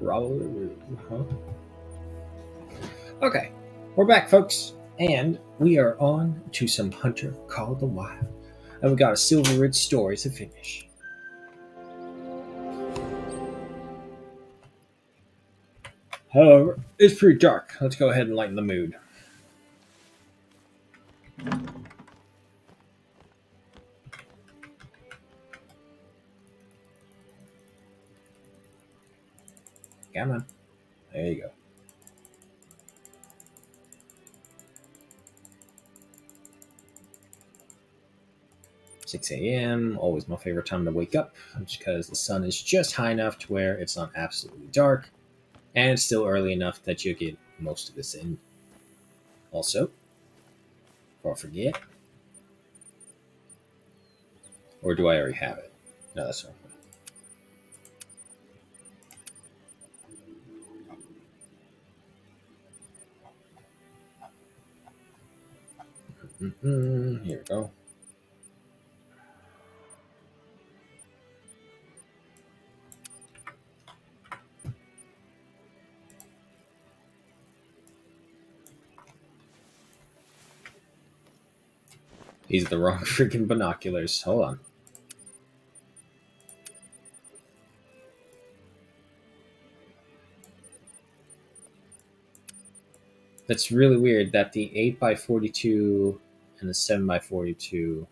Huh? Okay, we're back, folks, and we are on to some Hunter Call the Wild, and we got a Silver Ridge story to finish. However, it's pretty dark. Let's go ahead and lighten the mood. Come on. There you go. Six a.m. Always my favorite time to wake up, because the sun is just high enough to where it's not absolutely dark, and it's still early enough that you get most of this in. Also, before I forget, or do I already have it? No, that's wrong. Here we go. These are the wrong freaking binoculars. Hold on. That's really weird that the 8x42 and the 7x42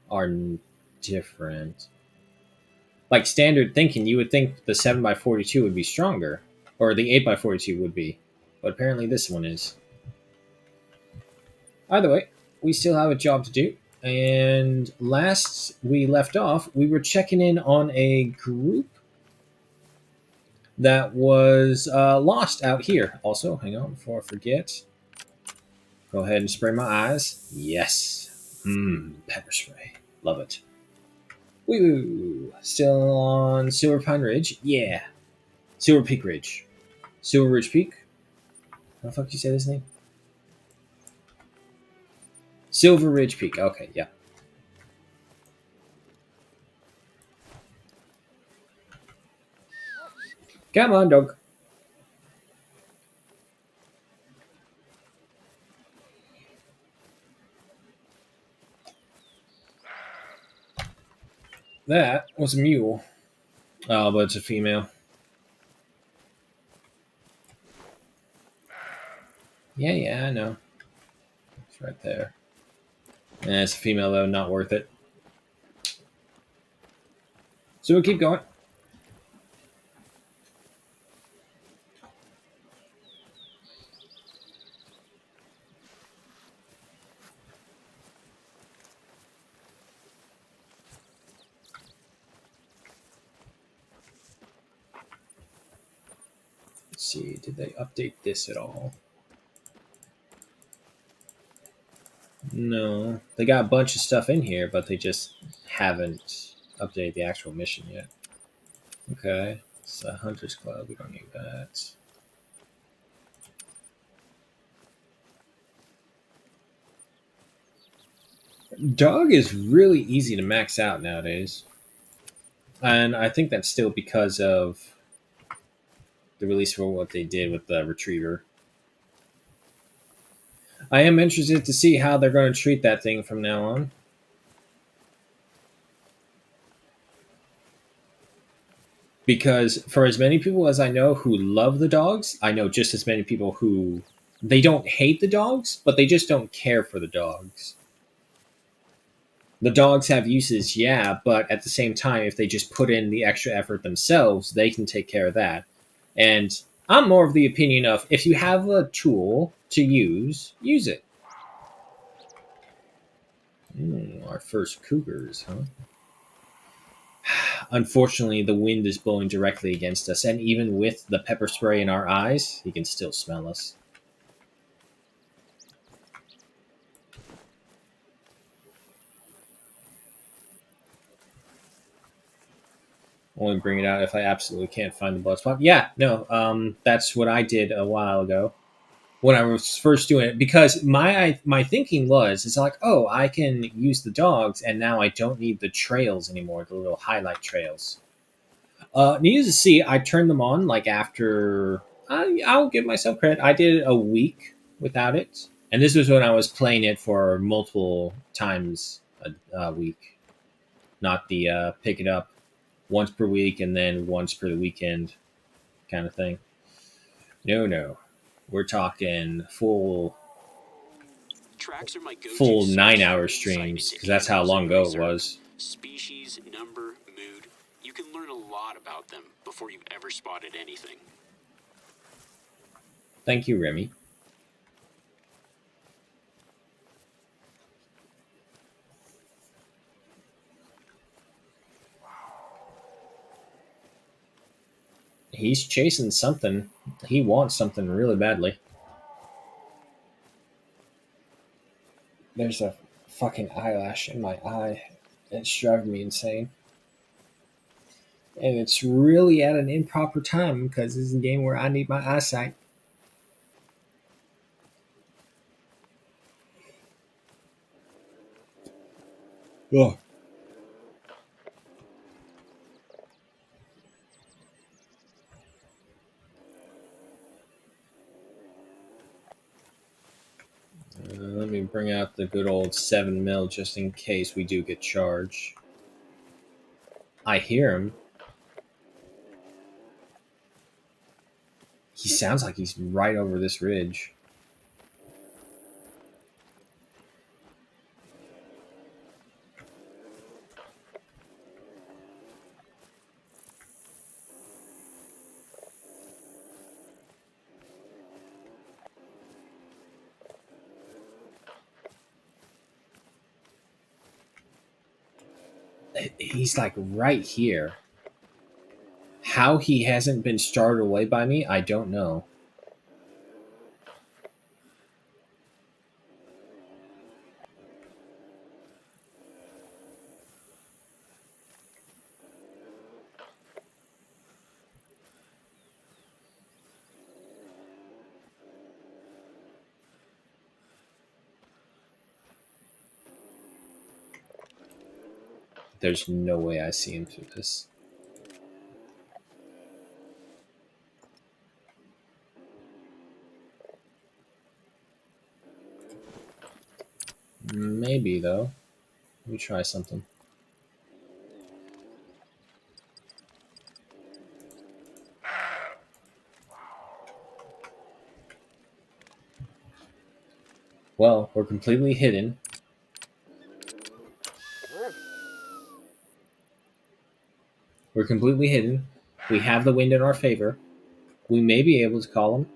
are different. Like standard thinking, you would think the 7x42 would be stronger, or the 8x42 would be, but apparently this one is. Either way, we still have a job to do. And last we left off, we were checking in on a group that was lost out here. Also, hang on before I forget. Go ahead and spray my eyes. Yes. Pepper spray. Love it. Woo! Still on Silver Pine Ridge? Yeah. Silver Peak Ridge. Silver Ridge Peak? How the fuck you say this name? Silver Ridge Peak. Okay, yeah. Come on, dog. That was a mule. Oh, but it's a female. Yeah, I know. It's right there. It's a female, though. Not worth it. So we'll keep going. Let's see. Did they update this at all? No. They got a bunch of stuff in here, but they just haven't updated the actual mission yet. Okay. It's a Hunter's Club. We don't need that. Dog is really easy to max out nowadays. And I think that's still because of the release for what they did with the Retriever. I am interested to see how they're going to treat that thing from now on. Because for as many people as I know who love the dogs, I know just as many people who they don't hate the dogs, but they just don't care for the dogs. The dogs have uses, yeah, but at the same time, if they just put in the extra effort themselves, they can take care of that. And I'm more of the opinion of if you have a tool to use it. Our first cougars, huh? Unfortunately, the wind is blowing directly against us, and even with the pepper spray in our eyes, he can still smell us. Only bring it out if I absolutely can't find the blood spot. Yeah, no, that's what I did a while ago when I was first doing it, because my thinking was, it's like, oh, I can use the dogs, and now I don't need the trails anymore, the little highlight trails. Needless to see, I turned them on like after. I'll give myself credit. I did a week without it, and this was when I was playing it for multiple times a week, not the pick it up once per week and then once per the weekend kind of thing. No, no, we're talking Tracks are my go-to full search 9 hour for insight streams into because that's how animals long and ago it research. was. Species, number, mood. You can learn a lot about them before you've ever spotted anything. Thank you, Remy. He's chasing something. He wants something really badly. There's a fucking eyelash in my eye. It's driving me insane. And it's really at an improper time because this is a game where I need my eyesight. Ugh. Let me bring out the good old 7 mil just in case we do get charged. I hear him. He sounds like he's right over this ridge. He's like right here. How he hasn't been started away by me, I don't know. There's no way I see him through this. Maybe though. Let me try something. Well, we're completely hidden. We're completely hidden. We have the wind in our favor. We may be able to call him.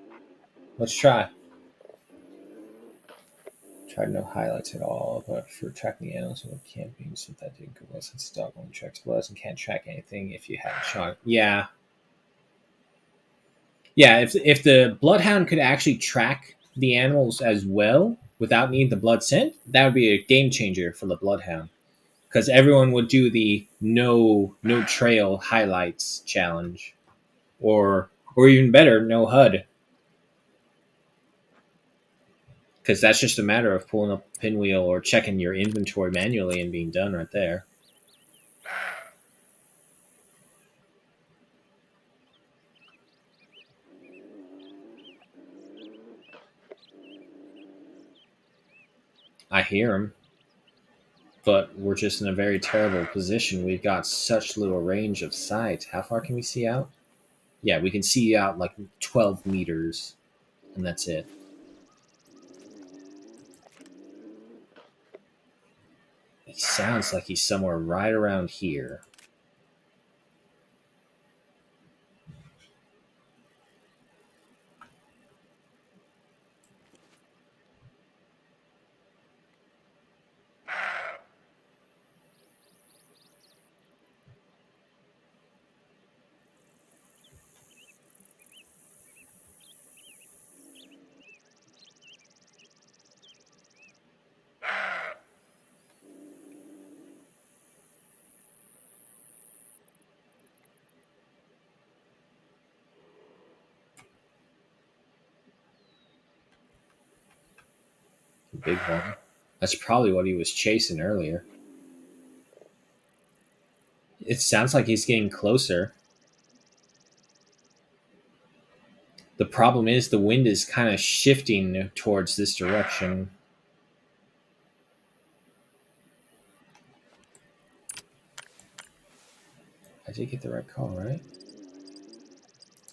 Let's try. Tried no highlights at all, but for tracking the animals with camping, synthetic unless it's dog only tracks bloods and can't track anything if you haven't shot. Yeah. Yeah, if the bloodhound could actually track the animals as well without needing the blood scent, that would be a game changer for the bloodhound. Because everyone would do the no trail highlights challenge. Or even better, no HUD. Because that's just a matter of pulling up a pinwheel or checking your inventory manually and being done right there. I hear him, but we're just in a very terrible position. We've got such little range of sight. How far can we see out? Yeah, we can see out like 12 meters, and that's it. He sounds like he's somewhere right around here. Big one. That's probably what he was chasing earlier. It sounds like he's getting closer. The problem is the wind is kind of shifting towards this direction. I did get the right call, right?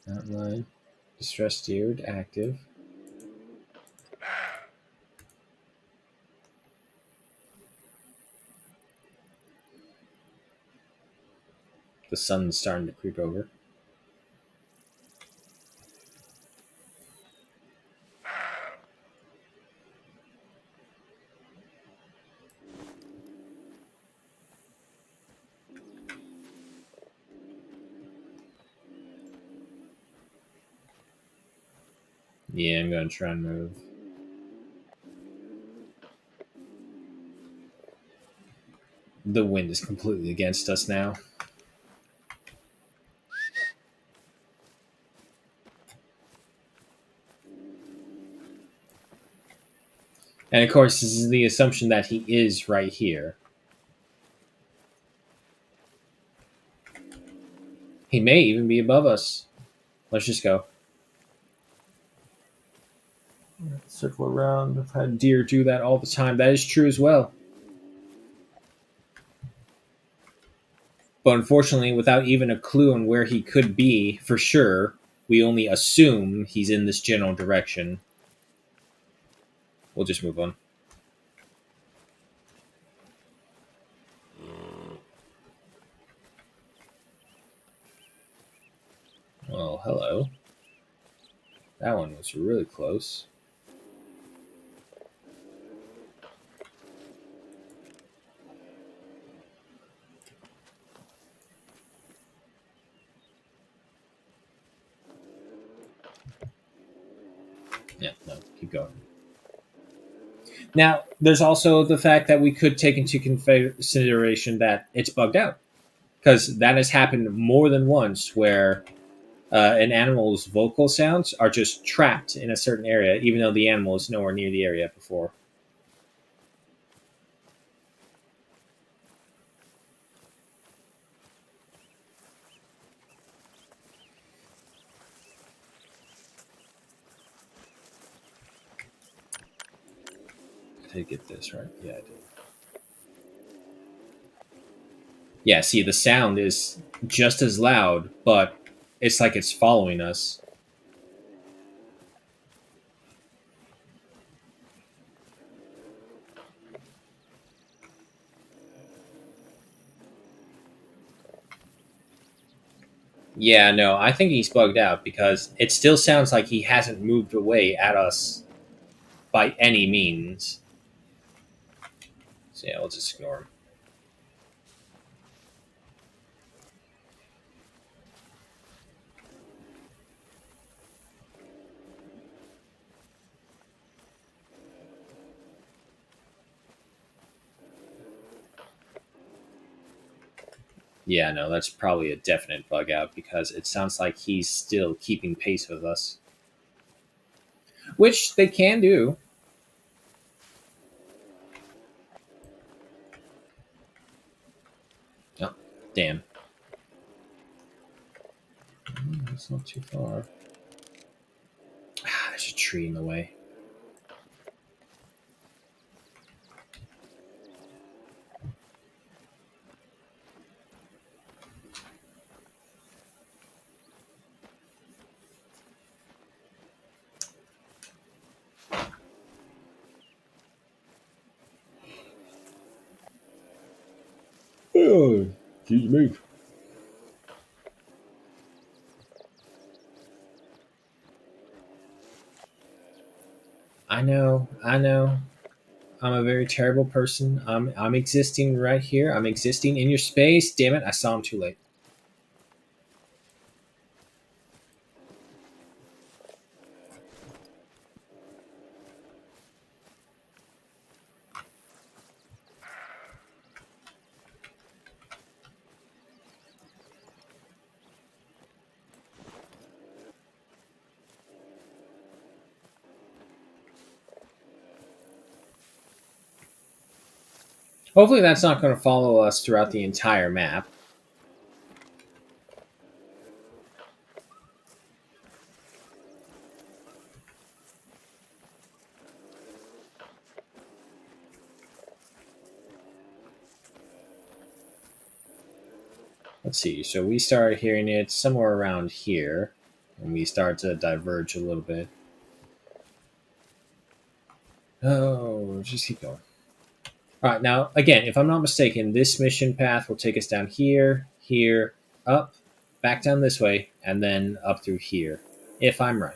Outline. Distress steered. Active. The sun's starting to creep over. Yeah, I'm going to try and move. The wind is completely against us now. And of course, this is the assumption that he is right here. He may even be above us. Let's just go. Circle around. I've had deer do that all the time. That is true as well. But unfortunately, without even a clue on where he could be for sure, we only assume he's in this general direction. We'll just move on. Well, hello. That one was really close. Yeah, no, keep going. Now, there's also the fact that we could take into consideration that it's bugged out. Because that has happened more than once where an animal's vocal sounds are just trapped in a certain area, even though the animal is nowhere near the area before. I did get this right. Yeah, I did. Yeah, see, the sound is just as loud, but it's like it's following us. Yeah, no, I think he's bugged out because it still sounds like he hasn't moved away at us by any means. So yeah, we'll just ignore him. Yeah, no, that's probably a definite bug out because it sounds like he's still keeping pace with us, which they can do. Oh, damn. That's not too far. Ah, there's a tree in the way. Oh, geez, move. I know, I know. I'm a very terrible person. I'm existing right here. I'm existing in your space. Damn it, I saw him too late. Hopefully that's not going to follow us throughout the entire map. Let's see. So we started hearing it somewhere around here, and we start to diverge a little bit. Oh, just keep going. All right, now again, if I'm not mistaken, this mission path will take us down here, here, up, back down this way, and then up through here. If I'm right,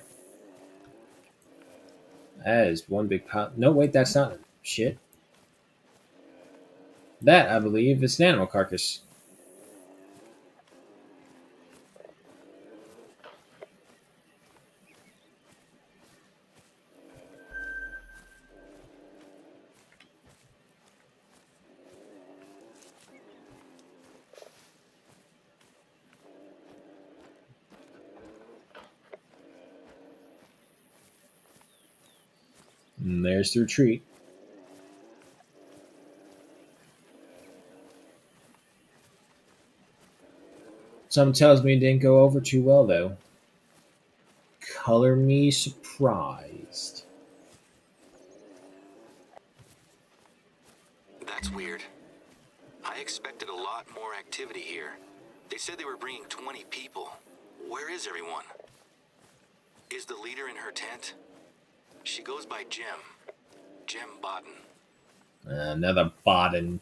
that is one big pile. No, wait, that's not shit. That I believe is an animal carcass. And there's the retreat. Something tells me it didn't go over too well, though. Color me surprised. That's weird. I expected a lot more activity here. They said they were bringing 20 people. Where is everyone? Is the leader in her tent? She goes by Jem. Jem Bodden. Another Baden.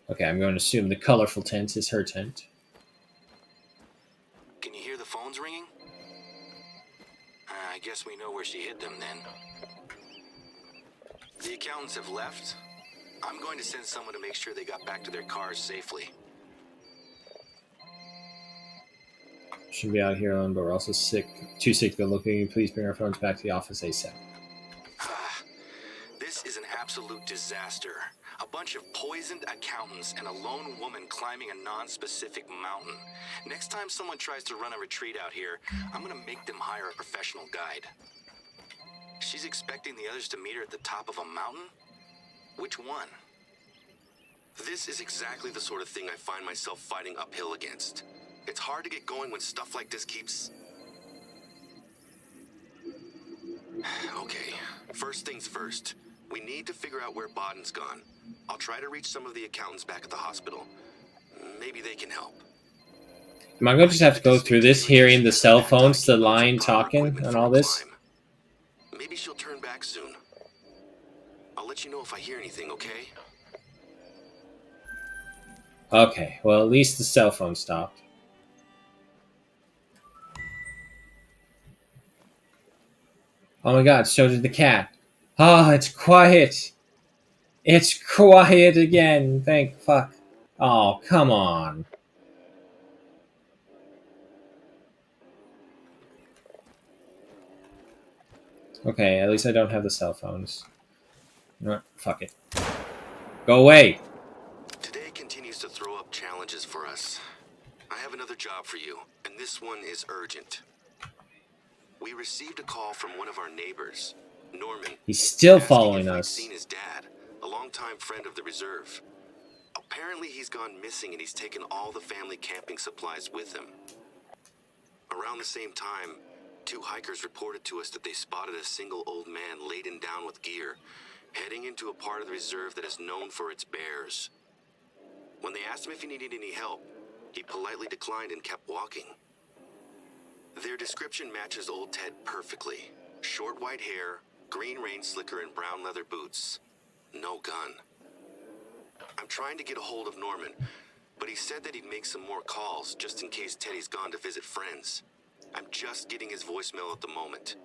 Okay, I'm going to assume the colorful tent is her tent. Can you hear the phones ringing? I guess we know where she hid them then. The accountants have left. I'm going to send someone to make sure they got back to their cars safely. Should be out here alone, but we're also sick. Too sick to go looking. Please bring our phones back to the office ASAP. This is an absolute disaster. A bunch of poisoned accountants and a lone woman climbing a non-specific mountain. Next time someone tries to run a retreat out here, I'm gonna make them hire a professional guide. She's expecting the others to meet her at the top of a mountain? Which one? This is exactly the sort of thing I find myself fighting uphill against. It's hard to get going when stuff like this keeps... Okay, first things first. We need to figure out where Bodden's gone. I'll try to reach some of the accountants back at the hospital. Maybe they can help. Am I going to just have to go through this, hearing the cell phones, the line talking, and all this? Maybe she'll turn back soon. I'll let you know if I hear anything, okay? Okay, well, at least the cell phone stopped. Oh my god, so did the cat. Oh, it's quiet. It's quiet again. Thank fuck. Oh, come on. Okay, at least I don't have the cell phones. No, fuck it. Go away. Today continues to throw up challenges for us. I have another job for you, and this one is urgent. We received a call from one of our neighbors, Norman. He's still asking following if I'd us. seen his dad, a longtime friend of the reserve. Apparently he's gone missing and he's taken all the family camping supplies with him. Around the same time, two hikers reported to us that they spotted a single old man laden down with gear, heading into a part of the reserve that is known for its bears. When they asked him if he needed any help, he politely declined and kept walking. Their description matches old Ted perfectly. Short white hair, green rain slicker, and brown leather boots. No gun. I'm trying to get a hold of Norman, but he said that he'd make some more calls just in case Teddy's gone to visit friends. I'm just getting his voicemail at the moment.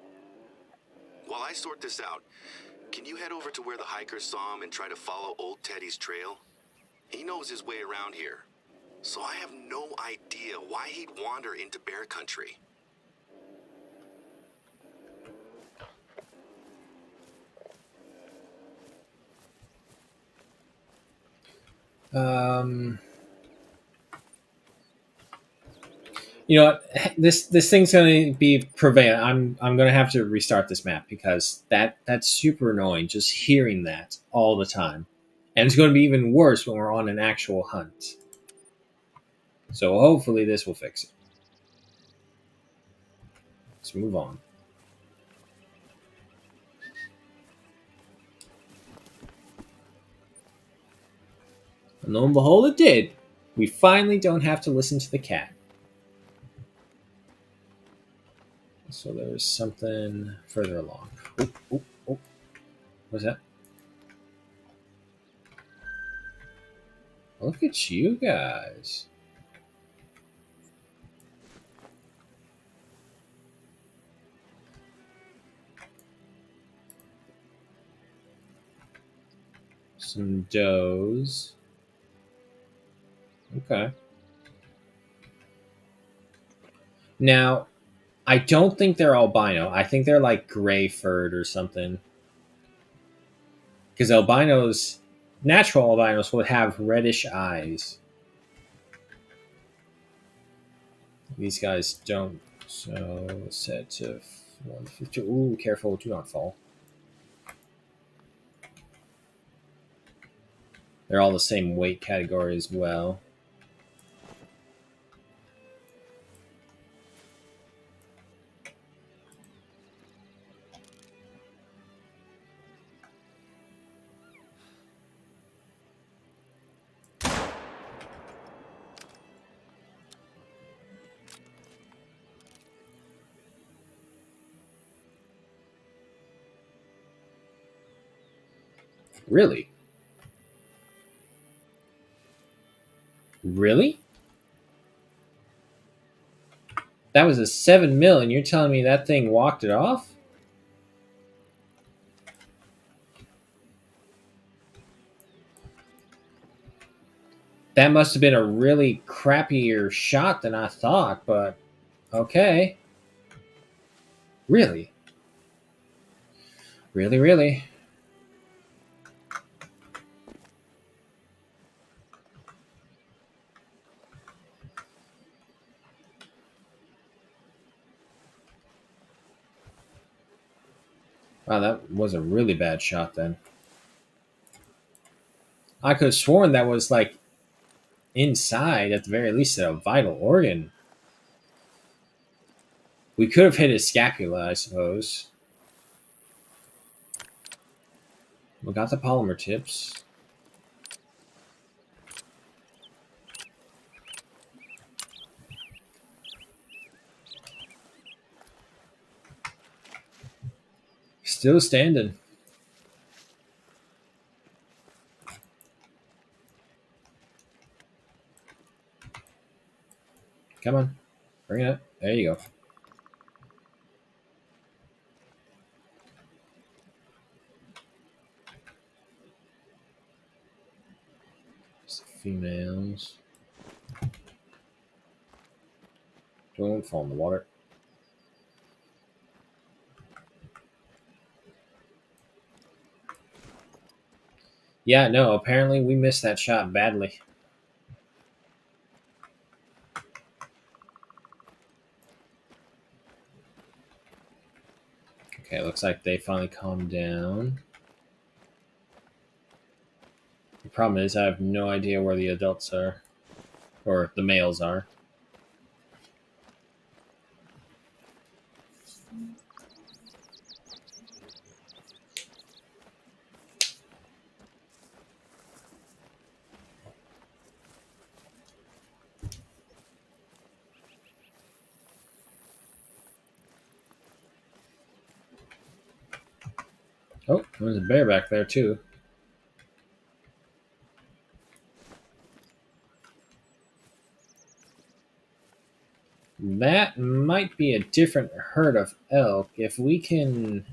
While I sort this out, can you head over to where the hikers saw him and try to follow old Teddy's trail? He knows his way around here, so I have no idea why he'd wander into bear country. You know what? This thing's gonna be prevalent. I'm gonna have to restart this map because that's super annoying. Just hearing that all the time, and it's going to be even worse when we're on an actual hunt. So hopefully this will fix it. Let's move on. And lo and behold, it did. We finally don't have to listen to the cat. So there's something further along. Oh, oh, oh. What's that? Look at you guys. Some does. Okay. Now, I don't think they're albino. I think they're like gray furred or something. Because albinos, natural albinos, would have reddish eyes. These guys don't. So set to 150. Ooh, careful, do not fall. They're all the same weight category as well. Really? Really? That was a 7 mil, and you're telling me that thing walked it off? That must have been a really crappier shot than I thought, but okay. Really? Really, really? Wow, that was a really bad shot then. I could have sworn that was like inside, at the very least, a vital organ. We could have hit his scapula, I suppose. We got the polymer tips. Still standing. Come on. Bring it up. There you go. It's the females. Don't fall in the water. Yeah, no, apparently we missed that shot badly. Okay, looks like they finally calmed down. The problem is I have no idea where the adults are. Or the males are. Oh, there's a bear back there too. That might be a different herd of elk. If we can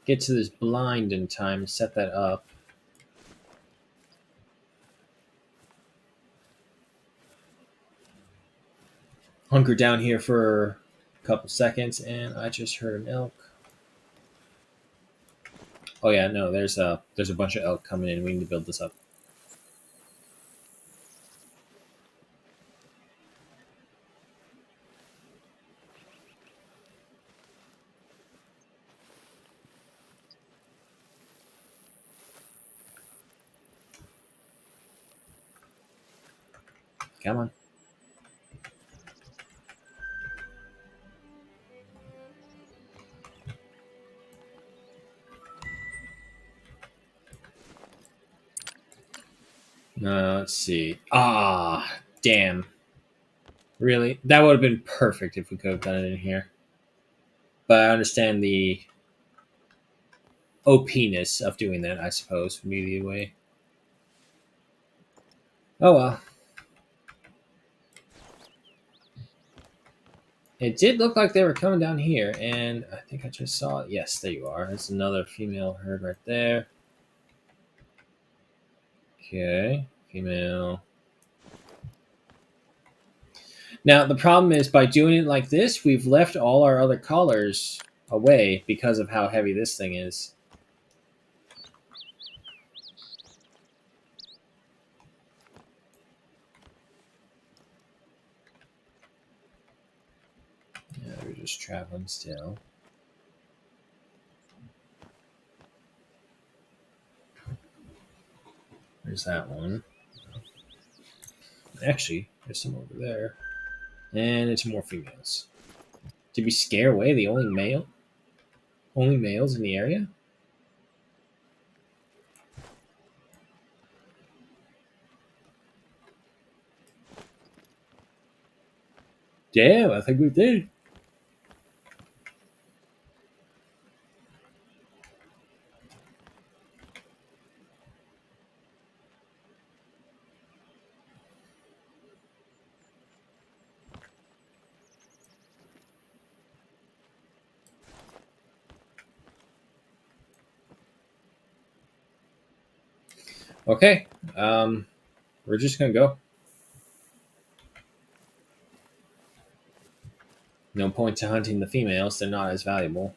get to this blind in time, set that up. Hunker down here for a couple seconds, and I just heard an elk. Oh yeah, no, there's a bunch of elk coming in. We need to build this up. Come on. Let's see. Ah, damn. Really? That would have been perfect if we could have done it in here. But I understand the OP-ness of doing that, I suppose, from either way. Oh well. It did look like they were coming down here, and I think I just saw it. Yes, there you are. There's another female herd right there. Okay, female. Now, the problem is by doing it like this, we've left all our other collars away because of how heavy this thing is. Yeah, we're just traveling still. There's that one. Actually, there's some over there. And it's more females. Did we scare away the only males in the area? Damn, I think we did. Okay, we're just gonna go. No point to hunting the females; they're not as valuable.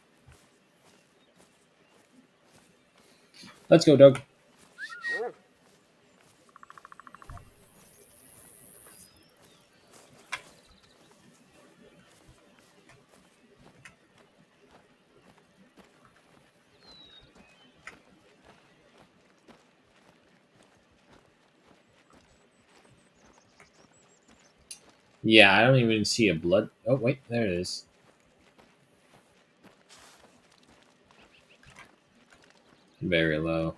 Let's go, Doug. Yeah, I don't even see a blood. Oh wait, there it is. Very low.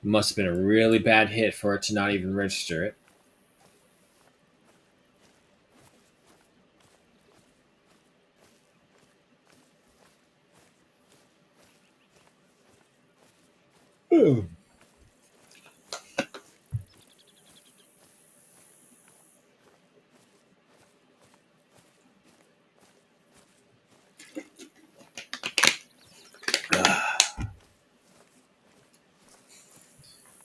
Must have been a really bad hit for it to not even register it. Ooh.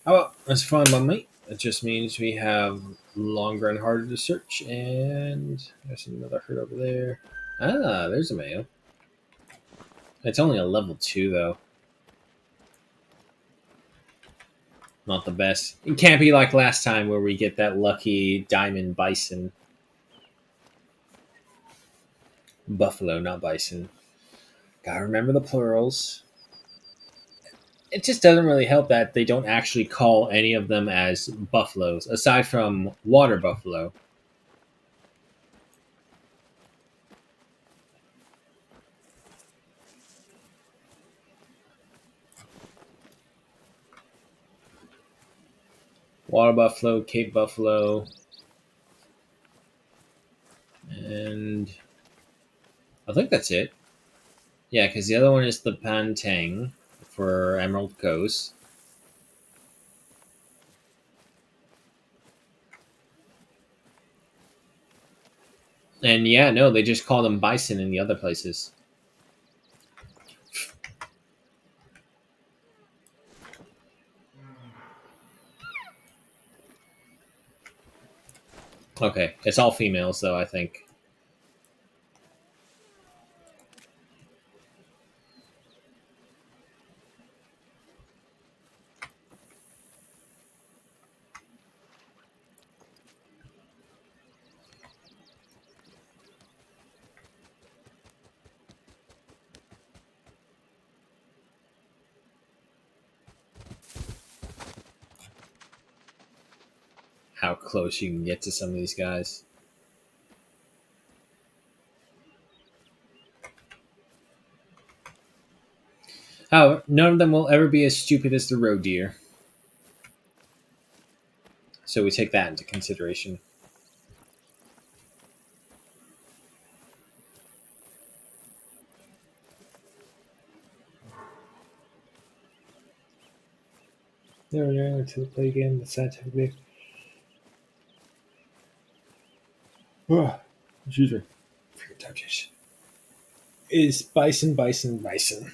Oh, well, that's fine by me. It just means we have longer and harder to search, and there's another herd over there. Ah, there's a male. It's only a level 2, though. Not the best. It can't be like last time where we get that lucky diamond bison. Buffalo, not bison. Gotta remember the plurals. It just doesn't really help that they don't actually call any of them as buffaloes, aside from water buffalo. Water buffalo, Cape buffalo, and I think that's it. Yeah, because the other one is the Pantang for Emerald Coast. And yeah, no, they just call them bison in the other places. Okay, it's all females though, I think. How close you can get to some of these guys. However, none of them will ever be as stupid as the roe deer. So we take that into consideration. No, to play again. The scientific. Oh, excuse me. Forget Turkish. Is bison, bison, bison.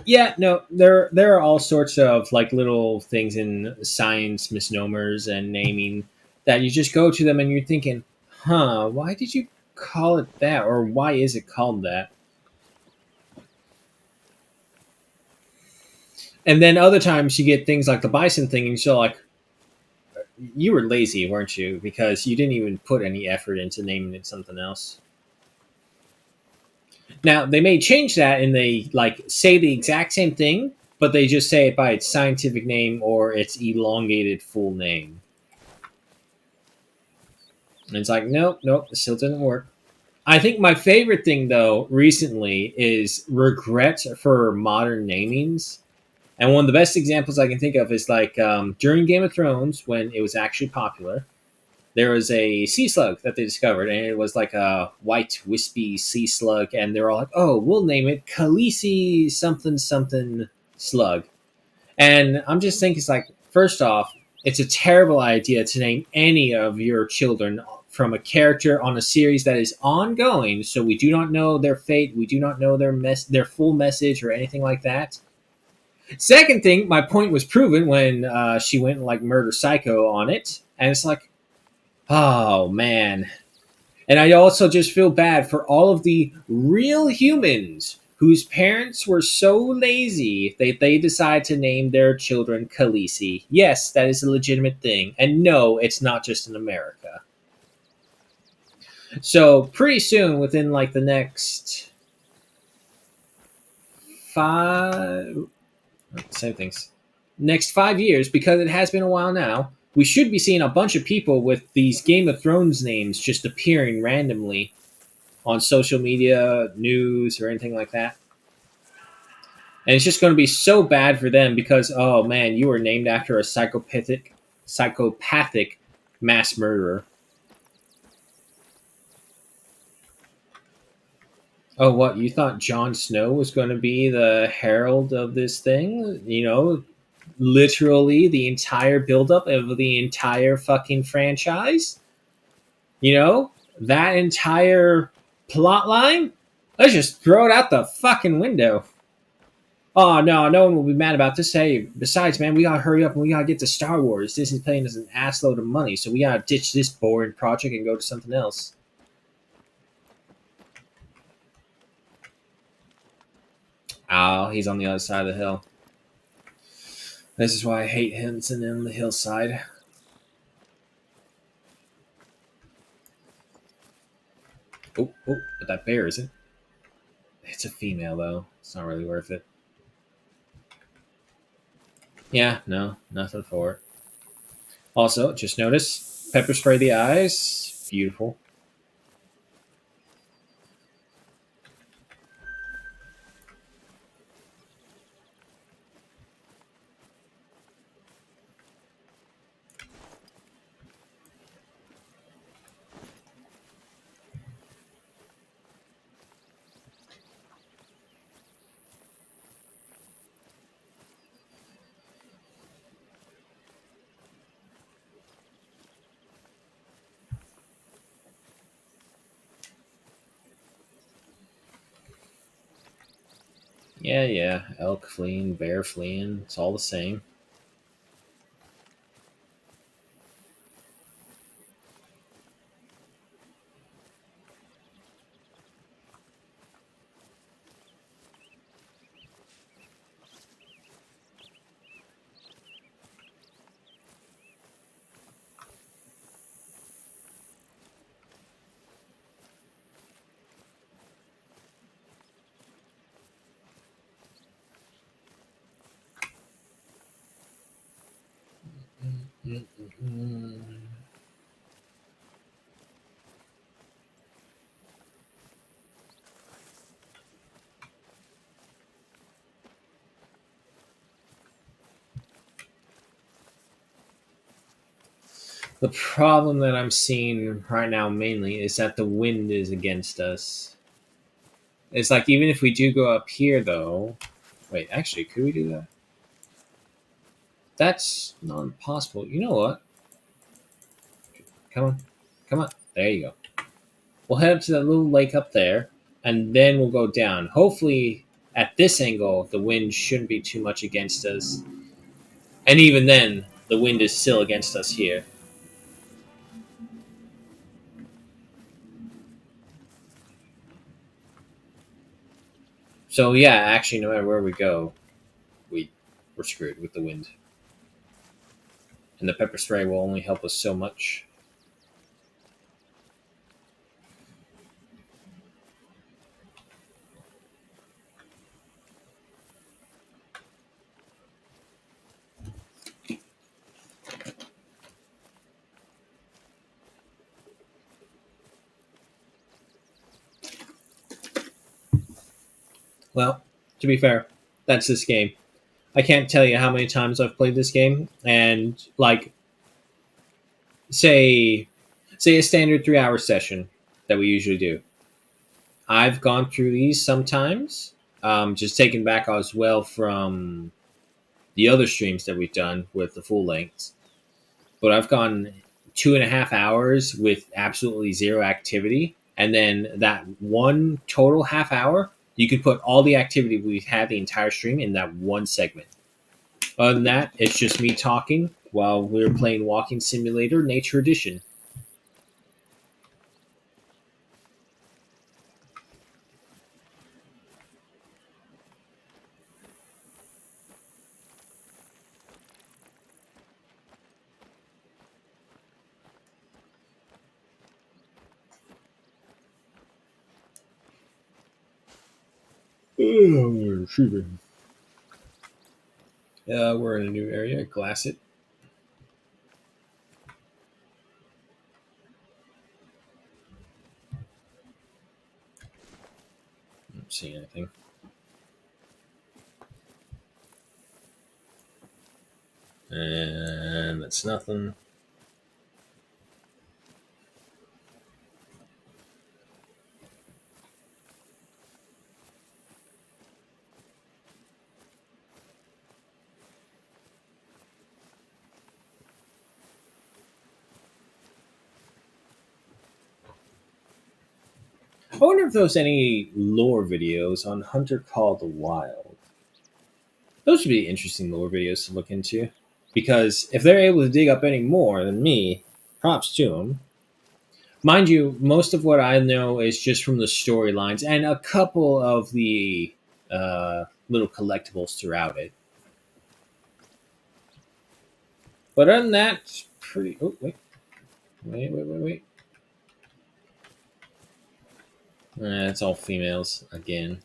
Yeah, no, there are all sorts of like little things in science misnomers and naming that you just go to them and you're thinking, huh, why did you call it that, or why is it called that? And then other times you get things like the bison thing, and you're like, you were lazy, weren't you? Because you didn't even put any effort into naming it something else. Now they may change that and they like say the exact same thing, but they just say it by its scientific name or its elongated full name. And it's like, nope, nope, it still didn't work. I think my favorite thing though recently is regret for modern namings. And one of the best examples I can think of is like during Game of Thrones when it was actually popular. There was a sea slug that they discovered, and it was like a white wispy sea slug, and they're all like, "Oh, we'll name it Khaleesi something something slug." And I'm just thinking, it's like, first off, it's a terrible idea to name any of your children from a character on a series that is ongoing. So we do not know their fate, we do not know their full message or anything like that. Second thing, my point was proven when she went like murder psycho on it, and it's like, oh man. And I also just feel bad for all of the real humans whose parents were so lazy that they decide to name their children Khaleesi. Yes, that is a legitimate thing. And no, it's not just in America. So pretty soon, within like the next five, same things, next 5 years, because it has been a while now, we should be seeing a bunch of people with these Game of Thrones names just appearing randomly on social media, news, or anything like that. And it's just going to be so bad for them because, oh man, you were named after a psychopathic mass murderer. Oh, what, you thought Jon Snow was going to be the herald of this thing? You know, literally the entire buildup of the entire fucking franchise. You know, that entire plot line. Let's just throw it out the fucking window. Oh no, no one will be mad about this. Hey, besides, man, we gotta hurry up and we gotta get to Star Wars. Disney's paying us an assload of money, so we gotta ditch this boring project and go to something else. Oh, he's on the other side of the hill. This is why I hate Henson and the hillside. Oh, oh, but that bear isn't. It's a female though. It's not really worth it. Yeah, no, nothing for it. Also, just notice pepper spray the eyes. Beautiful. Yeah, yeah. Elk fleeing, bear fleeing. It's all the same. The problem that I'm seeing right now mainly is that the wind is against us. It's like even if we do go up here though, wait, actually, could we do that? That's not possible. You know what? Come on, come on. There you go. We'll head up to that little lake up there, and then we'll go down. Hopefully, at this angle, the wind shouldn't be too much against us. And even then, the wind is still against us here. So yeah, actually, no matter where we go, we we're screwed with the wind, and the pepper spray will only help us so much. Well, to be fair, that's this game. I can't tell you how many times I've played this game, and like say say a standard 3 hour session that we usually do. I've gone through these sometimes, just taken back as well from the other streams that we've done with the full lengths. But I've gone 2.5 hours with absolutely zero activity, and then that one total half hour, you could put all the activity we've had the entire stream in that one segment. Other than that, it's just me talking while we're playing Walking Simulator Nature Edition. Oh, shooting. We're in a new area. Glass it. Don't see anything. And that's nothing. I wonder if there's any lore videos on Hunter Call the Wild. Those would be interesting lore videos to look into. Because if they're able to dig up any more than me, props to them. Mind you, most of what I know is just from the storylines and a couple of the little collectibles throughout it. But other than that, it's pretty. Oh, wait. It's all females again.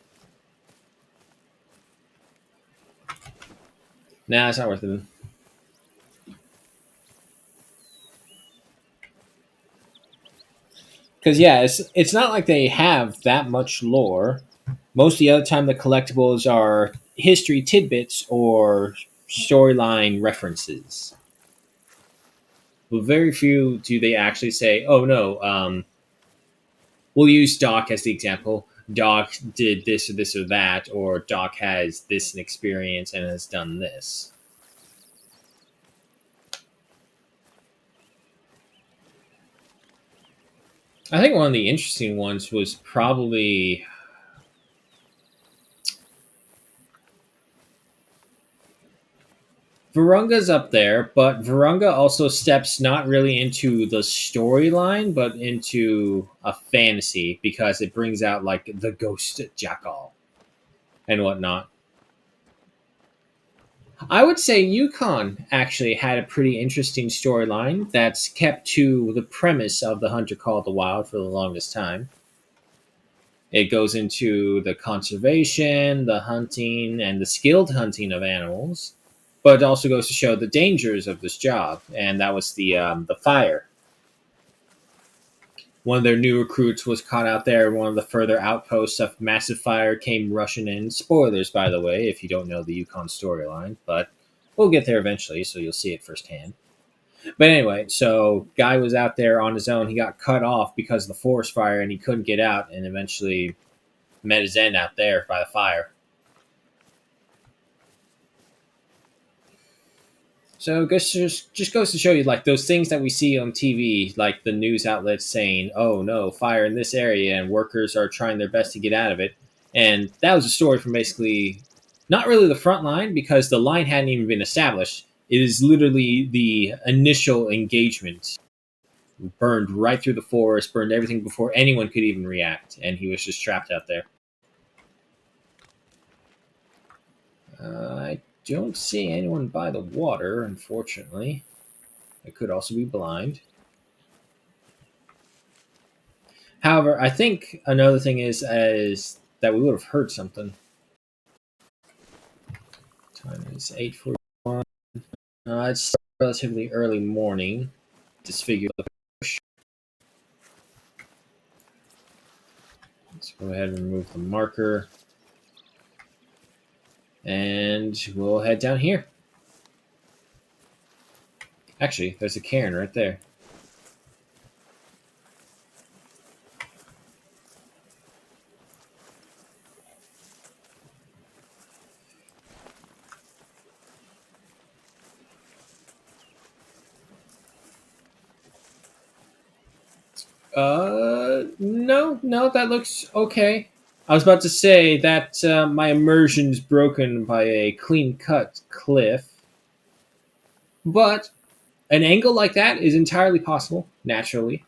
Nah, it's not worth it. Because yeah, it's not like they have that much lore. Most of the other time, the collectibles are history tidbits or storyline references. But very few do they actually say, "Oh no, we'll use Doc as the example. Doc did this or this or that, or Doc has this experience and has done this." I think one of the interesting ones was probably Varunga's up there, but Varunga also steps not really into the storyline, but into a fantasy because it brings out like the ghost jackal and whatnot. I would say Yukon actually had a pretty interesting storyline that's kept to the premise of the Hunter Call the Wild for the longest time. It goes into the conservation, the hunting, and the skilled hunting of animals, but it also goes to show the dangers of this job, and that was the fire. One of their new recruits was caught out there in one of the further outposts. A massive fire came rushing in. Spoilers, by the way, if you don't know the Yukon storyline, but we'll get there eventually, so you'll see it firsthand. But anyway, so guy was out there on his own. He got cut off because of the forest fire, and he couldn't get out, and eventually met his end out there by the fire. So just goes to show you, like those things that we see on TV, like the news outlets saying, "Oh no, fire in this area," and workers are trying their best to get out of it. And that was a story from basically not really the front line because the line hadn't even been established. It is literally the initial engagement. Burned right through the forest, burned everything before anyone could even react, and he was just trapped out there. I don't see anyone by the water, unfortunately. I could also be blind. However, I think another thing is that we would have heard something. Time is 8:41. It's relatively early morning. Disfigure the bush. Let's go ahead and remove the marker, and we'll head down here. Actually, there's a cairn right there. No, no, that looks okay. I was about to say that my immersion's broken by a clean cut cliff, but an angle like that is entirely possible, naturally.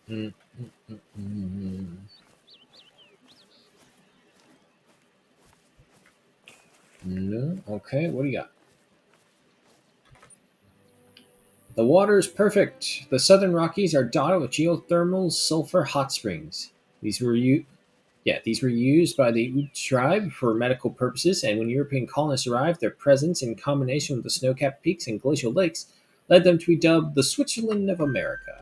Mm, mm, mm, mm. No, okay, what do you got? The water is perfect. The Southern Rockies are dotted with geothermal sulfur hot springs. These were these were used by the Ute tribe for medical purposes, and when European colonists arrived, their presence in combination with the snow-capped peaks and glacial lakes led them to be dubbed the Switzerland of America.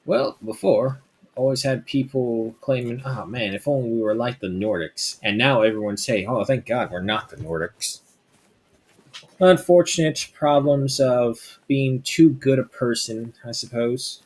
Well, before, always had people claiming, "Oh man, if only we were like the Nordics." And now everyone's saying, "Oh, thank God we're not the Nordics." Unfortunate problems of being too good a person, I suppose.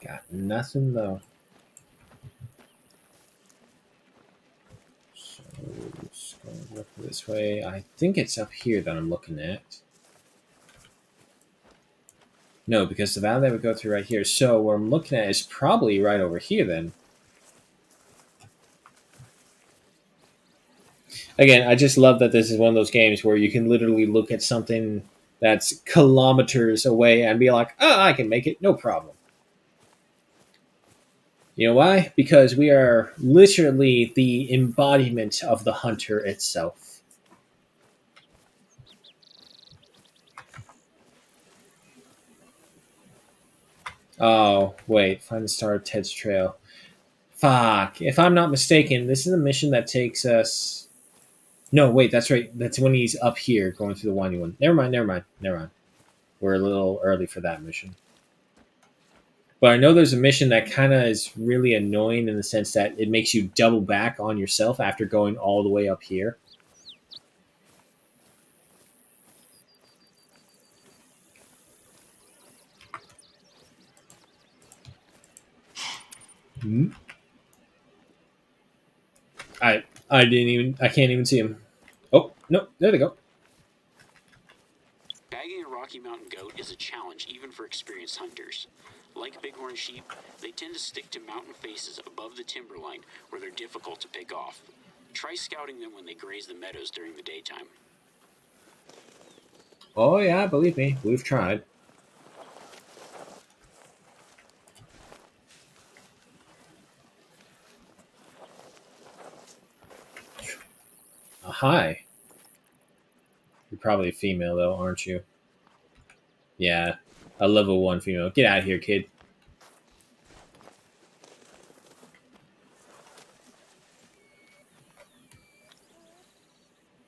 Got nothing though. So just going to look this way. I think it's up here that I'm looking at. No, because the valley that would go through right here. So what I'm looking at is probably right over here then. Again, I just love that this is one of those games where you can literally look at something that's kilometers away and be like, oh, I can make it, no problem. You know why? Because we are literally the embodiment of the hunter itself. Oh, wait, find the star of Ted's trail. Fuck. If I'm not mistaken, this is a mission that takes us. No, wait, that's right. That's when he's up here going through the winding one. Never mind, never mind, never mind. We're a little early for that mission. But I know there's a mission that kind of is really annoying in the sense that it makes you double back on yourself after going all the way up here. Hmm? I can't even see him. Oh no, there they go. Bagging a Rocky Mountain goat is a challenge even for experienced hunters. Like bighorn sheep, they tend to stick to mountain faces above the timberline where they're difficult to pick off. Try scouting them when they graze the meadows during the daytime. Oh yeah, believe me, we've tried. Hi. You're probably a female though, aren't you? Yeah, a level one female. Get out of here, kid.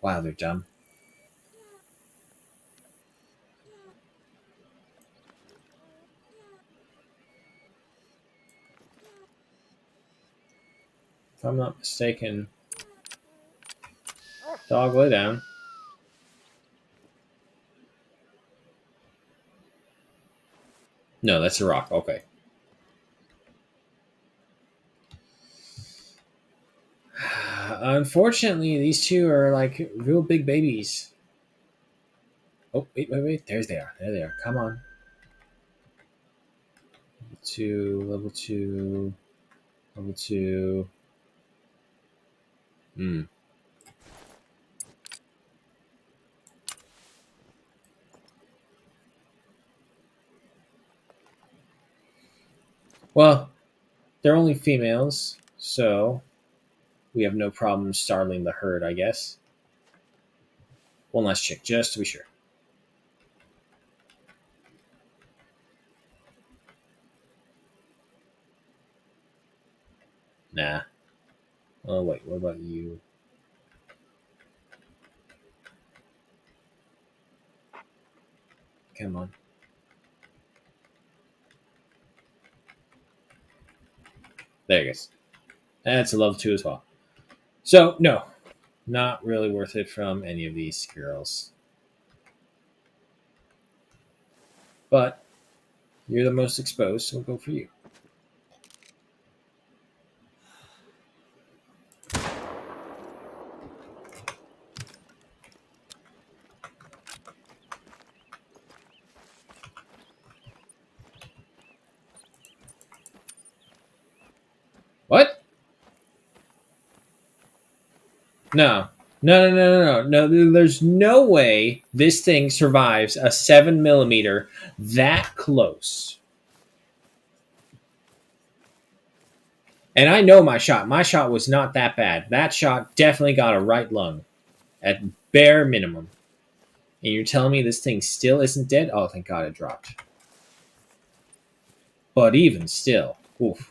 Wow, they're dumb. If I'm not mistaken, dog, lay down. No, that's a rock. Okay. Unfortunately, these two are like real big babies. Oh, wait, wait, wait. There they are. There they are. Come on. Two, level two, level two. Hmm. Well, they're only females, so we have no problem startling the herd, I guess. One last check, just to be sure. Nah. Oh, wait. What about you? Come on. There it goes. That's a level two as well. So, no, not really worth it from any of these girls. But you're the most exposed, so we'll go for you. What? No. No, no, no, no, no, no. There's no way this thing survives a 7 millimeter that close. And I know my shot. My shot was not that bad. That shot definitely got a right lung at bare minimum. And you're telling me this thing still isn't dead? Oh, thank God it dropped. But even still, oof.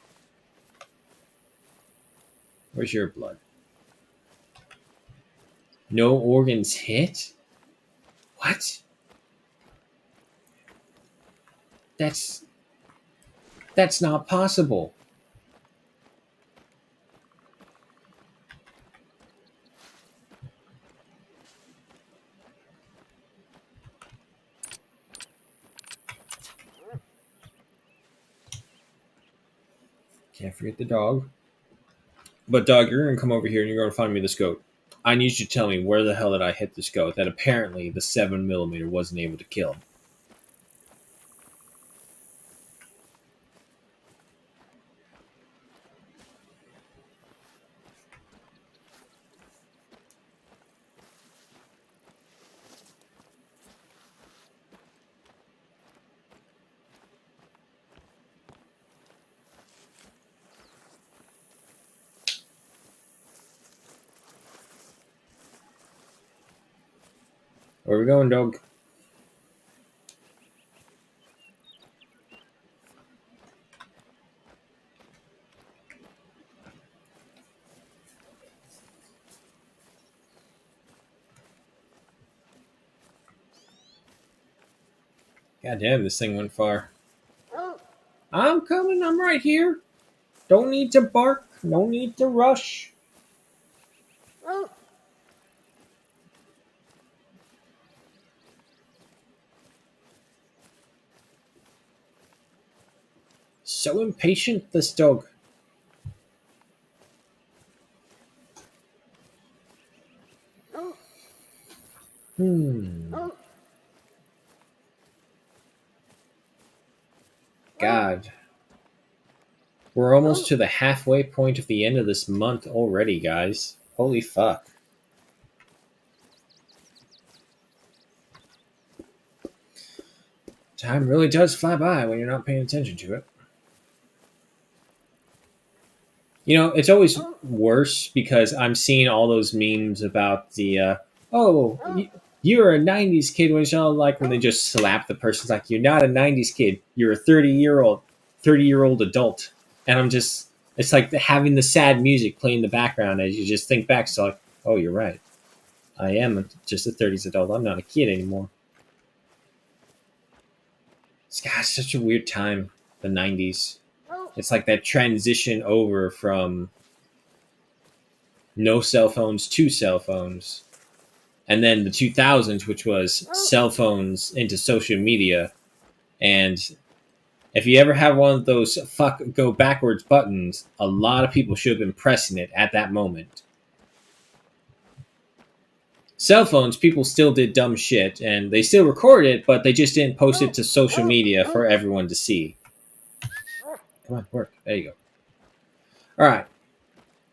Where's your blood? No organs hit? What? That's that's not possible. Can't forget the dog. But dog, you're gonna come over here and you're gonna find me this goat. I need you to tell me where the hell did I hit this goat that apparently the 7 millimeter wasn't able to kill him. Where we going, dog? God damn, this thing went far. I'm coming. I'm right here. Don't need to bark. No need to rush. So impatient, this dog. Hmm. God. We're almost to the halfway point of the end of this month already, guys. Holy fuck. Time really does fly by when you're not paying attention to it. You know, it's always worse because I'm seeing all those memes about the, oh, you're a 90s kid, which I don't like when they just slap the person. It's like, you're not a 90s kid. You're a 30-year-old adult. And I'm just, it's like having the sad music play in the background as you just think back. So, like, oh, you're right. I am just a 30s adult. I'm not a kid anymore. It's got such a weird time, the 90s. It's like that transition over from no cell phones to cell phones. And then the 2000s, which was cell phones into social media. And if you ever have one of those fuck go backwards buttons, a lot of people should have been pressing it at that moment. Cell phones, people still did dumb shit and they still record it, but they just didn't post it to social media for everyone to see. Come on, work. There you go. All right.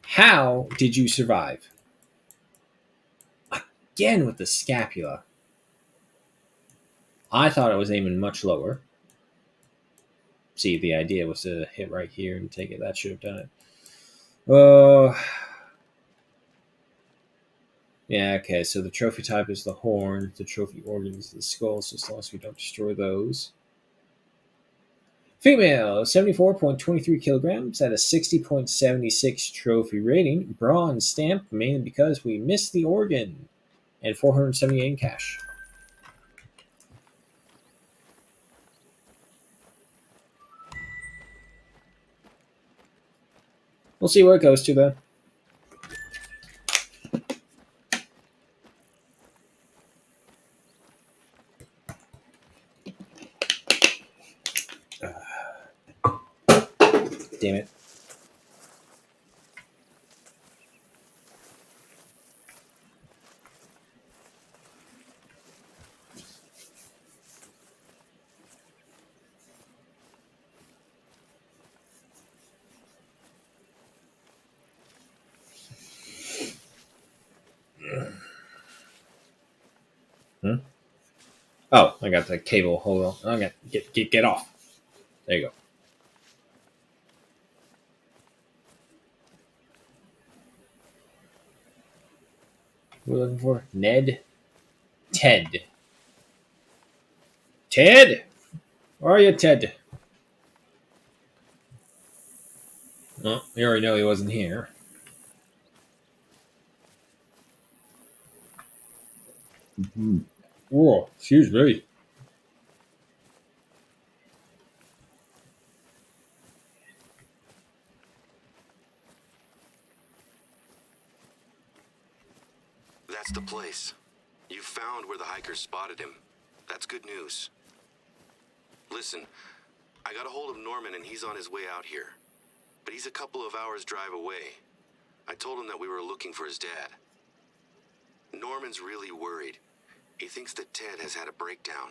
How did you survive? Again with the scapula. I thought I was aiming much lower. See, the idea was to hit right here and take it. That should have done it. Yeah, okay, so the trophy type is the horn, the trophy organ is the skull, so as long as we don't destroy those. Female, 74.23 kilograms at a 60.76 trophy rating. Bronze stamp, mainly because we missed the organ. And 478 in cash. We'll see where it goes to, though. Damn it. Hmm? Oh, I got the cable. Hold on. Okay, get off. There you go. We're looking for Ned. Ted. Ted! Where are you, Ted? Oh, you already know he wasn't here. Whoa, excuse me. That's the place. You found where the hikers spotted him. That's good news. Listen, I got a hold of Norman and he's on his way out here. But he's a couple of hours drive away. I told him that we were looking for his dad. Norman's really worried. He thinks that Ted has had a breakdown.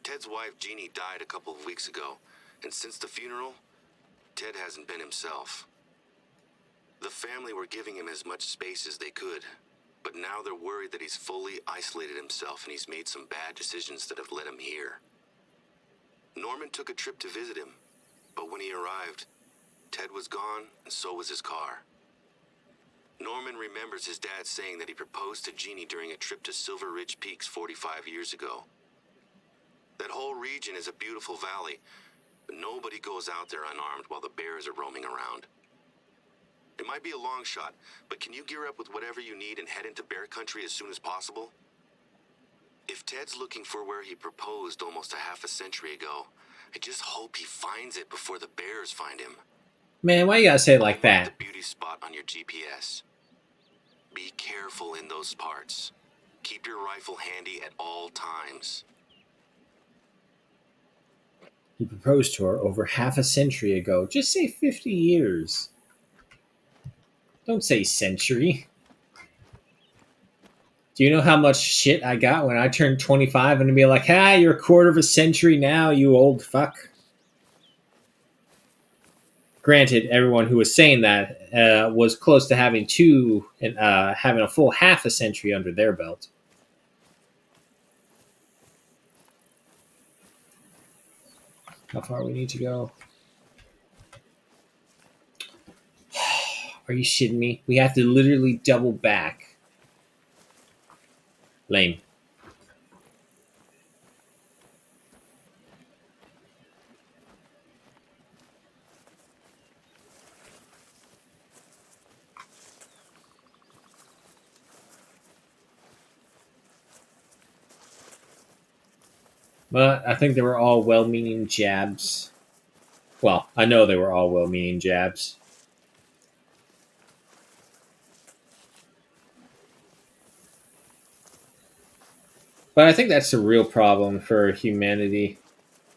Ted's wife, Jeannie, died a couple of weeks ago, and since the funeral, Ted hasn't been himself. The family were giving him as much space as they could, but now they're worried that he's fully isolated himself and he's made some bad decisions that have led him here. Norman took a trip to visit him, but when he arrived, Ted was gone and so was his car. Norman remembers his dad saying that he proposed to Jeannie during a trip to Silver Ridge Peaks 45 years ago. That whole region is a beautiful valley, but nobody goes out there unarmed while the bears are roaming around. It might be a long shot, but can you gear up with whatever you need and head into bear country as soon as possible? If Ted's looking for where he proposed almost a half a century ago, I just hope he finds it before the bears find him. Man, why you gotta say it like Mark that? the beauty spot on your GPS. Be careful in those parts. Keep your rifle handy at all times. He proposed to her over half a century ago. Just say 50 years. Don't say century. Do you know how much shit I got when I turned 25 and to be like, ah, you're a quarter of a century now, you old fuck? Granted, everyone who was saying that was close to having two and having a full half a century under their belt. How far we need to go? Are you shitting me? We have to literally double back. Lame. But I think they were all well meaning jabs. Well, I know they were all well meaning jabs. But I think that's the real problem for humanity.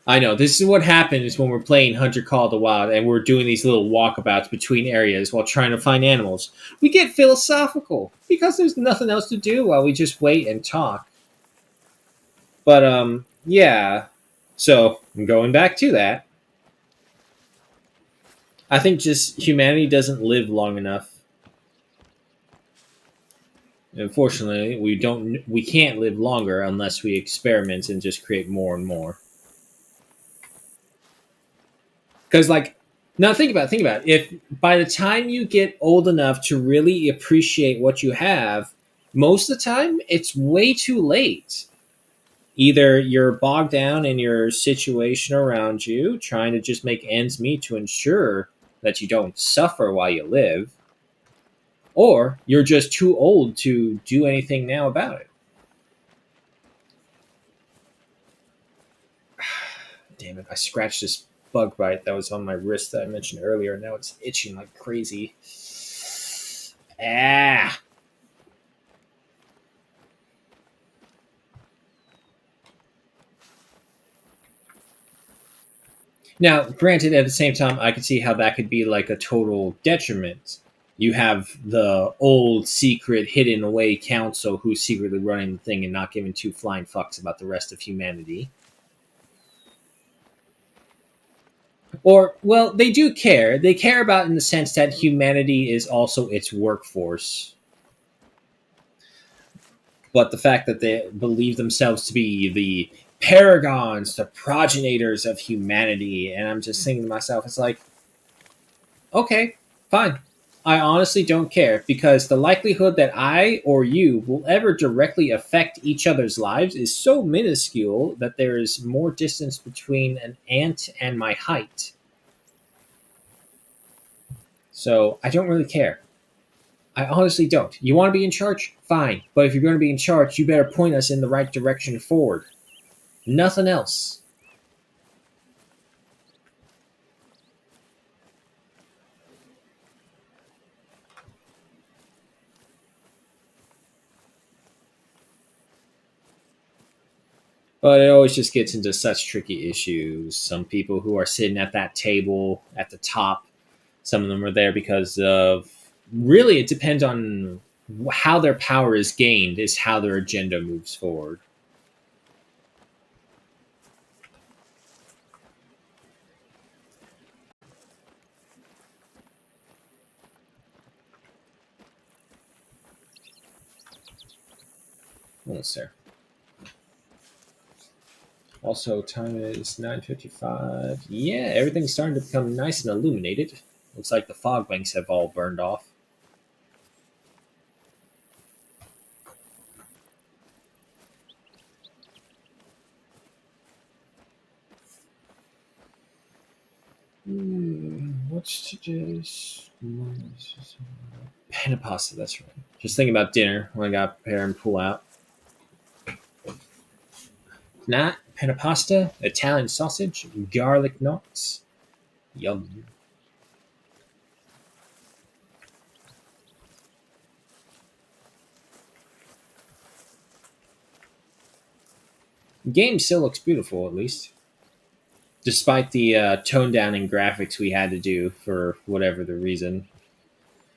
I know this is what happens when we're playing Hunter Call of the Wild and we're doing these little walkabouts between areas while trying to find animals. We get philosophical because there's nothing else to do while we just wait and talk. But yeah. So going back to that, I think just humanity doesn't live long enough. Unfortunately, we can't live longer unless we experiment and just create more and more. Because like, now think about it. If by the time you get old enough to really appreciate what you have, most of the time it's way too late. Either you're bogged down in your situation around you, trying to just make ends meet to ensure that you don't suffer while you live, or you're just too old to do anything now about it. Damn it, I scratched this bug bite that was on my wrist that I mentioned earlier. Now it's itching like crazy. Ah. Now, granted, at the same time, I could see how that could be like a total detriment. You have the old secret hidden away council who's secretly running the thing and not giving two flying fucks about the rest of humanity. Or, well, they do care. They care about in the sense that humanity is also its workforce. But the fact that they believe themselves to be the paragons, the progenitors of humanity, and I'm just thinking to myself, it's like, okay, fine. I honestly don't care because the likelihood that I or you will ever directly affect each other's lives is so minuscule that there is more distance between an ant and my height. So I don't really care. I honestly don't. You want to be in charge? Fine. But if you're going to be in charge, you better point us in the right direction forward. Nothing else. But it always just gets into such tricky issues. Some people who are sitting at that table at the top, some of them are there because of. Really, it depends on how their power is gained, is how their agenda moves forward. Almost there. Also, time is 9:55. Yeah, everything's starting to become nice and illuminated. Looks like the fog banks have all burned off. What's today's pen pasta? That's right. Just thinking about dinner when I got to prepare and pull out. Not Penne pasta, Italian sausage, garlic knots. Yum. Game still looks beautiful, at least, despite the tone down in graphics we had to do for whatever the reason.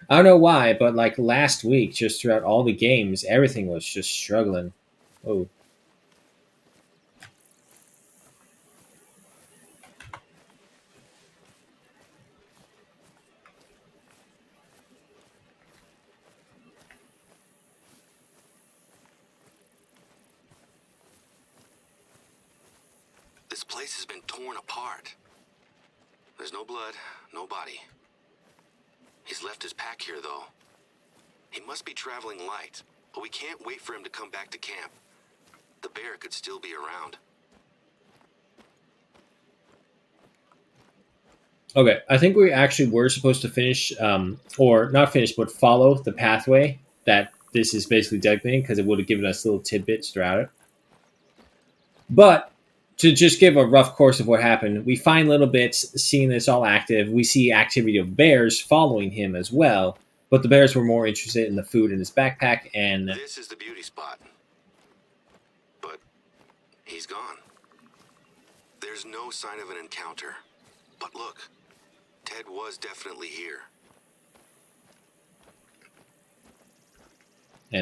I don't know why, but like last week, just throughout all the games, everything was just struggling. Oh, This place has been torn apart. There's no blood, no body. He's left his pack here, though. He must be traveling light, but we can't wait for him to come back to camp. The bear could still be around. okay. I think we actually were supposed to finish, or not finish, but follow the pathway that this is basically designating because it would have given us little tidbits throughout it. But to just give a rough course of what happened, we find little bits, seeing this all active. We see activity of bears following him as well, but the bears were more interested in the food in his backpack. And This is the beauty spot. But he's gone. There's no sign of an encounter. But look, Ted was definitely here.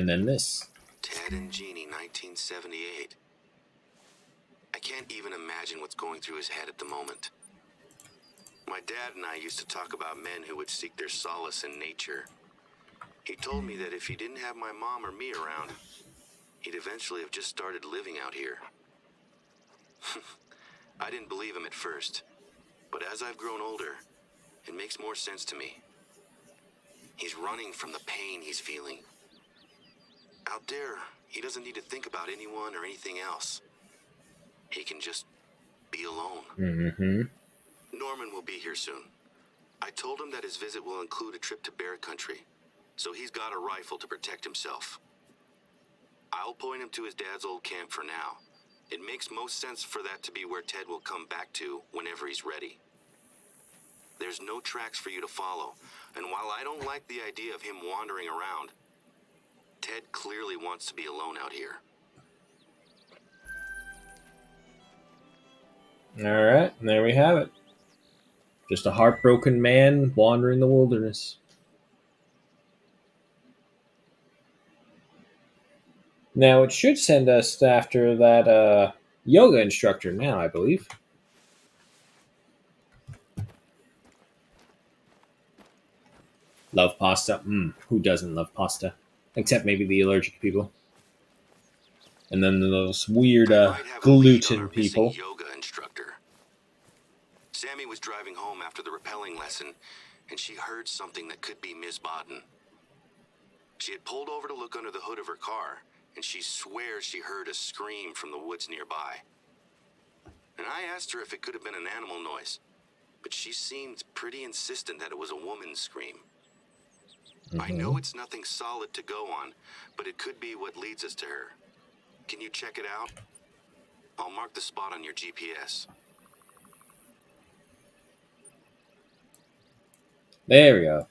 then this. Ted and Jeannie, 1978. I can't even imagine what's going through his head at the moment. My dad and I used to talk about men who would seek their solace in nature. He told me that if he didn't have my mom or me around, he'd eventually have just started living out here. I didn't believe him at first, but as I've grown older, it makes more sense to me. He's running from the pain he's feeling. Out there, he doesn't need to think about anyone or anything else. He can just be alone. Mm-hmm. Norman will be here soon. I told him that his visit will include a trip to bear country, so he's got a rifle to protect himself. I'll point him to his dad's old camp for now. It makes most sense for that to be where Ted will come back to whenever he's ready. There's no tracks for you to follow, and while I don't like the idea of him wandering around, Ted clearly wants to be alone out here. All right, and there we have it. Just a heartbroken man wandering the wilderness. Now it should send us after that yoga instructor now, I believe. Love pasta. Who doesn't love pasta? Except maybe the allergic people. And then those weird I might have a lead on our gluten missing people. yoga instructor. Sammy was driving home after the rappelling lesson, and she heard something that could be Miss Bodden. She had pulled over to look under the hood of her car, and she swears she heard a scream from the woods nearby. And I asked her if it could have been an animal noise, but she seemed pretty insistent that it was a woman's scream. I know it's nothing solid to go on, but it could be what leads us to her. Can you check it out? I'll mark the spot on your GPS. There we go.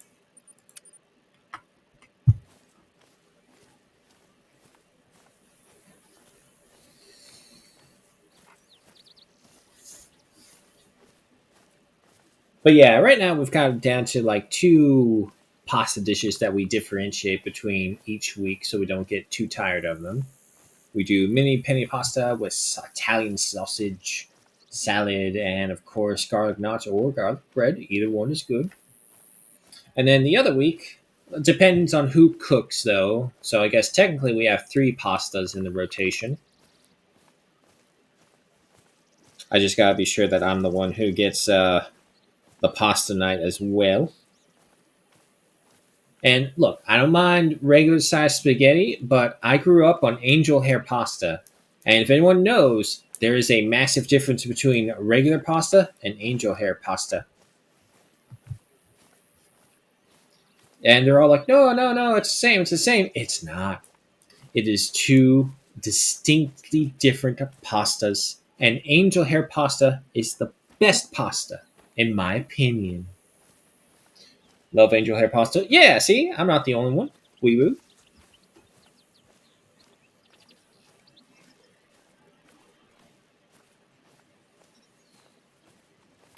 But yeah, right now we've got it down to like two pasta dishes that we differentiate between each week so we don't get too tired of them. We do mini penny pasta with Italian sausage, salad, and of course garlic knots or garlic bread. Either one is good. And then the other week depends on who cooks, though. So I guess technically we have three pastas in the rotation. I just gotta be sure that I'm the one who gets the pasta night as well. And look, I don't mind regular sized spaghetti, but I grew up on angel hair pasta. And if anyone knows, there is a massive difference between regular pasta and angel hair pasta. And they're all like, no, no, no, it's the same, it's the same. It's not. It is two distinctly different pastas And angel hair pasta is the best pasta, in my opinion. Love angel hair pasta. Yeah, see, I'm not the only one. Wee woo.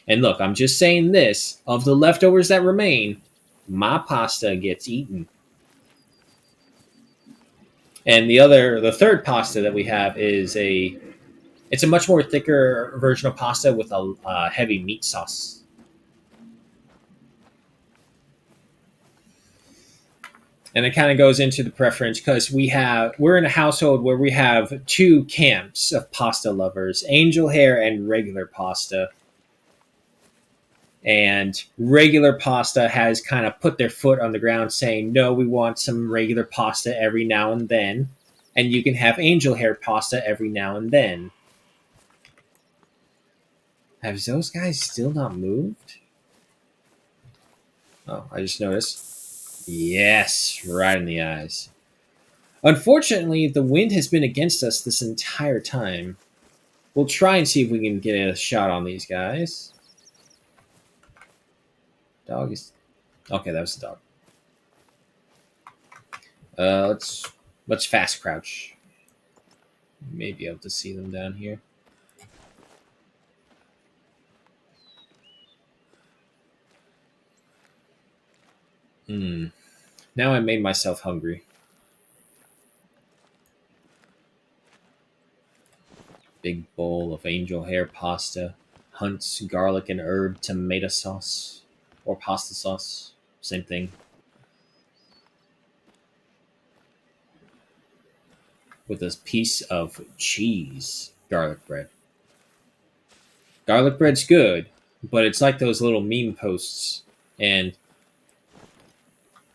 And look, I'm just saying this: of the leftovers that remain, my pasta gets eaten. And the third pasta that we have is it's a much more thicker version of pasta with a heavy meat sauce. And it kind of goes into the preference because we're in a household where we have two camps of pasta lovers: angel hair and regular pasta. And regular pasta has kind of put their foot on the ground saying, no, we want some regular pasta every now and then, and you can have angel hair pasta every now and then. Have those guys still not moved? Oh, I just noticed. Yes, right in the eyes. Unfortunately, the wind has been against us this entire time. We'll try and see if we can get a shot on these guys. Dog is okay. That was the dog. Let's fast crouch. Maybe able to see them down here. Hmm. Now I made myself hungry. Big bowl of angel hair pasta, Hunt's garlic and herb tomato sauce, or pasta sauce, same thing, with a piece of cheese garlic bread. Garlic bread's good, but it's like those little meme posts, and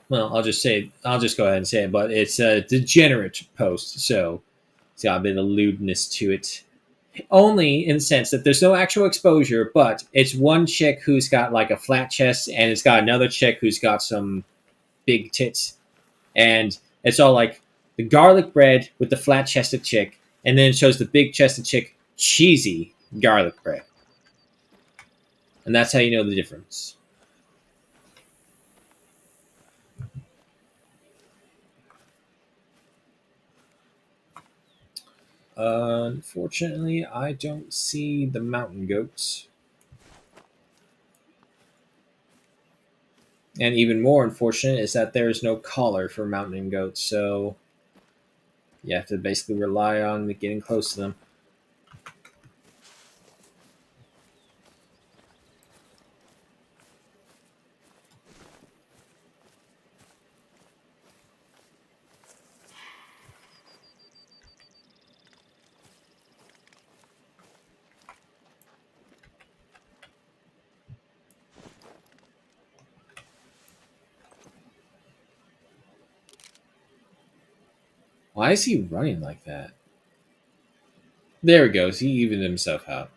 well, I'll just go ahead and say it, but it's a degenerate post, so it's got a bit of lewdness to it. Only in the sense that there's no actual exposure, but it's one chick who's got like a flat chest, and it's got another chick who's got some big tits, and it's all like the garlic bread with the flat chested chick, and then it shows the big chested chick cheesy garlic bread, and that's how you know the difference. Unfortunately, I don't see the mountain goats. And even more unfortunate is that there is no collar for mountain goats, so you have to basically rely on getting close to them. Why is he running like that? There he goes. He evened himself out.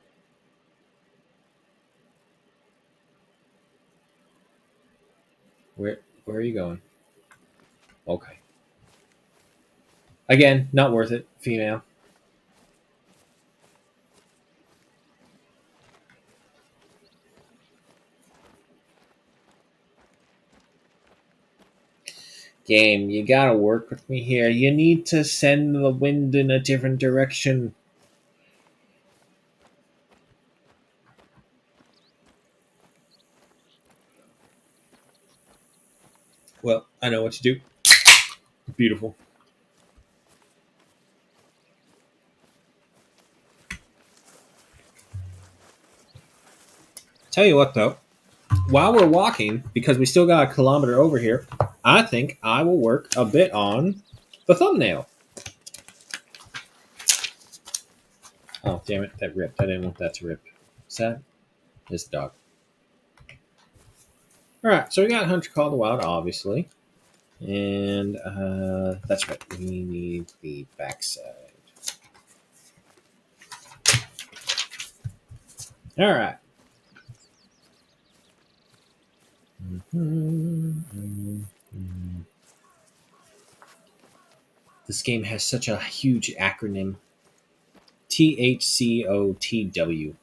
Where are you going? Okay. Again, not worth it. Female. Game, you gotta work with me here. You need to send the wind in a different direction. Well, I know what to do. Beautiful. Tell you what, though, while we're walking, because we still got a kilometer over here, I think I will work a bit on the thumbnail. Oh, damn it. That ripped. I didn't want that to rip. Is that? It's the dog. Alright, so we got Hunter Call the Wild, obviously. And that's right. We need the backside. Alright. This game has such a huge acronym. THCOTW.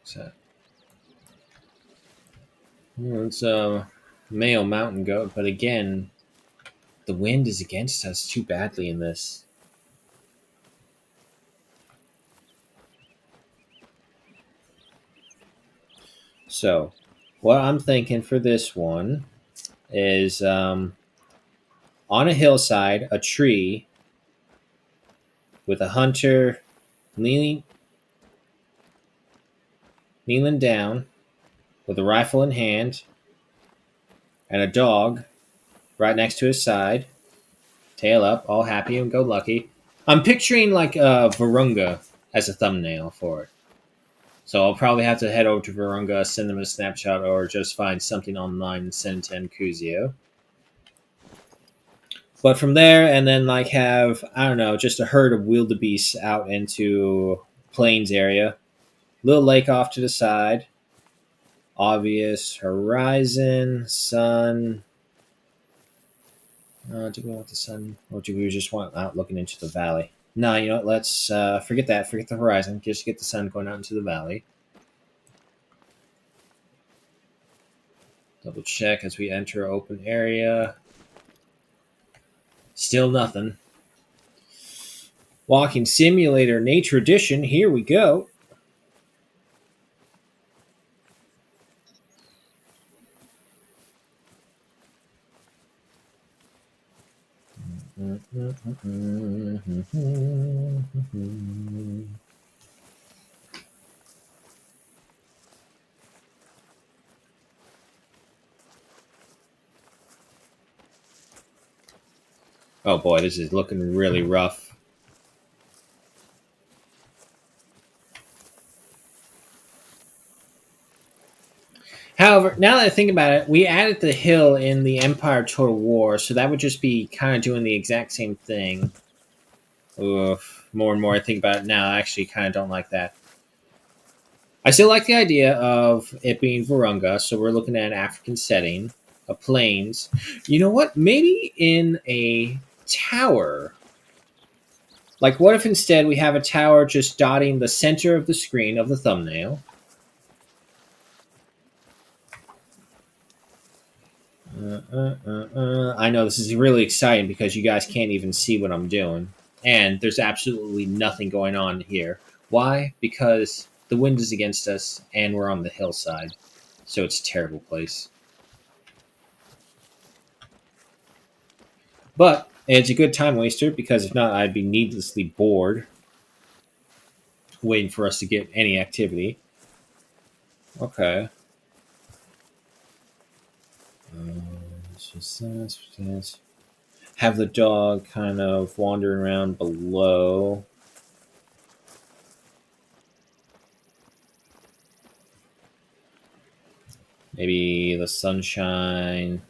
So it's a male mountain goat, but again, the wind is against us too badly in this. So, what I'm thinking for this one is on a hillside, a tree with a hunter leaning kneeling down with a rifle in hand and a dog right next to his side, tail up, all happy and go lucky. I'm picturing like a Virunga as a thumbnail for it. So I'll probably have to head over to Virunga, send them a snapshot, or just find something online and send it to Nkuzio. But from there, and then like have, I don't know, just a herd of wildebeest out into plains area. Little lake off to the side. Obvious horizon, sun. Do we want the sun, or do we just want out looking into the valley? No, you know what? Let's forget that. Forget the horizon. Just get the sun going out into the valley. Double check as we enter open area. Still nothing. Walking Simulator Nature Edition. Here we go. Oh boy, this is looking really rough. However, now that I think about it, we added the hill in the Empire Total War, so that would just be kind of doing the exact same thing. Oof. More and more I think about it now, I actually kind of don't like that. I still like the idea of it being Virunga, so we're looking at an African setting, a plains. You know what? Maybe in a tower. Like, what if instead we have a tower just dotting the center of the screen of the thumbnail? I know this is really exciting because you guys can't even see what I'm doing. And there's absolutely nothing going on here. Why? Because the wind is against us and we're on the hillside. So it's a terrible place. But it's a good time waster because if not, I'd be needlessly bored waiting for us to get any activity. Okay. Have the dog kind of wandering around below. Maybe the sunshine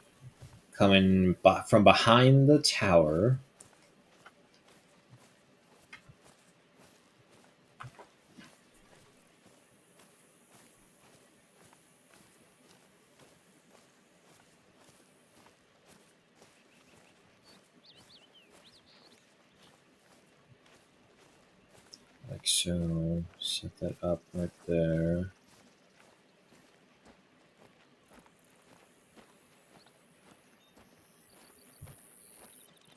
coming from behind the tower. Like so. Set that up right there.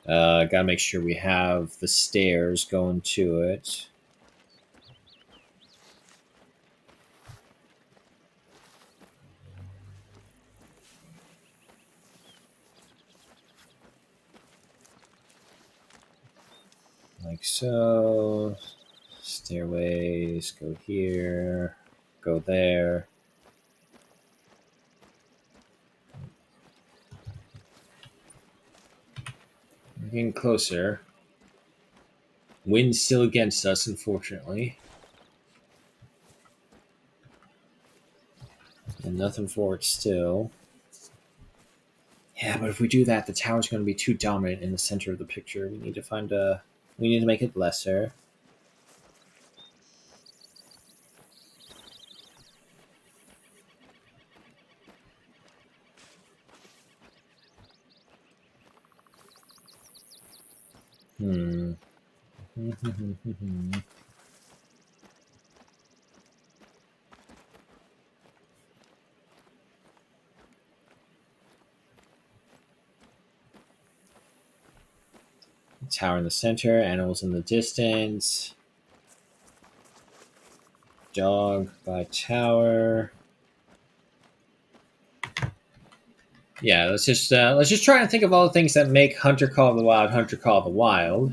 Gotta make sure we have the stairs going to it. Like so. Stairways go here, go there. We're getting closer. Wind's still against us, unfortunately. And nothing for it still. Yeah, but if we do that, the tower's going to be too dominant in the center of the picture. We need to find a. We need to make it lesser. Hmm. Tower in the center, animals in the distance. Dog by tower. Yeah, let's just try and think of all the things that make Hunter Call of the Wild Hunter Call of the Wild,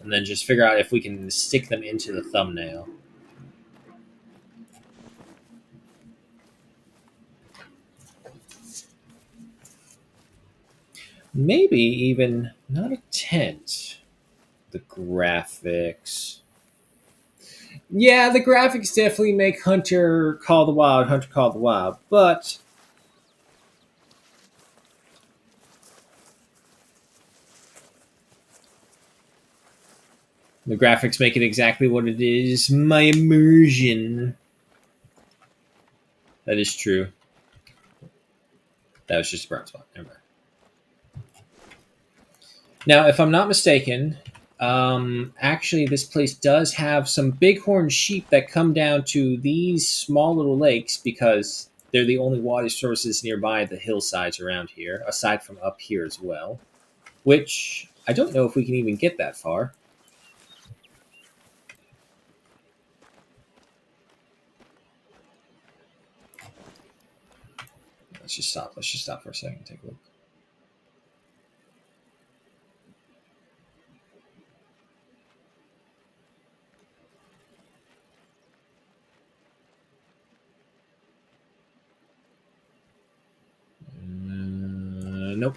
and then just figure out if we can stick them into the thumbnail. Maybe even not a tent. The graphics. Yeah, the graphics definitely make Hunter Call of the Wild Hunter Call of the Wild, but the graphics make it exactly what it is. My immersion. That is true. That was just a burn spot. Never mind. Now, if I'm not mistaken, actually, this place does have some bighorn sheep that come down to these small little lakes because they're the only water sources nearby the hillsides around here, aside from up here as well. Which I don't know if we can even get that far. Let's just stop. Let's just stop for a second. Take a look. Nope.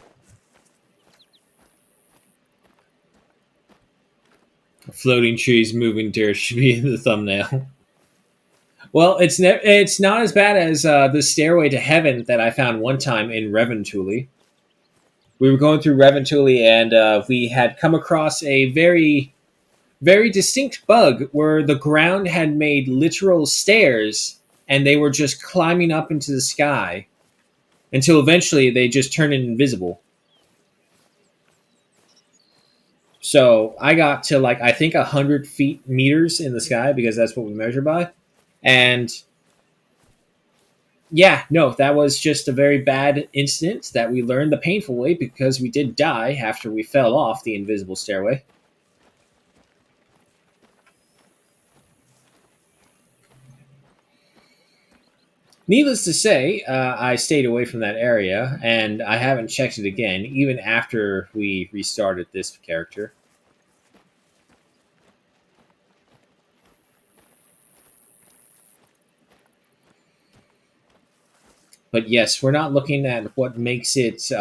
Floating trees, moving dirt should be in the thumbnail. Well, it's not as bad as the stairway to heaven that I found one time in Reventuli. We were going through Reventuli, and we had come across a very distinct bug where the ground had made literal stairs, and they were just climbing up into the sky until eventually they just turned invisible. So I got to like I think 100 feet meters in the sky because that's what we measure by, and yeah, no, that was just a very bad incident that we learned the painful way because we did die after we fell off the invisible stairway. Needless to say, I stayed away from that area, and I haven't checked it again, even after we restarted this character. But yes, we're not looking at what makes it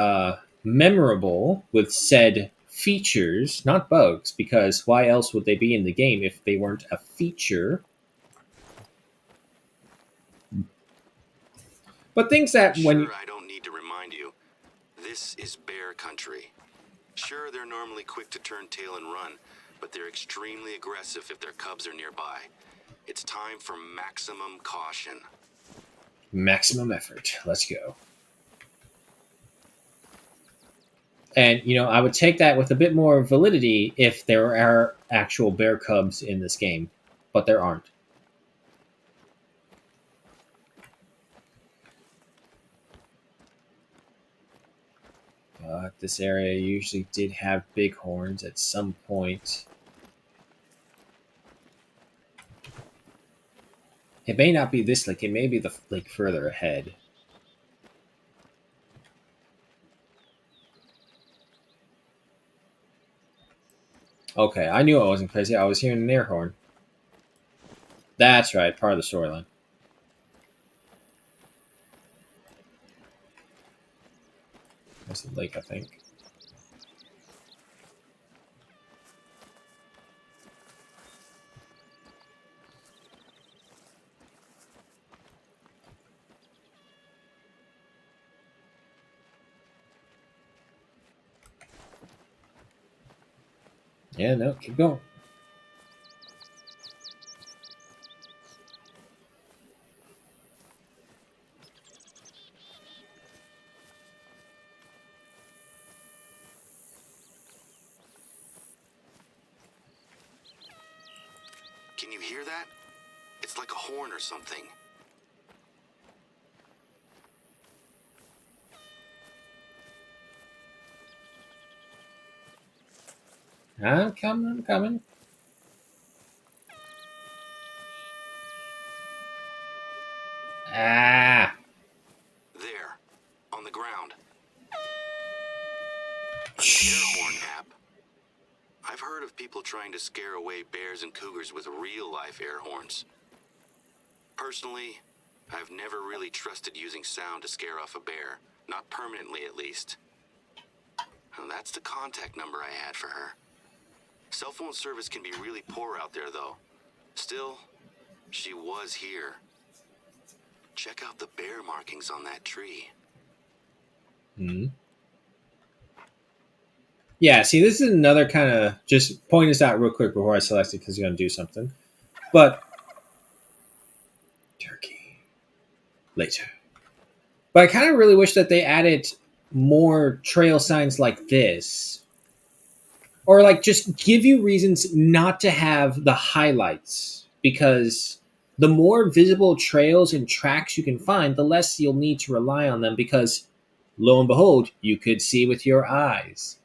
memorable with said features, not bugs, because why else would they be in the game if they weren't a feature? But things I'm that when sure I don't need to remind you. This is bear country. Sure, they're normally quick to turn tail and run, but they're extremely aggressive if their cubs are nearby. It's time for maximum caution. maximum effort, let's go. And I would take that with a bit more validity if there are actual bear cubs in this game, but there aren't. This area usually did have bighorns at some point. It may not be this lake, it may be the lake further ahead. Okay, I knew I wasn't crazy. I was hearing an air horn. That's right, part of the storyline. That's the lake, I think. Yeah, no, keep going. Can you hear that? It's like a horn or something. I'm coming, I'm coming. Ah! There, on the ground. An air horn Shh. app. I've heard of people trying to scare away bears and cougars with real-life air horns. Personally, I've never really trusted using sound to scare off a bear. Not permanently, at least. Well, that's the contact number I had for her. Cell phone service can be really poor out there, though. Still, she was here. Check out the bear markings on that tree. Hmm. Yeah, see, this is another kind of, just point this out real quick before I select it because you're going to do something. But, turkey, later. But I kind of really wish that they added more trail signs like this. Or, like, just give you reasons not to have the highlights. Because the more visible trails and tracks you can find, the less you'll need to rely on them. Because, lo and behold, you could see with your eyes.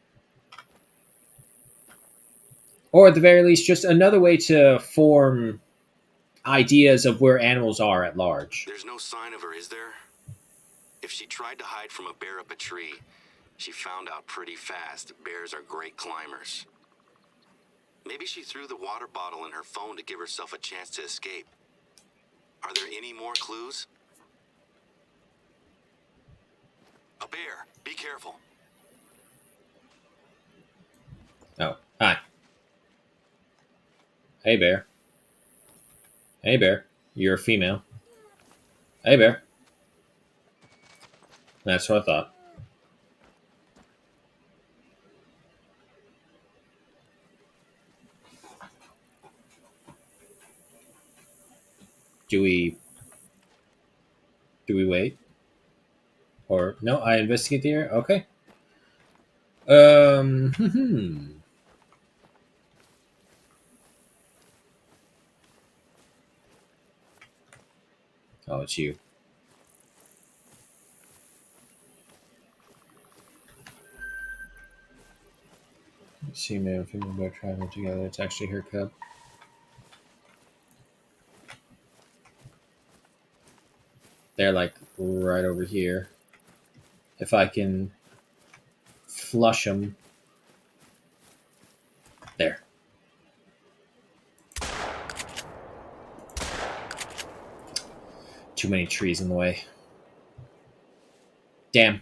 Or at the very least, just another way to form ideas of where animals are at large. There's no sign of her, is there? If she tried to hide from a bear up a tree, she found out pretty fast bears are great climbers. Maybe she threw the water bottle in her phone to give herself a chance to escape. Are there any more clues? A bear. Be careful. Oh, hi. Hey, bear. Hey, bear. You're a female. Hey, bear. That's what I thought. Do we wait? Or no, I investigate the area? Okay. Oh, it's you. See, male and female bear traveling together. It's actually her cub. They're like right over here. If I can flush them. There. Too many trees in the way. Damn.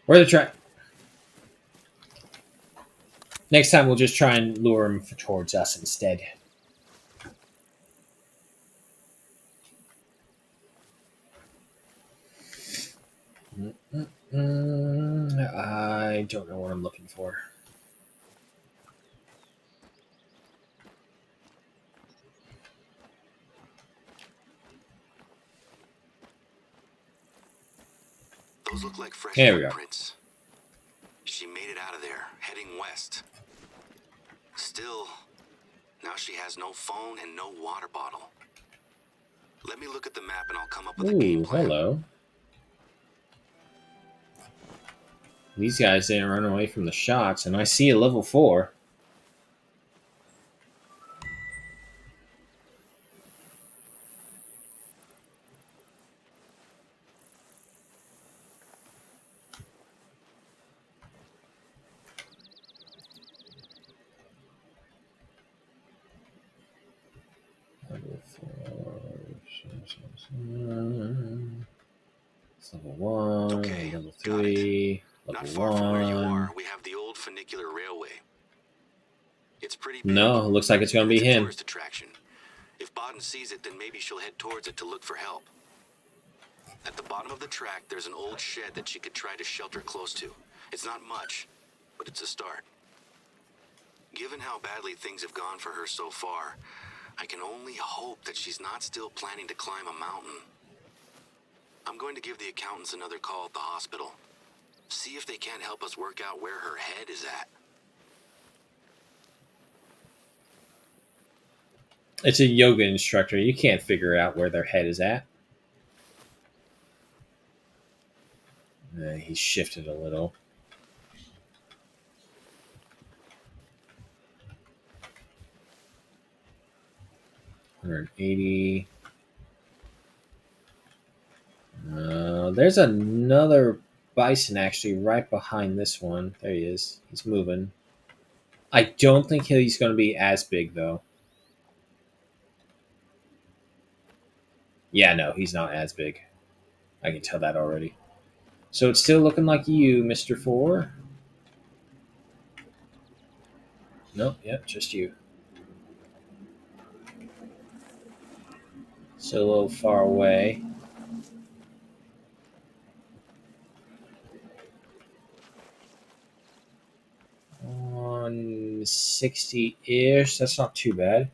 Where the track? Next time we'll just try and lure them towards us instead. I don't know what I'm looking for. Those look like fresh Here we go. footprints. She made it out of there, heading west. Still, now she has no phone and no water bottle. Let me look at the map and I'll come up with a game Ooh, plan. hello. These guys didn't run away from the shots, and I see a level 4. Level 4. It's level 1, Okay, level got it. 3, Not level far from where you 1. are, we have the old funicular railway. It's pretty big. No, it looks like it's going And to it's be a him. tourist attraction. If Bodden sees it, then maybe she'll head towards it to look for help. At the bottom of the track, there's an old shed that she could try to shelter close to. It's not much, but it's a start. Given how badly things have gone for her so far, I can only hope that she's not still planning to climb a mountain. I'm going to give the accountants another call at the hospital. See if they can't help us work out where her head is at. It's a yoga instructor. You can't figure out where their head is at. He shifted a little. 180. There's another bison actually right behind this one. There he is. He's moving. I don't think he's going to be as big though. Yeah, no, he's not as big. I can tell that already. So it's still looking like you, Mr. Four. Nope, yep, just you. Still a little far away. 160-ish. That's not too bad.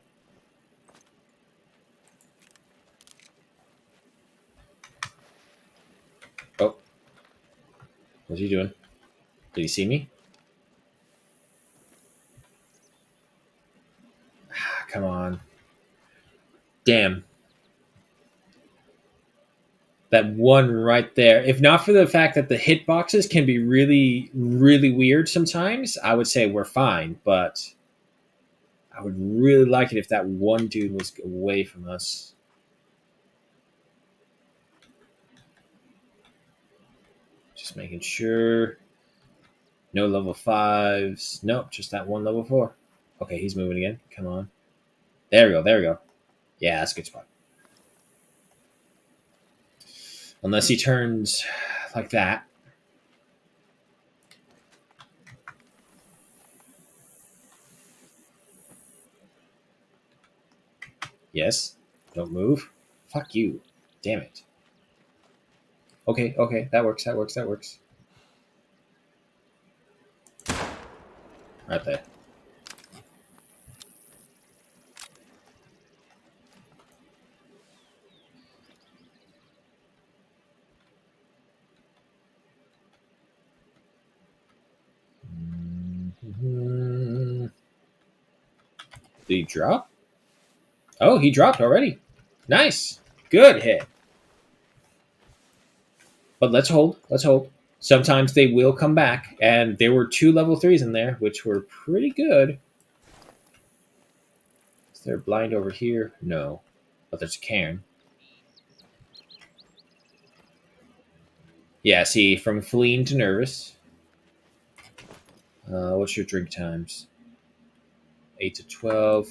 Oh, what's he doing? Did he see me? Come on. Damn. That one right there. If not for the fact that the hitboxes can be really, really weird sometimes, I would say we're fine. But I would really like it if that one dude was away from us. Just making sure. No level fives. Nope, just that one level four. Okay, he's moving again. Come on. There we go. There we go. Yeah, that's a good spot. Unless he turns like that. Yes. Don't move. Fuck you. Damn it. Okay, okay. That works. That works. That works. Right there. Mhm. Did he drop? Oh, he dropped already. Nice. Good hit. But let's hold. Let's hold. Sometimes they will come back, and there were two level threes in there, which were pretty good. Is there a blind over here? No. But there's a cairn. Yeah, see, from fleeing to nervous. What's your drink times? 8 to 12.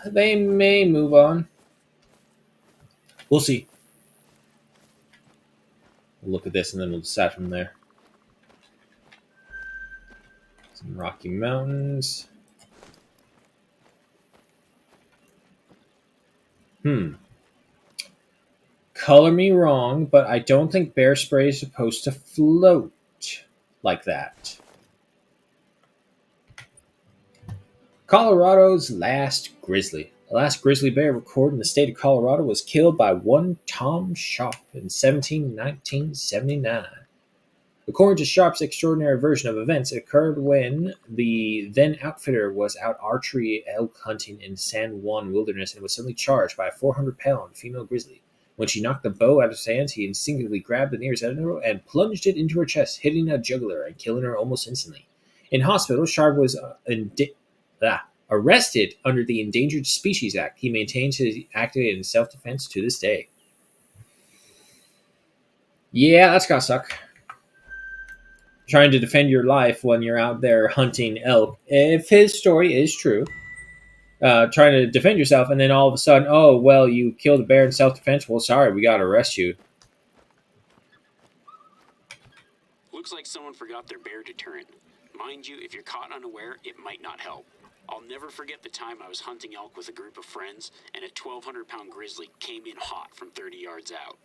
They may move on. We'll see. We'll look at this and then we'll decide from there. Some Rocky Mountains. Hmm. Color me wrong, but I don't think bear spray is supposed to float like that. Colorado's last grizzly. The last grizzly bear recorded in the state of Colorado was killed by one Tom Sharp in 1979. According to Sharp's extraordinary version of events, it occurred when the then outfitter was out archery elk hunting in San Juan wilderness and was suddenly charged by a 400-pound female grizzly. When she knocked the bow out of his hands, he instinctively grabbed the nearest arrow and plunged it into her chest, hitting her jugular and killing her almost instantly. In hospital, Sharp was arrested under the Endangered Species Act. He maintains his activity in self-defense to this day. Yeah, that's gotta suck. Trying to defend your life when you're out there hunting elk. If his story is true, trying to defend yourself, and then all of a sudden, oh well, you killed a bear in self-defense. Well, sorry, we got to arrest you. Looks like someone forgot their bear deterrent. Mind you, if you're caught unaware, it might not help. I'll never forget the time I was hunting elk with a group of friends, and a 1,200-pound grizzly came in hot from 30 yards out.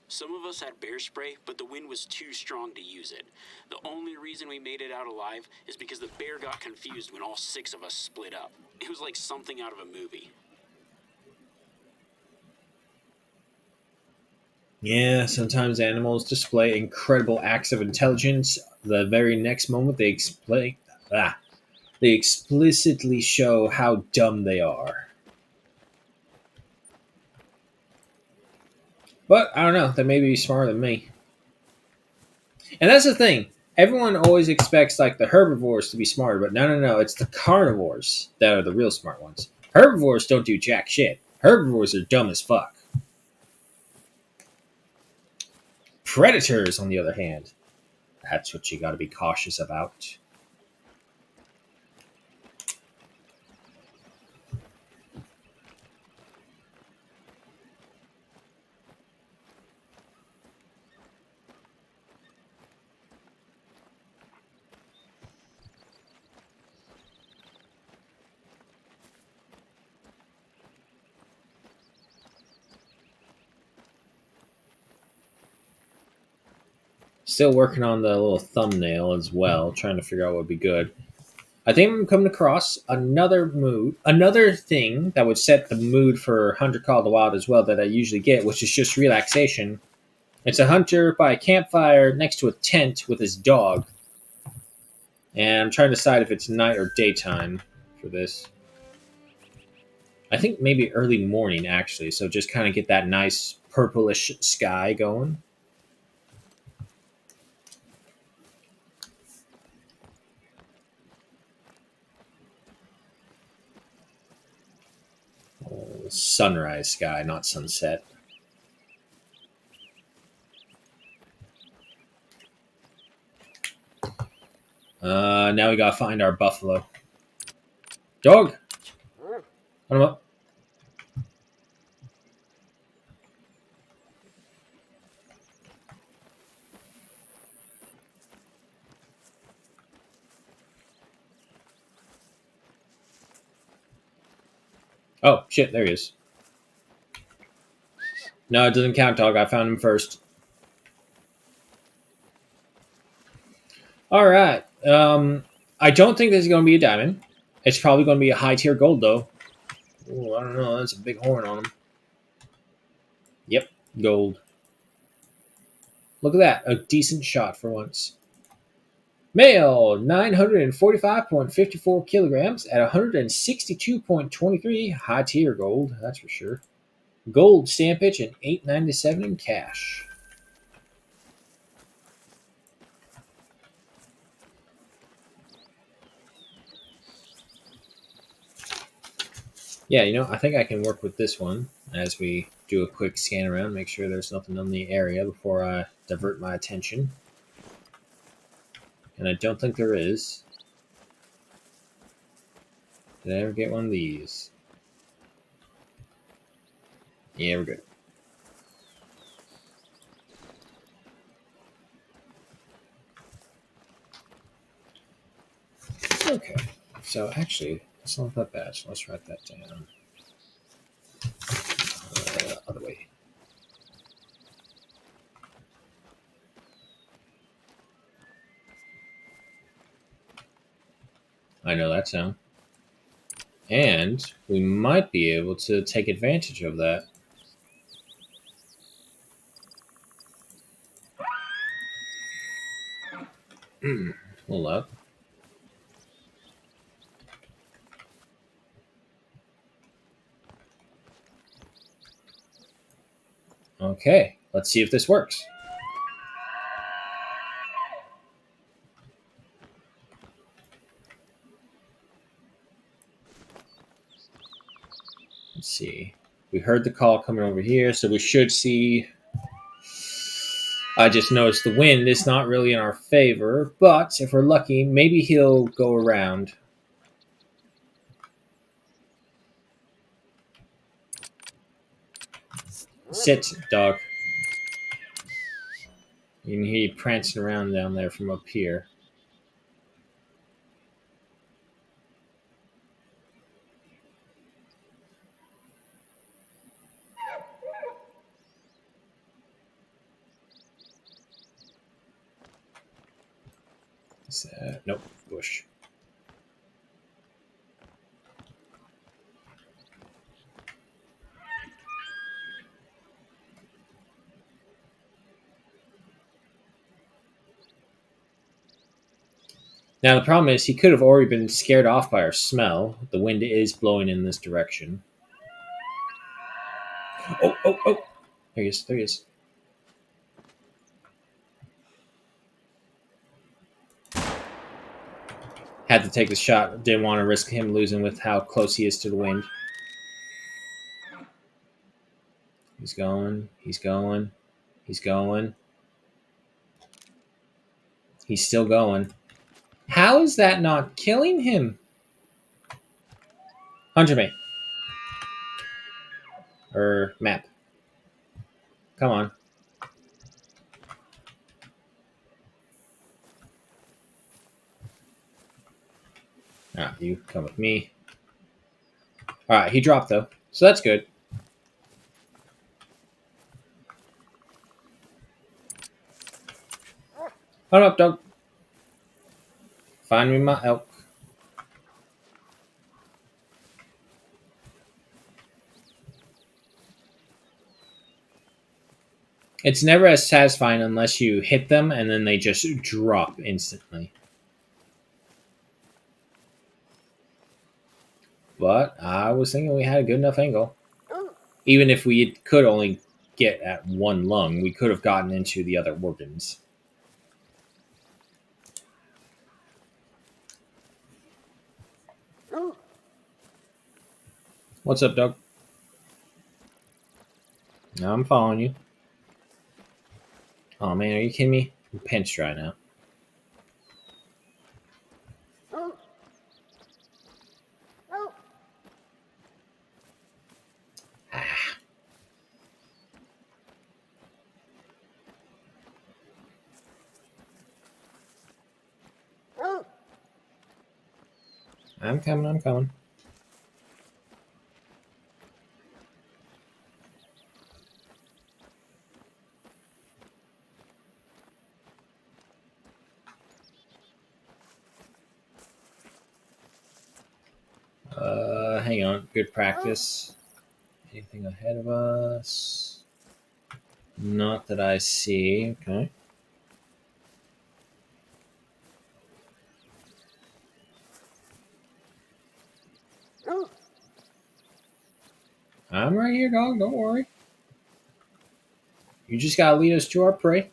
Some of us had bear spray, but the wind was too strong to use it. The only reason we made it out alive is because the bear got confused when all 6 of us split up. It was like something out of a movie. Yeah, sometimes animals display incredible acts of intelligence. The very next moment, they explain. They explicitly show how dumb they are. But I don't know. They may be smarter than me. And that's the thing. Everyone always expects like the herbivores to be smarter, but no, no, no. It's the carnivores that are the real smart ones. Herbivores don't do jack shit. Herbivores are dumb as fuck. Predators, on the other hand, that's what you got to be cautious about. Still working on the little thumbnail as well, trying to figure out what would be good. I think I'm coming across another thing that would set the mood for Hunter Call of the Wild as well that I usually get, which is just relaxation. It's a hunter by a campfire next to a tent with his dog. And I'm trying to decide if it's night or daytime for this. I think maybe early morning, actually, so just kind of get that nice purplish sky going. Oh, sunrise sky, not sunset. Now we gotta find our buffalo. Dog! Put him up. Oh, shit, there he is. No, it doesn't count, dog. I found him first. Alright. I don't think this is going to be a diamond. It's probably going to be a high tier gold, though. Ooh, I don't know. That's a big horn on him. Yep, gold. Look at that. A decent shot for once. Male, 945.54 kilograms at 162.23. High tier gold, that's for sure. Gold stamp pitch and 897 in cash. Yeah, I think I can work with this one as we do a quick scan around, make sure there's nothing in the area before I divert my attention. And I don't think there is. Did I ever get one of these? Yeah, we're good. Okay, so actually, it's not that bad, so let's write that down. Other way. I know that sound. And we might be able to take advantage of that. Hold up. Okay, let's see if this works. Let's see. We heard the call coming over here, so we should see. I just noticed the wind is not really in our favor, but if we're lucky, maybe he'll go around. Sit, dog. You can hear you prancing around down there from up here. Nope, bush. Now the problem is he could have already been scared off by our smell. The wind is blowing in this direction. Oh, oh, oh! There he is. There he is. Had to take the shot. Didn't want to risk him losing with how close he is to the wind. He's going. He's going. He's going. He's still going. How is that not killing him? Hunter me. Map. Come on. Ah, you come with me. Alright, he dropped though. So that's good. Hold up, dog. Find me my elk. It's never as satisfying unless you hit them and then they just drop instantly. But I was thinking we had a good enough angle. Even if we could only get at one lung, we could have gotten into the other organs. What's up, dog? No, I'm following you. Oh man, are you kidding me? I'm pinched right now. Ah. I'm coming, I'm coming. Hang on. Good practice. Anything ahead of us? Not that I see. Okay. I'm right here, dog. Don't worry. You just gotta lead us to our prey.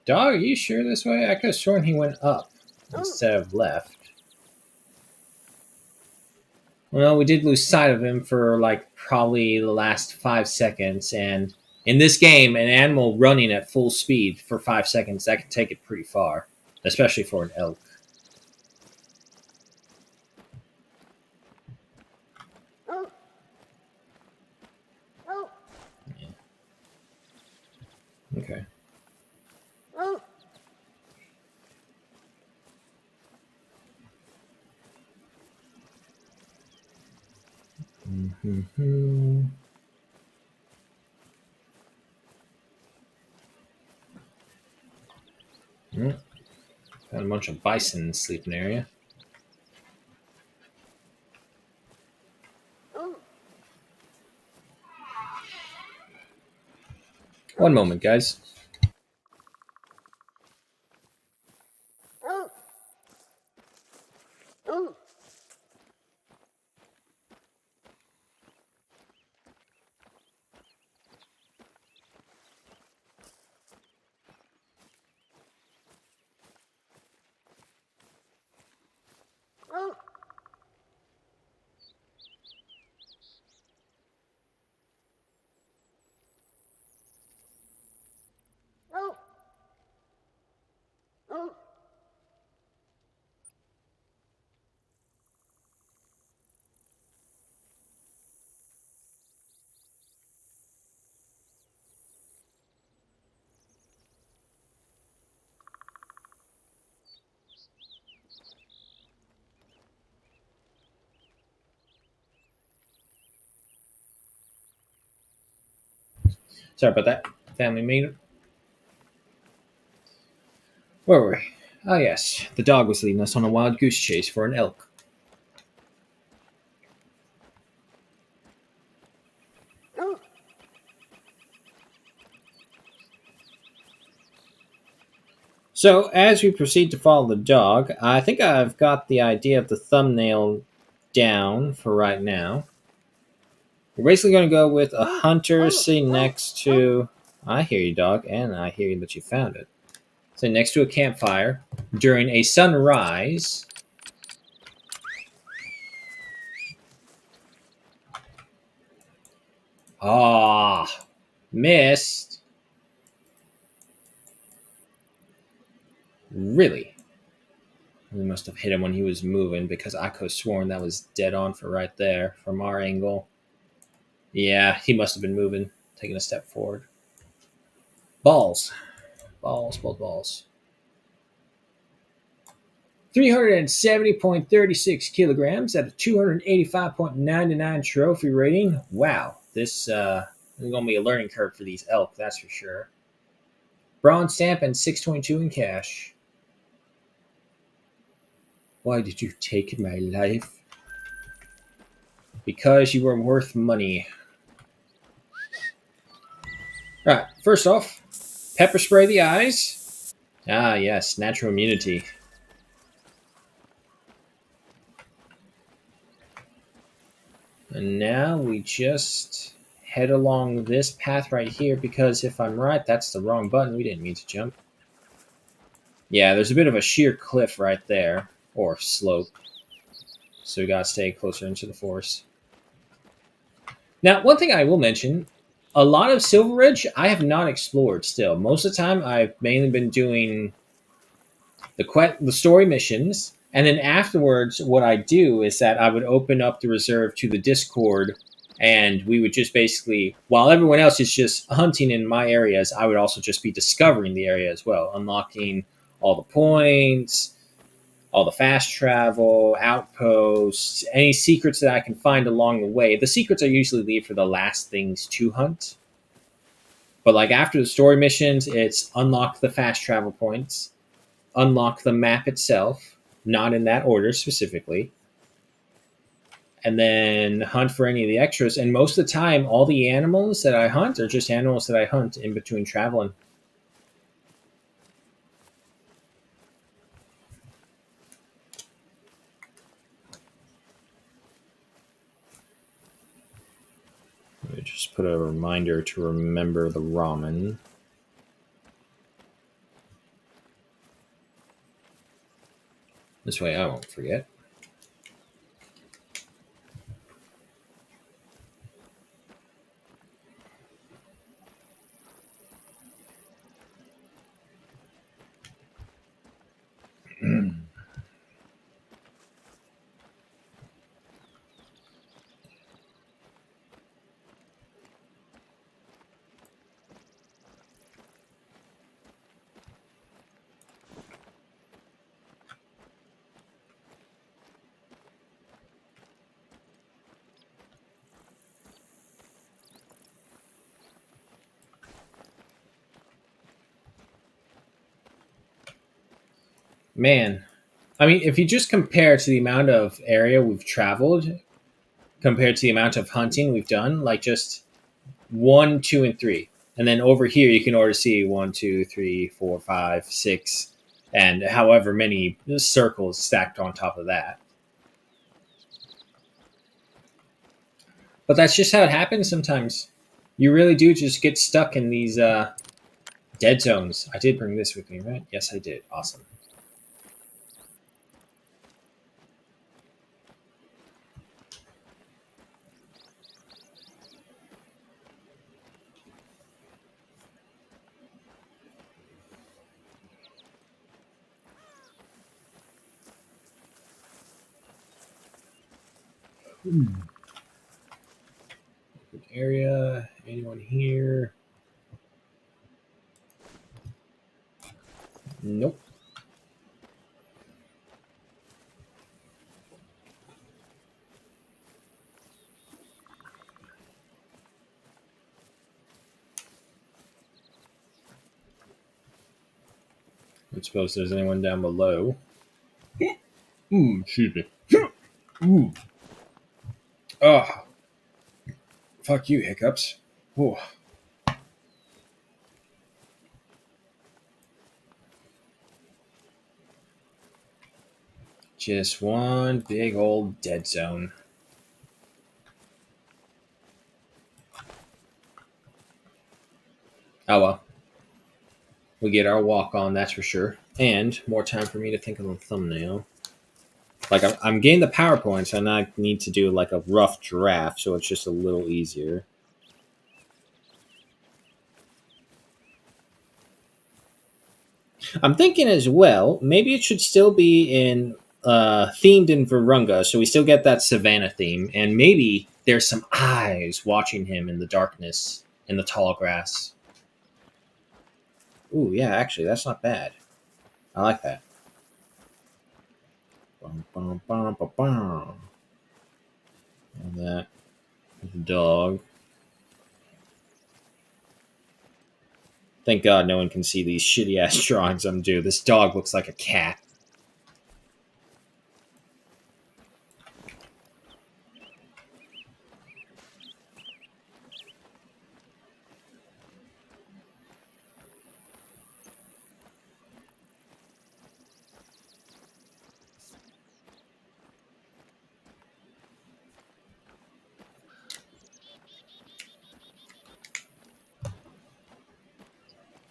Dog, are you sure this way? I could have sworn he went up instead of left. Well, we did lose sight of him for like probably the last 5 seconds, and in this game, an animal running at full speed for 5 seconds that can take it pretty far, especially for an elk. Yeah. Okay. Mm-hmm. Mm. Got a bunch of bison in the sleeping area. One moment, guys. Sorry about that. Family meeting. Where were we? Oh, yes. The dog was leading us on a wild goose chase for an elk. So, as we proceed to follow the dog, I think I've got the idea of the thumbnail down for right now. We're basically going to go with a hunter sitting next to. I hear you, dog, and I hear you that you found it. Sitting next to a campfire during a sunrise. Ah, missed. Really? We must have hit him when he was moving because I could have sworn that was dead on for right there from our angle. Yeah, he must have been moving, taking a step forward. Balls. Balls, balls, balls. 370.36 kilograms at a 285.99 trophy rating. Wow, this is going to be a learning curve for these elk, that's for sure. Bronze stamp and 622 in cash. Why did you take my life? Because you were worth money. Alright, first off, pepper spray the eyes. Ah, yes, natural immunity. And now we just head along this path right here because if I'm right, that's the wrong button. We didn't mean to jump. Yeah, there's a bit of a sheer cliff right there, or slope. So we gotta stay closer into the forest. Now, one thing I will mention, a lot of Silver Ridge I have not explored still. Most of the time I've mainly been doing the story missions, and then afterwards what I do is that I would open up the reserve to the Discord and we would just basically while everyone else is just hunting in my areas, I would also just be discovering the area as well, unlocking all the points, all the fast travel, outposts, any secrets that I can find along the way. The secrets I usually leave for the last things to hunt. But like after the story missions, it's unlock the fast travel points, unlock the map itself, not in that order specifically, and then hunt for any of the extras. And most of the time, all the animals that I hunt are just animals that I hunt in between traveling. Let me just put a reminder to remember the ramen. This way I won't forget. Man, I mean, if you just compare to the amount of area we've traveled compared to the amount of hunting we've done, like just one, two, and three. And then over here, you can already see one, two, three, four, five, six, and however many circles stacked on top of that. But that's just how it happens sometimes. You really do just get stuck in these dead zones. I did bring this with me, right? Yes, I did. Awesome. Good area. Anyone here? Nope. I don't suppose there's anyone down below. Excuse me. Ooh. Oh, fuck you, hiccups. Oh. Just one big old dead zone. Oh well. We get our walk on, that's for sure. And more time for me to think of a thumbnail. Like, I'm getting the PowerPoint, so I need to do like a rough draft, so it's just a little easier. I'm thinking as well, maybe it should still be in themed in Virunga, so we still get that savannah theme, and maybe there's some eyes watching him in the darkness, in the tall grass. Ooh, yeah, actually, that's not bad. I like that. Bum, bum, bum, bum, bum. And that the dog. Thank God no one can see these shitty ass drawings I'm doing. This dog looks like a cat.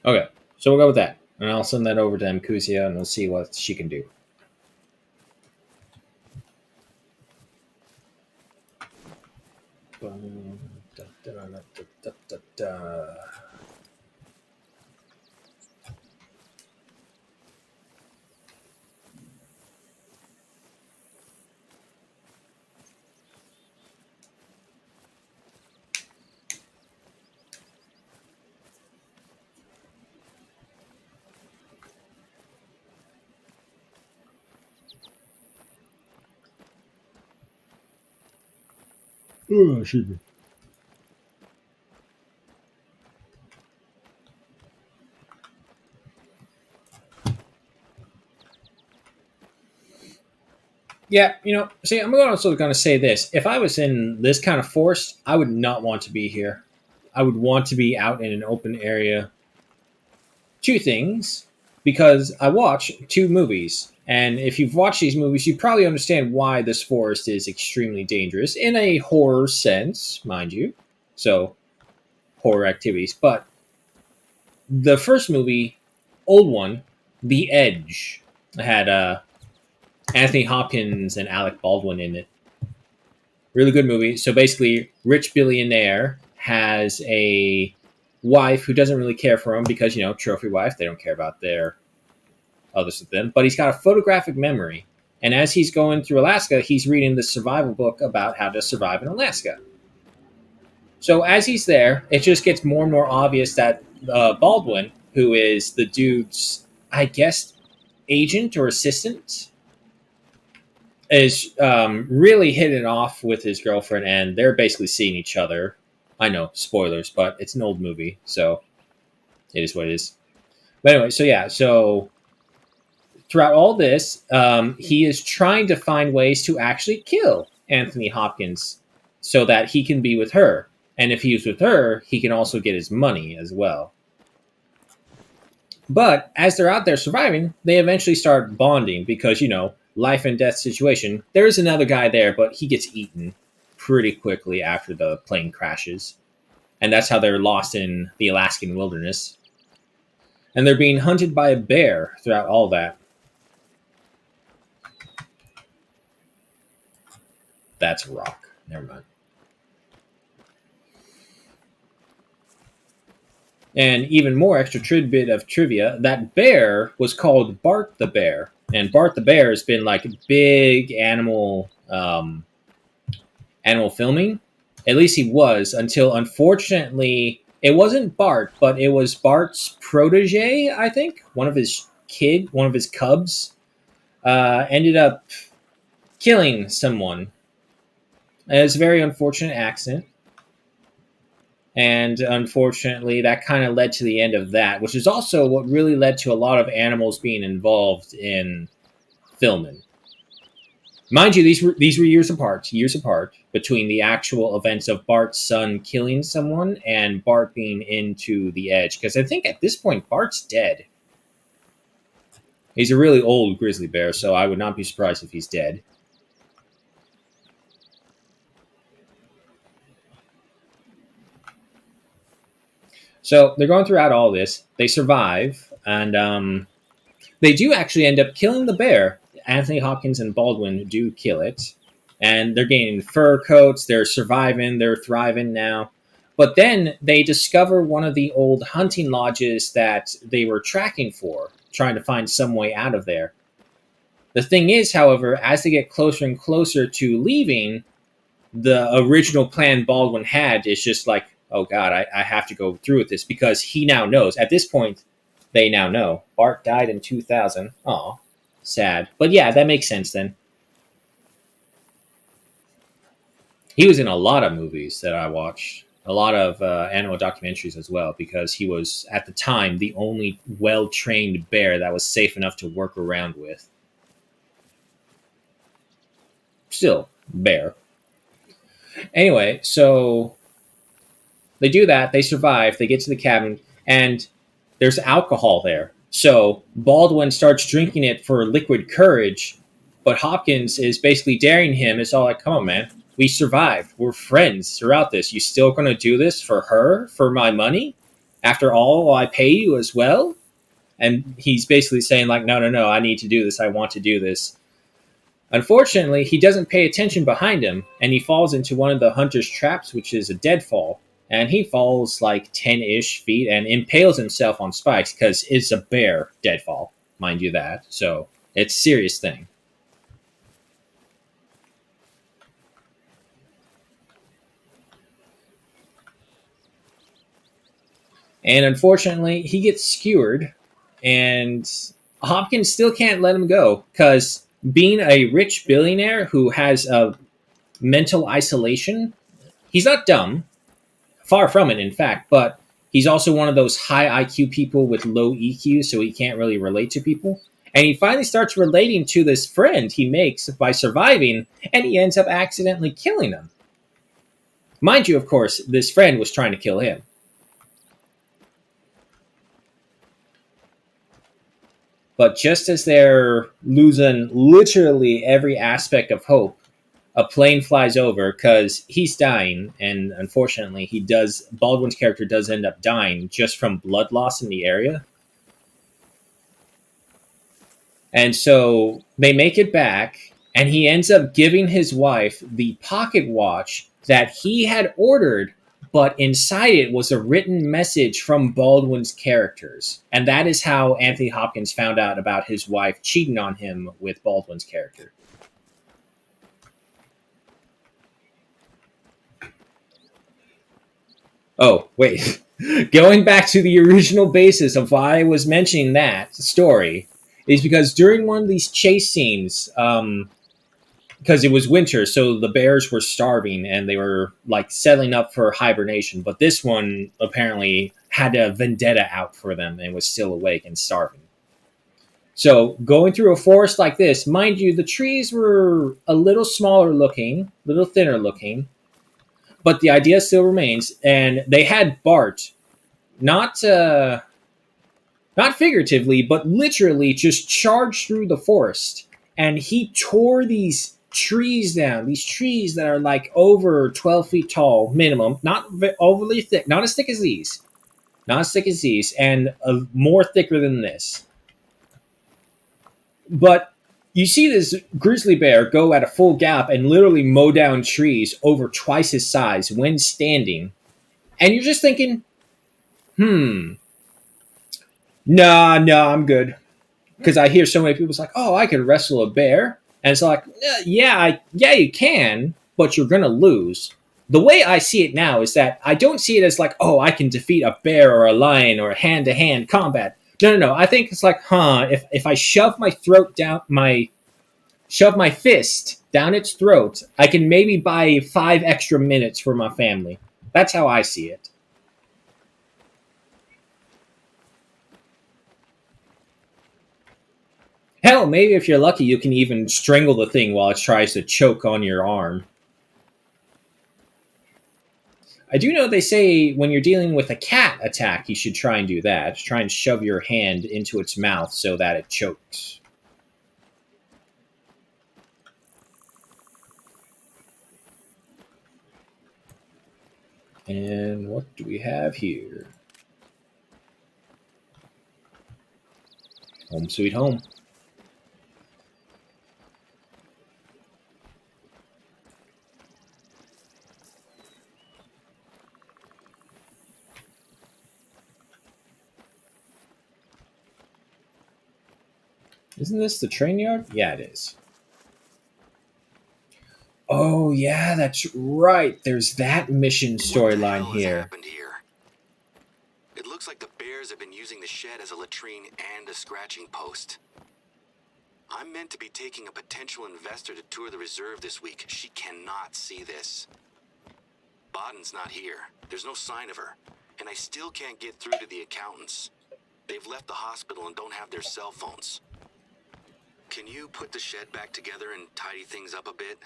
Okay, so we'll go with that. And I'll send that over to Mkuzia and we'll see what she can do. Oh, shit. Yeah, see, I'm also going to say this. If I was in this kind of forest, I would not want to be here. I would want to be out in an open area. Two things, because I watch two movies. And if you've watched these movies, you probably understand why this forest is extremely dangerous in a horror sense, mind you. So, horror activities. But the first movie, old one, The Edge, had Anthony Hopkins and Alec Baldwin in it. Really good movie. So basically, rich billionaire has a wife who doesn't really care for him because, trophy wife, they don't care about their others of them. But he's got a photographic memory. And as he's going through Alaska, he's reading this survival book about how to survive in Alaska. So as he's there, it just gets more and more obvious that Baldwin, who is the dude's, I guess, agent or assistant, is really hitting it off with his girlfriend, and they're basically seeing each other. I know, spoilers, but it's an old movie, so it is what it is. But anyway, so yeah, so throughout all this, he is trying to find ways to actually kill Anthony Hopkins so that he can be with her. And if he's with her, he can also get his money as well. But as they're out there surviving, they eventually start bonding because, life and death situation. There is another guy there, but he gets eaten pretty quickly after the plane crashes. And that's how they're lost in the Alaskan wilderness. And they're being hunted by a bear throughout all that. That's a rock. Never mind. And even more extra tidbit of trivia, that bear was called Bart the Bear. And Bart the Bear has been like big animal filming. At least he was until, unfortunately, it wasn't Bart, but it was Bart's protege, I think. One of his cubs, ended up killing someone. It was a very unfortunate accident. And unfortunately, that kind of led to the end of that, which is also what really led to a lot of animals being involved in filming. Mind you, these were years apart between the actual events of Bart's son killing someone and Bart being into the edge. Because I think at this point, Bart's dead. He's a really old grizzly bear, so I would not be surprised if he's dead. So they're going throughout all this. They survive, and they do actually end up killing the bear. Anthony Hopkins and Baldwin do kill it, and they're gaining fur coats. They're surviving. They're thriving now. But then they discover one of the old hunting lodges that they were tracking for, trying to find some way out of there. The thing is, however, as they get closer and closer to leaving, the original plan Baldwin had is just like, oh God, I have to go through with this because he now knows. At this point, they now know. Bart died in 2000. Aw, sad. But yeah, that makes sense then. He was in a lot of movies that I watched, a lot of animal documentaries as well, because he was, at the time, the only well trained bear that was safe enough to work around with. Still, bear. Anyway, so they do that. They survive. They get to the cabin, and there's alcohol there. So Baldwin starts drinking it for liquid courage, but Hopkins is basically daring him. It's all like, come on, man. We survived. We're friends throughout this. You still going to do this for her, for my money? After all, I pay you as well? And he's basically saying, like, no, no, no, I need to do this. I want to do this. Unfortunately, he doesn't pay attention behind him, and he falls into one of the hunter's traps, which is a deadfall. And he falls like 10-ish feet and impales himself on spikes because it's a bear deadfall, mind you that. So it's a serious thing. And unfortunately, he gets skewered, and Hopkins still can't let him go because being a rich billionaire who has a mental isolation, he's not dumb. Far from it, in fact, but he's also one of those high IQ people with low EQ, so he can't really relate to people. And he finally starts relating to this friend he makes by surviving, and he ends up accidentally killing him. Mind you, of course, this friend was trying to kill him. But just as they're losing literally every aspect of hope, a plane flies over because he's dying, and unfortunately, he does. Baldwin's character does end up dying just from blood loss in the area, and so they make it back, and he ends up giving his wife the pocket watch that he had ordered, but inside it was a written message from Baldwin's characters, and that is how Anthony Hopkins found out about his wife cheating on him with Baldwin's character. Oh, wait. Going back to the original basis of why I was mentioning that story is because during one of these chase scenes, because it was winter, so the bears were starving and they were like settling up for hibernation. But this one apparently had a vendetta out for them and was still awake and starving. So going through a forest like this, mind you, the trees were a little smaller looking, a little thinner looking, but the idea still remains. And they had Bart, not not figuratively, but literally, just charge through the forest, and he tore these trees down. These trees that are like over 12 feet tall minimum, not overly thick, not as thick as these, not as thick as these, and more thicker than this. But you see this grizzly bear go at a full gallop and literally mow down trees over twice his size when standing. And you're just thinking, nah, nah, I'm good. Because I hear so many people's like, oh, I could wrestle a bear. And it's like, yeah, yeah, you can, but you're going to lose. The way I see it now is that I don't see it as like, oh, I can defeat a bear or a lion or hand to hand combat. No, no, no. I think it's like, if I shove my throat down, shove my fist down its throat, I can maybe buy 5 extra minutes for my family. That's how I see it. Hell, maybe if you're lucky, you can even strangle the thing while it tries to choke on your arm. I do know they say when you're dealing with a cat attack, you should try and do that. Try and shove your hand into its mouth so that it chokes. And what do we have here? Home sweet home. Isn't this the train yard? Yeah, it is. Oh, yeah, that's right. There's that mission What the storyline hell has here. happened here? It looks like the bears have been using the shed as a latrine and a scratching post. I'm meant to be taking a potential investor to tour the reserve this week. She cannot see this. Baden's not here. There's no sign of her. And I still can't get through to the accountants. They've left the hospital and don't have their cell phones. Can you put the shed back together and tidy things up a bit?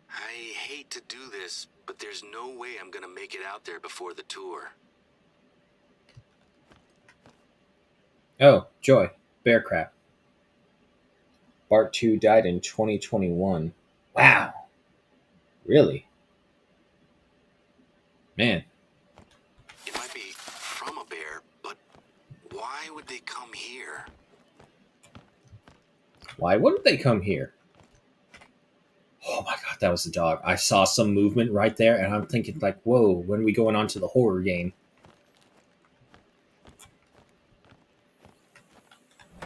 I hate to do this, but there's no way I'm gonna make it out there before the tour. Oh, joy. Bear crap. Bart 2 died in 2021. Wow. Really? Man. It might be from a bear, but why would they come here? Why wouldn't they come here? Oh my god, that was the dog. I saw some movement right there, and I'm thinking, like, whoa, when are we going on to the horror game?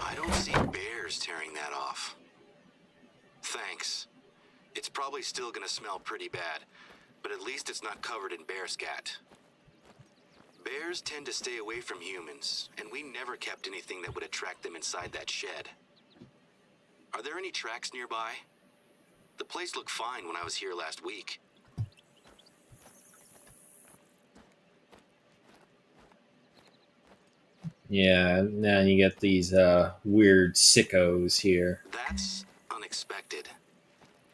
I don't see bears tearing that off. Thanks. It's probably still gonna smell pretty bad, but at least it's not covered in bear scat. Bears tend to stay away from humans, and we never kept anything that would attract them inside that shed. Are there any tracks nearby? The place looked fine when I was here last week. Yeah, now you get these weird sickos here. That's unexpected.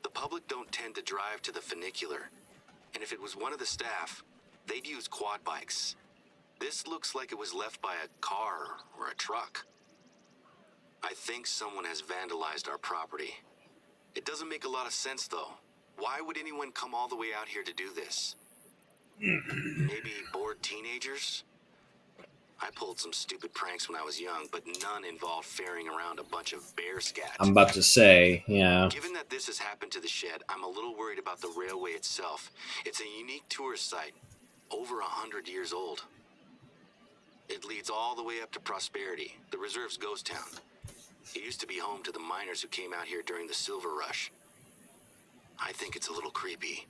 The public don't tend to drive to the funicular, and if it was one of the staff, they'd use quad bikes. This looks like it was left by a car or a truck. I think someone has vandalized our property. It doesn't make a lot of sense, though. Why would anyone come all the way out here to do this? Maybe bored teenagers? I pulled some stupid pranks when I was young, but none involved ferrying around a bunch of bear scat. I'm about to say, yeah. Given that this has happened to the shed, I'm a little worried about the railway itself. It's a unique tourist site, over 100 years old. It leads all the way up to Prosperity, the reserve's ghost town. It used to be home to the miners who came out here during the Silver Rush. I think it's a little creepy,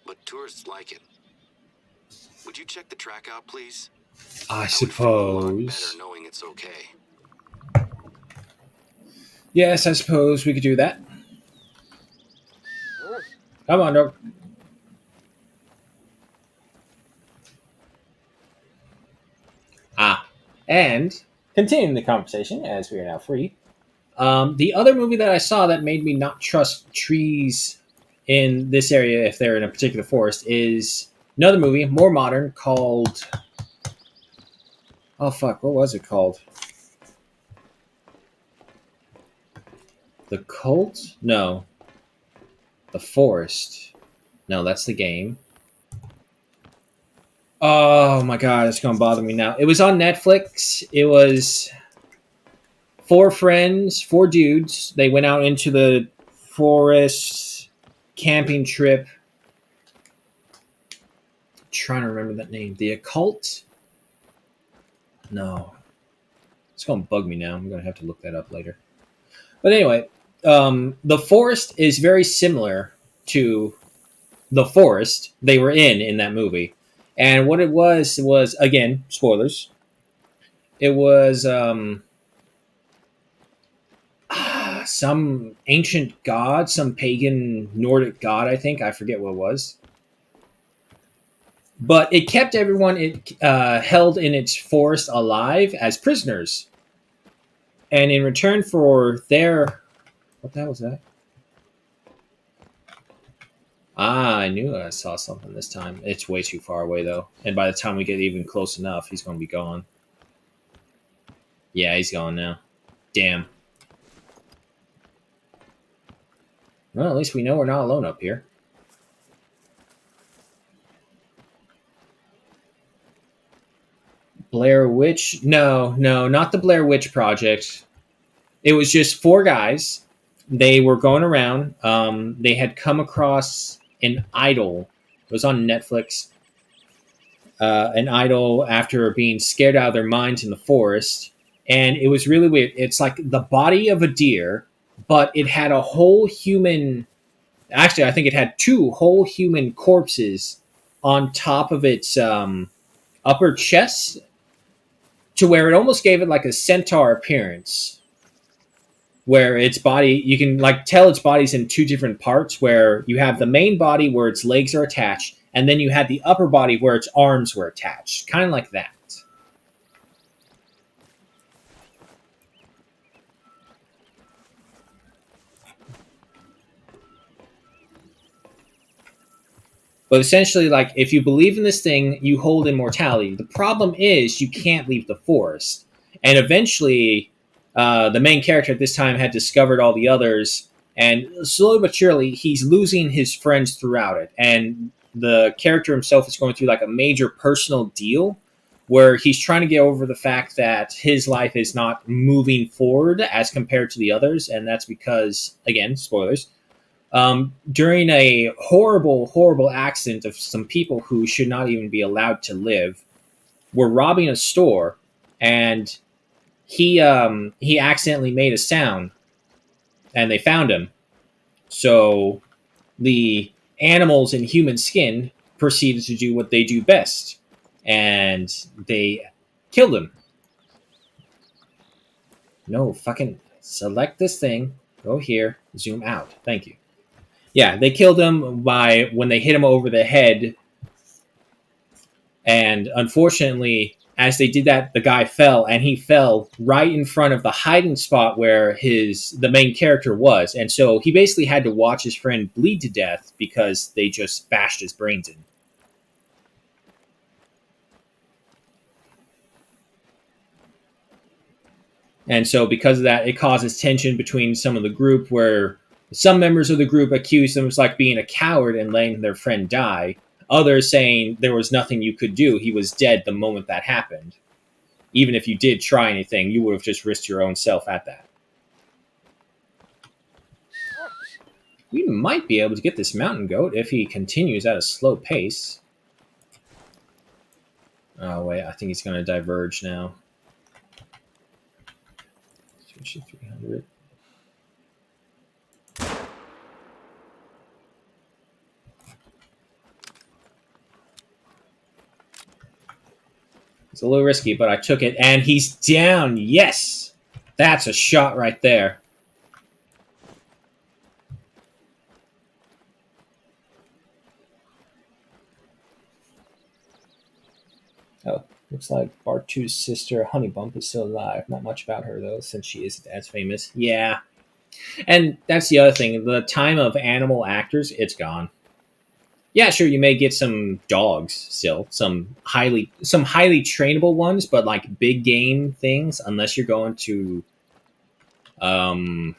but tourists like it. Would you check the track out, please? I I would feel a lot better suppose. knowing it's okay. Yes, I suppose we could do that. Come on, dog. Ah, and continuing the conversation as we are now free. The other movie that I saw that made me not trust trees in this area if they're in a particular forest is another movie, more modern, called. Oh fuck! What was it called? The Cult? No. The Forest. No, that's the game. Oh my god, it's gonna bother me now. It was on Netflix. It was four friends, four dudes. They went out into the forest camping trip. I'm trying to remember that name. The Occult? No. It's gonna bug me now. I'm gonna have to look that up later. But anyway, the forest is very similar to the forest they were in that movie. And what it was, again, spoilers. It was some ancient god, some pagan Nordic god, I think. I forget what it was. But it kept everyone held in its forest alive as prisoners. And in return for their. What the hell was that? Ah, I knew I saw something this time. It's way too far away though, and by the time we get even close enough, he's gonna be gone. Yeah, he's gone now. Damn. Well, at least we know we're not alone up here. Blair Witch? No, no, not the Blair Witch Project. It was just four guys. They were going around. They had come across an idol. It was on Netflix. An idol after being scared out of their minds in the forest, and it was really weird. It's like the body of a deer, but it had a whole human. Actually, I think it had two whole human corpses on top of its upper chest, to where it almost gave it like a centaur appearance, where its body, you can like tell its body's in two different parts, where you have the main body where its legs are attached, and then you had the upper body where its arms were attached, kind of like that. But essentially, like, if you believe in this thing, you hold immortality. The problem is you can't leave the forest. And eventually, the main character at this time had discovered all the others, and slowly but surely, he's losing his friends throughout it. And the character himself is going through like a major personal deal where he's trying to get over the fact that his life is not moving forward as compared to the others. And that's because, again, spoilers, during a horrible, horrible accident of some people who should not even be allowed to live, were robbing a store, and he accidentally made a sound, and they found him. So the animals in human skin proceeded to do what they do best, and they killed him. No, fucking select this thing, go here, zoom out. Thank you. Yeah, they killed him by when they hit him over the head. And unfortunately, as they did that, the guy fell, and he fell right in front of the hiding spot where the main character was. And so he basically had to watch his friend bleed to death because they just bashed his brains in. And so because of that, it causes tension between some of the group, where some members of the group accuse him of like being a coward and letting their friend die. Others saying there was nothing you could do. He was dead the moment that happened. Even if you did try anything, you would have just risked your own self at that. We might be able to get this mountain goat if he continues at a slow pace. Oh, wait, I think he's going to diverge now. Switch to 300. It's a little risky, but I took it, and he's down. Yes! That's a shot right there. Oh, looks like Bartu's sister, Honeybump, is still alive. Not much about her, though, since she isn't as famous. Yeah. And that's the other thing. The time of animal actors, it's gone. Yeah, sure, you may get some dogs still, some highly trainable ones, but like big game things, unless you're going to um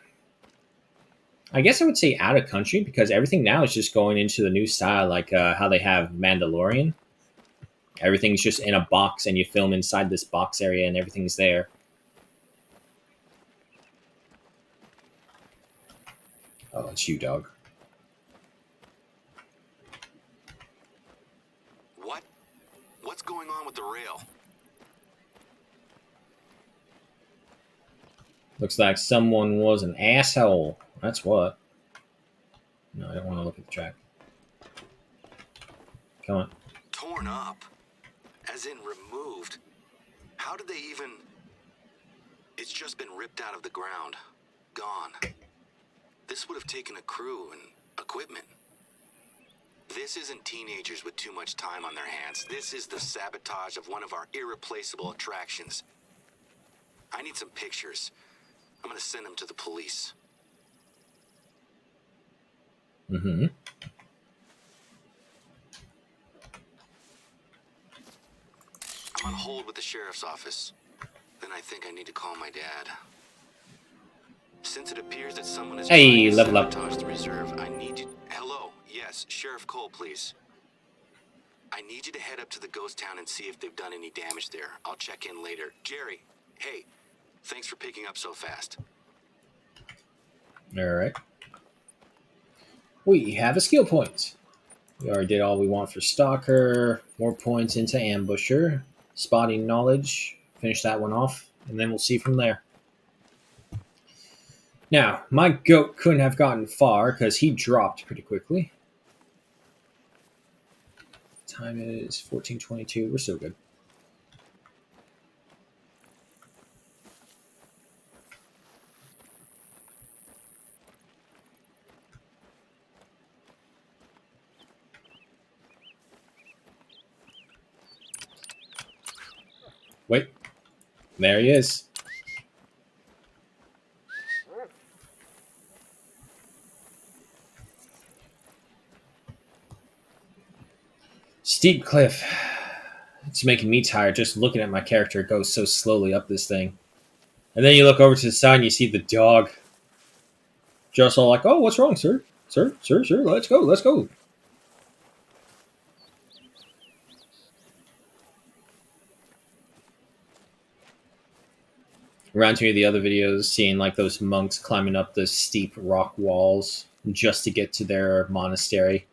I guess I would say out of country, because everything now is just going into the new style, like how they have Mandalorian. Everything's just in a box, and you film inside this box area, and everything's there. Oh, it's you, dog. What? What's going on with the rail? Looks like someone was an asshole. That's what. No, I don't want to look at the track. Come on. Torn up? As in removed? How did they even... It's just been ripped out of the ground. Gone. This would have taken a crew and equipment. This isn't teenagers with too much time on their hands. This is the sabotage of one of our irreplaceable attractions. I need some pictures. I'm gonna send them to the police. Mm-hmm. hold with the sheriff's office. Then I think I need to call my dad. Since it appears that someone is trying Hey, to level up. sabotage the reserve, I need you... Hello? Yes, Sheriff Cole, please. I need you to head up to the ghost town and see if they've done any damage there. I'll check in later. Jerry, hey, thanks for picking up so fast. Alright. We have a skill point. We already did all we want for Stalker. More points into Ambusher. Spotting Knowledge. Finish that one off. And then we'll see from there. Now, my goat couldn't have gotten far because he dropped pretty quickly. Time is 14:22. We're still good. Wait. There he is. Steep cliff. It's making me tired just looking at my character go so slowly up this thing. And then you look over to the side and you see the dog. Just all like, oh, what's wrong, sir? Sir, let's go, let's go. Around to the other videos, seeing like those monks climbing up the steep rock walls just to get to their monastery.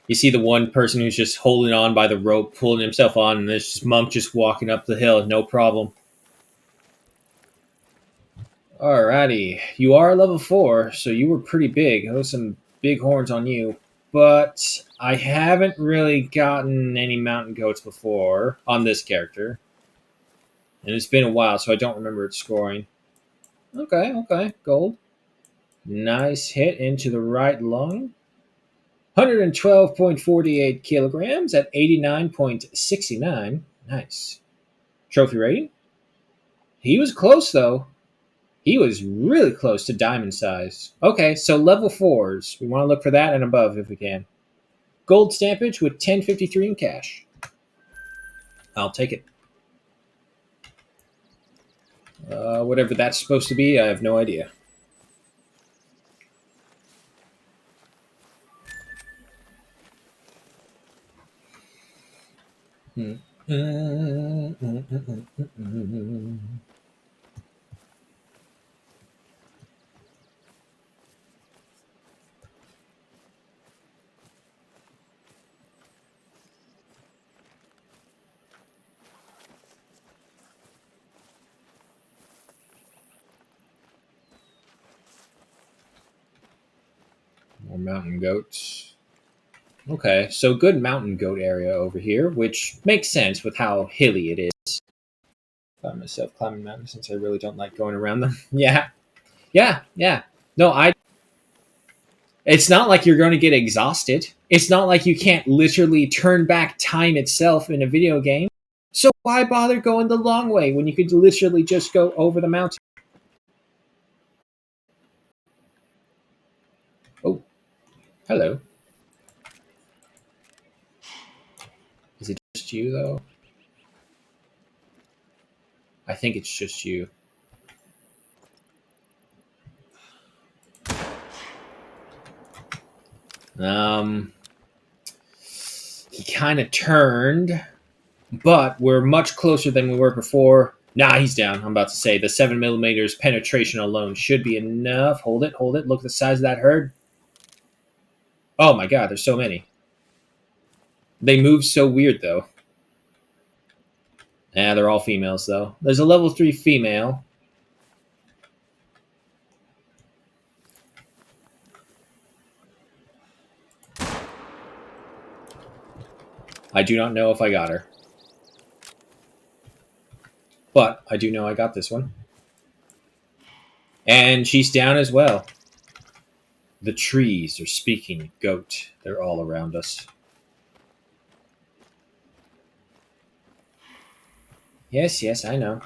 You see the one person who's just holding on by the rope, pulling himself on, and this monk just walking up the hill, no problem. Alrighty, you are level 4, so you were pretty big. Those some big horns on you. But I haven't really gotten any mountain goats before on this character. And it's been a while, so I don't remember its scoring. Okay, gold. Nice hit into the right lung. 112.48 kilograms at 89.69. Nice. Trophy rating? He was close, though. He was really close to diamond size. Okay, so level 4s. We want to look for that and above if we can. Gold stampage with 1053 in cash. I'll take it. Whatever that's supposed to be, I have no idea. More mountain goats. Okay, so good mountain goat area over here, which makes sense with how hilly it is. Find myself climbing mountains since I really don't like going around them. Yeah. No, I. It's not like you're going to get exhausted. It's not like you can't literally turn back time itself in a video game. So why bother going the long way when you could literally just go over the mountain? Oh, hello. Is it just you, though? I think it's just you. He kind of turned, but we're much closer than we were before. Nah, he's down. I'm about to say the 7mm penetration alone should be enough. Hold it. Look at the size of that herd. Oh my god, there's so many. They move so weird, though. Nah, they're all females, though. There's a level 3 female. I do not know if I got her. But I do know I got this one. And she's down as well. The trees are speaking goat. They're all around us. Yes, I know.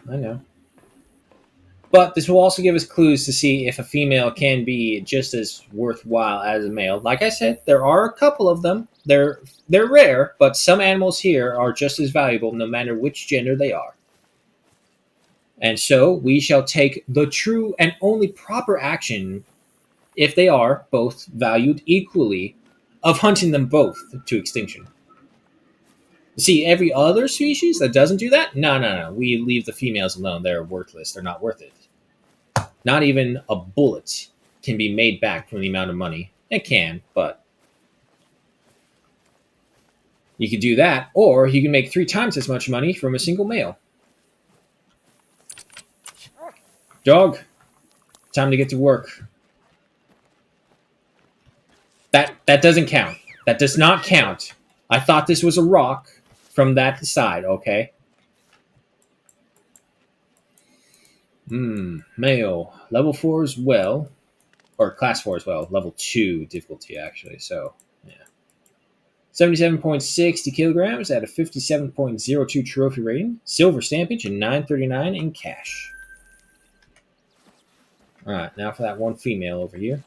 But this will also give us clues to see if a female can be just as worthwhile as a male. Like I said, there are a couple of them. They're they're rare, but some animals here are just as valuable no matter which gender they are. And so we shall take the true and only proper action if they are both valued equally of hunting them both to extinction. See, every other species that doesn't do that, no, no, no. We leave the females alone. They're worthless. They're not worth it. Not even a bullet can be made back from the amount of money. It can, but you could do that, or you can make 3 times as much money from a single male. Dog, time to get to work. That doesn't count. That does not count. I thought this was a rock from that side, okay? Male. Level 4 as well. Or class 4 as well. Level 2 difficulty, actually. So, yeah. 77.60 kilograms at a 57.02 trophy rating. Silver stampage and 939 in cash. Alright, now for that one female over here.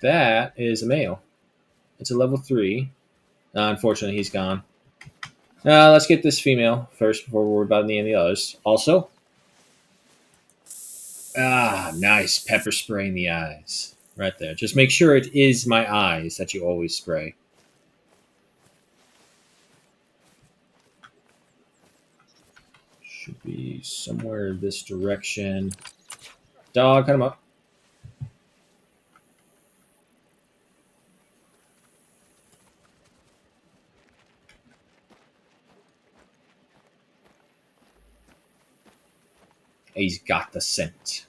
That is a male. It's a level 3. Unfortunately, he's gone. Let's get this female first before we worry about any of the others. Also, nice pepper spray in the eyes. Right there. Just make sure it is my eyes that you always spray. Should be somewhere this direction. Dog, cut him up. He's got the scent.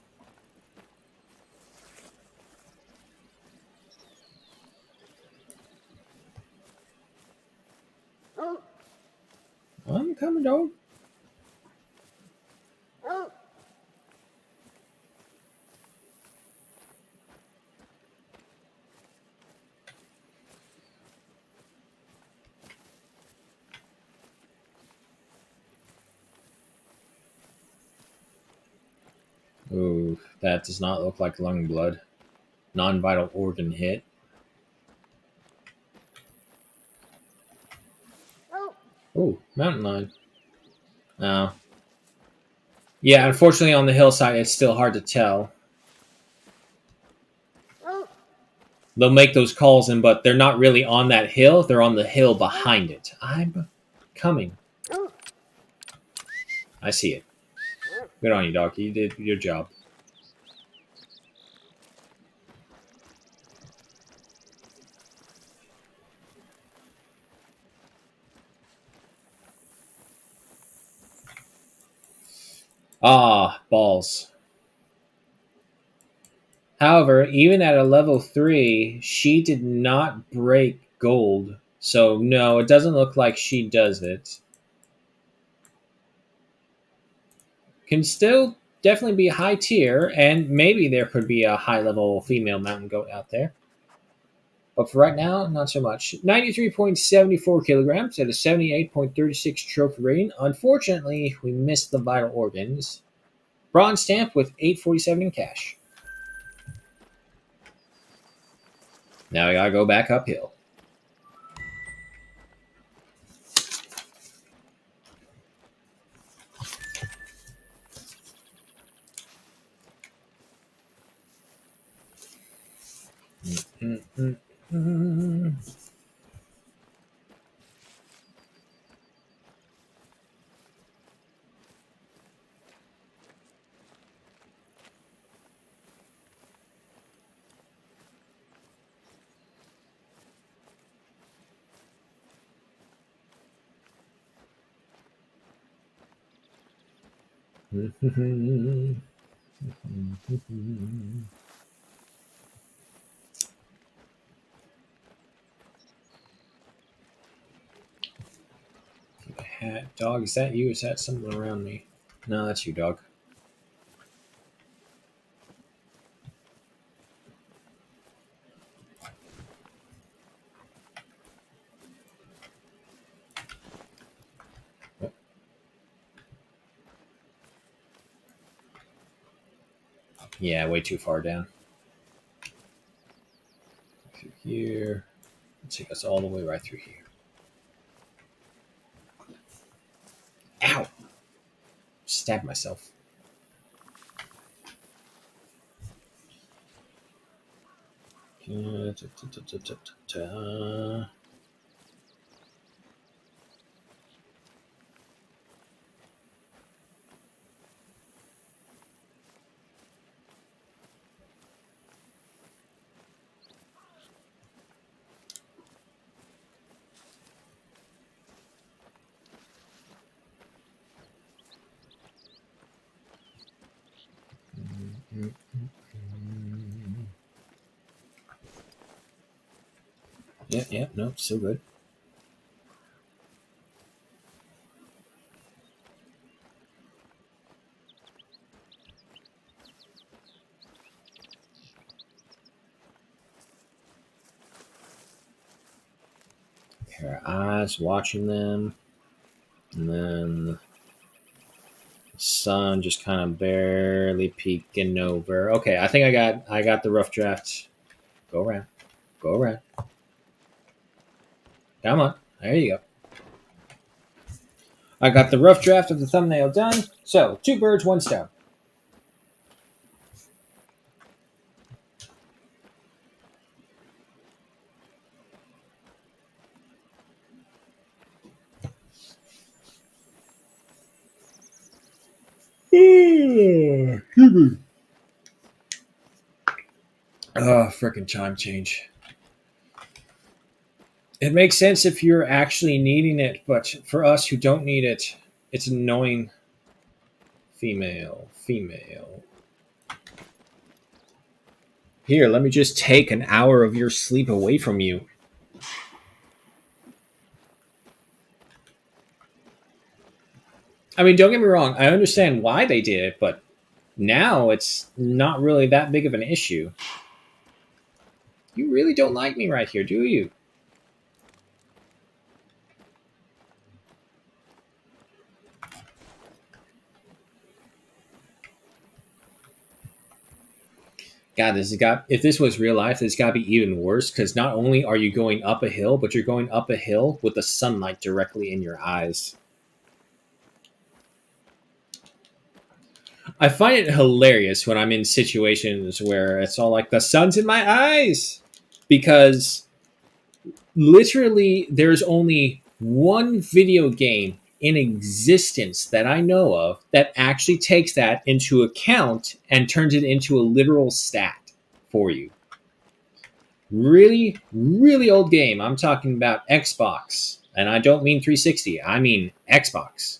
I'm coming, dog. Ooh, that does not look like lung blood. Non-vital organ hit. Ooh, mountain lion. Oh. Yeah, unfortunately on the hillside it's still hard to tell. They'll make those calls in, but they're not really on that hill. They're on the hill behind it. I'm coming. I see it. Good on you, dog. You did your job. Ah, balls. However, even at a level 3, she did not break gold. So, no, it doesn't look like she does it. Can still definitely be high tier, and maybe there could be a high level female mountain goat out there. But for right now, not so much. 93.74 kilograms at a 78.36 trophy rating. Unfortunately, we missed the vital organs. Bronze stamp with 847 in cash. Now we gotta go back uphill. Hat. Dog, is that you? Is that something around me? No, that's you, dog. Yeah, way too far down. Through here. Take us all the way right through here. Ow! Stabbed myself. Yeah, yeah, no, still good. Pair of eyes watching them. And then the sun just kind of barely peeking over. Okay, I think I got the rough draft. Go around. Go around. Come on. There you go. I got the rough draft of the thumbnail done. So, two birds, one stone. Oh, freaking chime change. It makes sense if you're actually needing it, but for us who don't need it, it's annoying. Female, female. Here, let me just take an hour of your sleep away from you. I mean, don't get me wrong, I understand why they did it, but now it's not really that big of an issue. You really don't like me right here, do you? God, this has got. If this was real life, it's got to be even worse because not only are you going up a hill, but you're going up a hill with the sunlight directly in your eyes. I find it hilarious when I'm in situations where it's all like the sun's in my eyes because literally there's only one video game in existence that I know of that actually takes that into account and turns it into a literal stat for you. Really, really old game. I'm talking about Xbox. And I don't mean 360, I mean Xbox.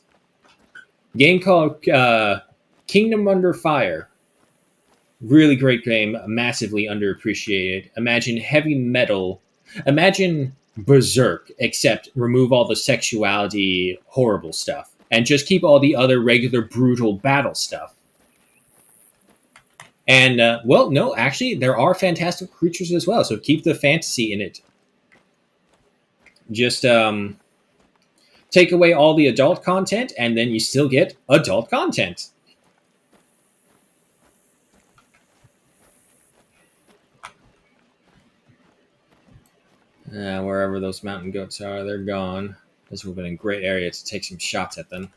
Game called Kingdom Under Fire. Really great game, massively underappreciated. Imagine heavy metal. Imagine Berserk, except remove all the sexuality, horrible stuff, and just keep all the other regular brutal battle stuff. And well, no, actually, there are fantastic creatures as well. So keep the fantasy in it. Just take away all the adult content, and then you still get adult content. Wherever those mountain goats are, they're gone. This would have been a great area to take some shots at them.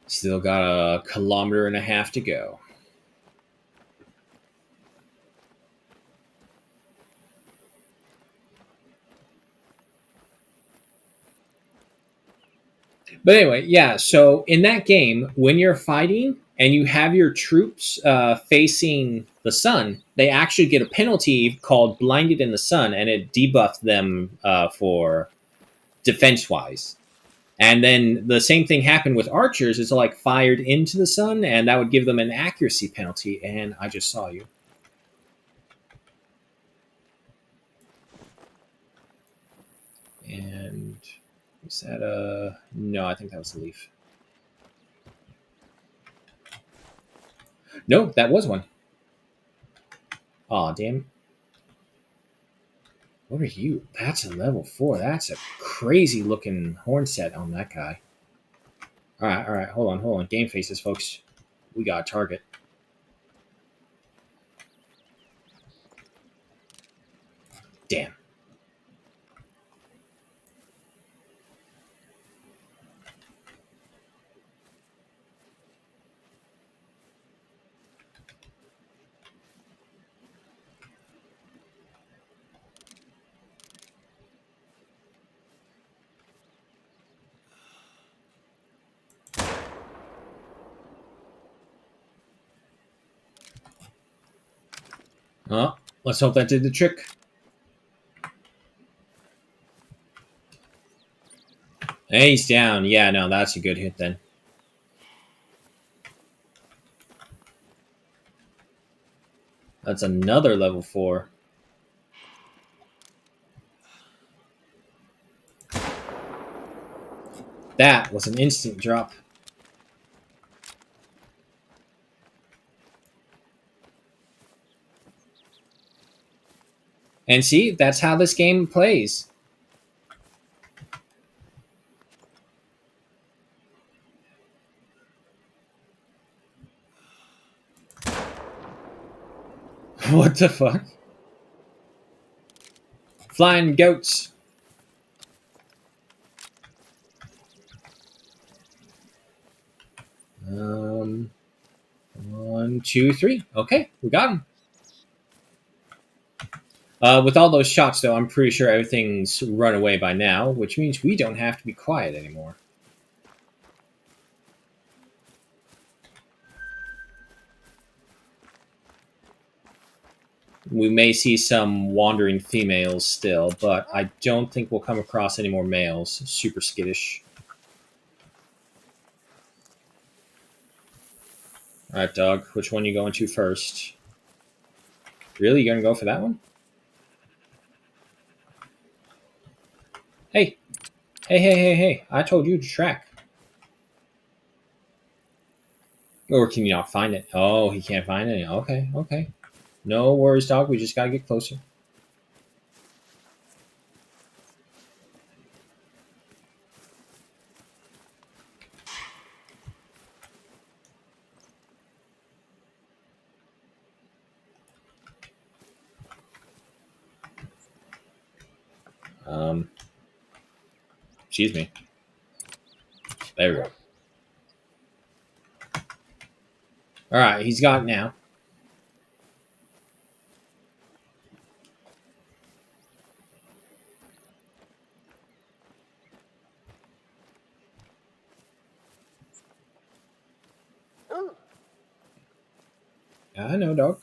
Still got a kilometer and a half to go. But anyway, yeah. So in that game, when you're fighting and you have your troops facing the sun, they actually get a penalty called "blinded in the sun," and it debuffs them for defense wise. And then the same thing happened with archers. It's like fired into the sun, and that would give them an accuracy penalty. And I just saw you. And was that a no? I think that was a leaf. No, that was one. Aw, damn. What are you? That's a level 4. That's a crazy looking horn set on that guy. All right. Hold on. Game faces, folks. We got a target. Damn. Oh, let's hope that did the trick. Hey, he's down. Yeah, no, that's a good hit then. That's another level 4. That was an instant drop. And see, that's how this game plays. What the fuck? Flying goats. Um, 1, 2, 3. Okay, we got him. With all those shots, though, I'm pretty sure everything's run away by now, which means we don't have to be quiet anymore. We may see some wandering females still, but I don't think we'll come across any more males. Super skittish. All right, dog. Which one you going to first? Really, you gonna go for that one? Hey, hey! I told you to track. Or can you not find it? Oh, he can't find it. Okay. No worries, dog. We just gotta get closer. Um, excuse me. There we go. All right, he's got it now. I know, dog.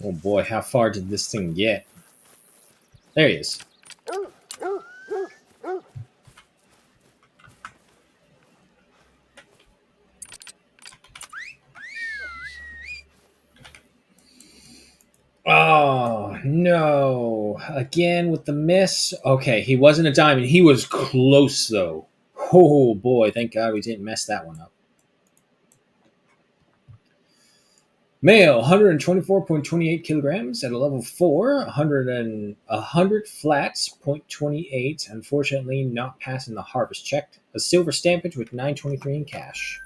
Oh boy, how far did this thing get? There he is. Oh no! Again with the miss. Okay, he wasn't a diamond. He was close though. Oh boy, thank God we didn't mess that one up. Male, 124.28 kilograms at a level 4, 100 flats, 0.28. Unfortunately, not passing the harvest check. A silver stampage with 923 in cash.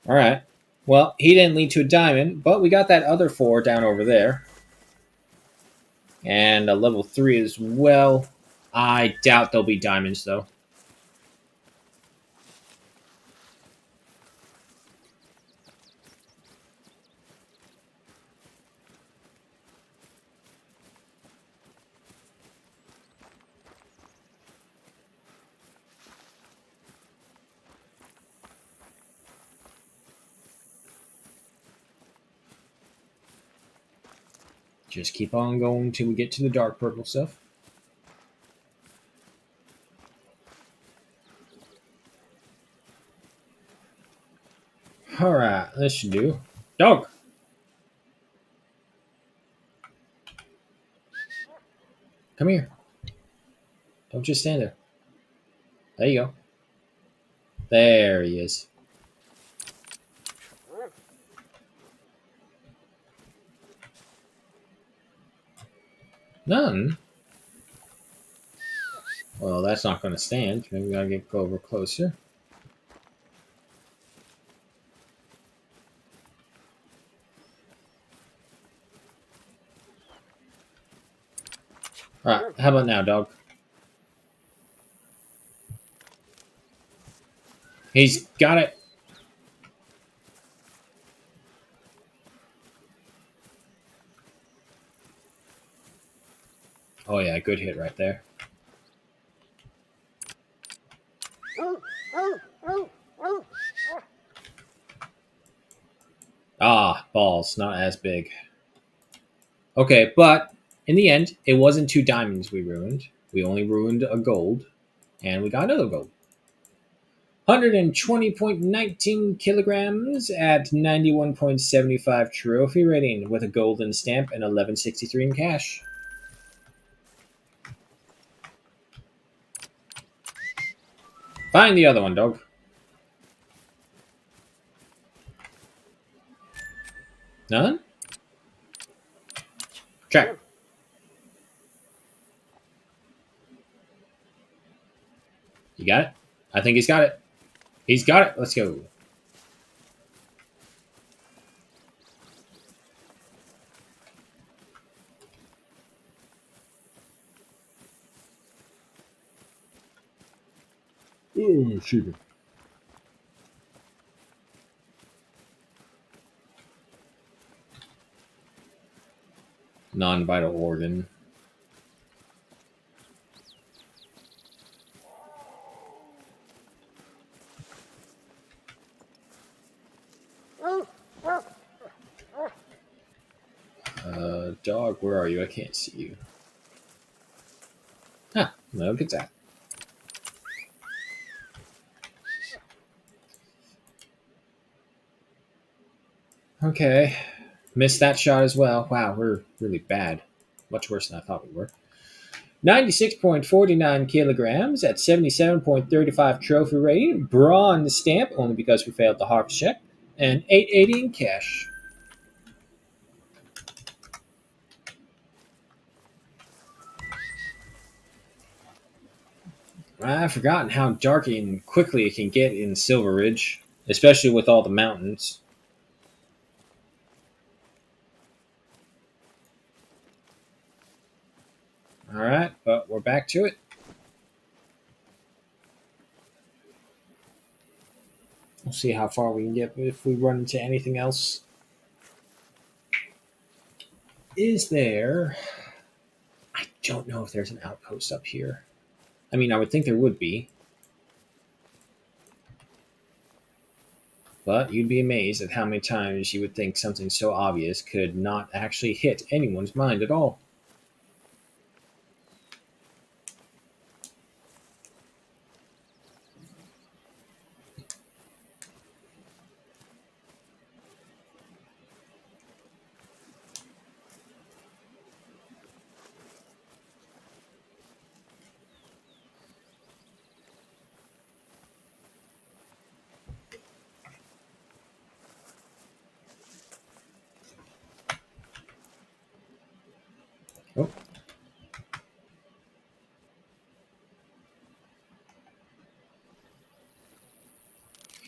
All right. Well, he didn't lead to a diamond, but we got that other 4 down over there. And a level 3 as well. I doubt there'll be diamonds, though. Just keep on going till we get to the dark purple stuff. All right, this should do. Dog, come here. Don't just stand there. There you go. There he is. None. Well, that's not going to stand. Maybe we gotta go over closer. All right, how about now, dog? He's got it. Oh yeah, good hit right there. Ah, balls, not as big. Okay, but in the end, it wasn't two diamonds we ruined. We only ruined a gold, and we got another gold. 120.19 kilograms at 91.75 trophy rating with a golden stamp and 1163 in cash. Find the other one, dog. None? Track. You got it? I think he's got it. He's got it. Let's go. Oh, Sliver. Non-vital organ. Dog, where are you? I can't see you. Huh, look at that. Okay. Missed that shot as well. Wow, we're really bad. Much worse than I thought we were. 96.49 kilograms at 77.35 trophy rating. Bronze stamp, only because we failed the harvest check. And 880 in cash. I've forgotten how dark and quickly it can get in Silver Ridge, especially with all the mountains. Alright, but we're back to it. We'll see how far we can get if we run into anything else. Is there... I don't know if there's an outpost up here. I mean, I would think there would be. But you'd be amazed at how many times you would think something so obvious could not actually hit anyone's mind at all. Oh.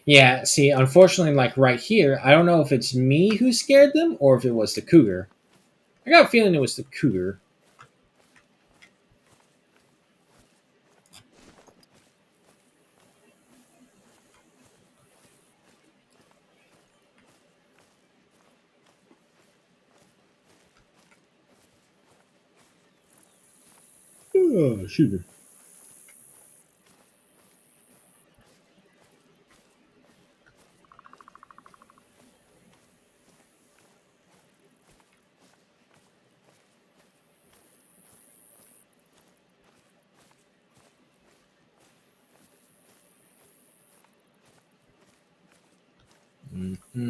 Yeah, see, unfortunately, like right here, I don't know if it's me who scared them or if it was the cougar. I got a feeling it was the cougar. Oh, sugar. Mm. Why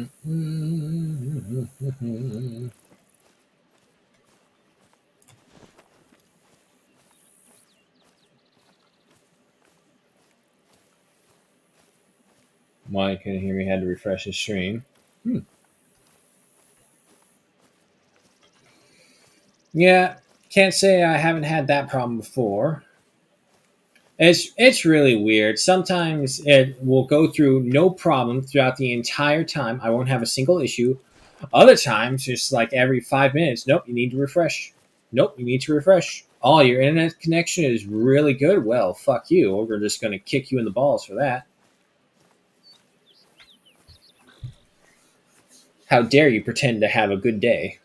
couldn't hear me? Had to refresh the stream. Hmm. Yeah, can't say I haven't had that problem before. It's really weird. Sometimes it will go through no problem throughout the entire time. I won't have a single issue. Other times, just like every 5 minutes, nope, you need to refresh. Nope, you need to refresh. Oh, your internet connection is really good. Well, fuck you. We're just going to kick you in the balls for that. How dare you pretend to have a good day?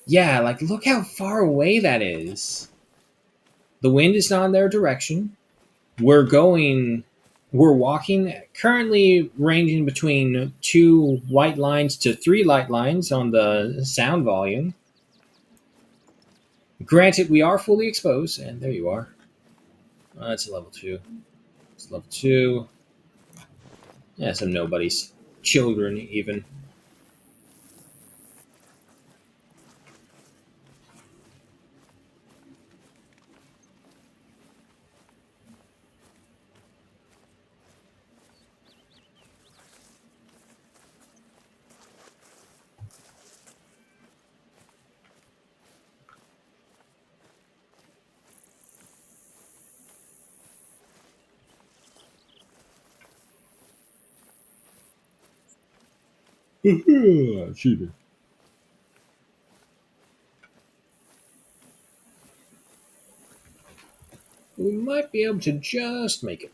Yeah, like look how far away that is. The wind is not in their direction. We're going, we're walking currently ranging between 2 white lines to 3 light lines on the sound volume. Granted, we are fully exposed, and there you are. That's a level 2. It's level 2. Yeah, some nobodies. Children, even. Cheater. We might be able to just make it.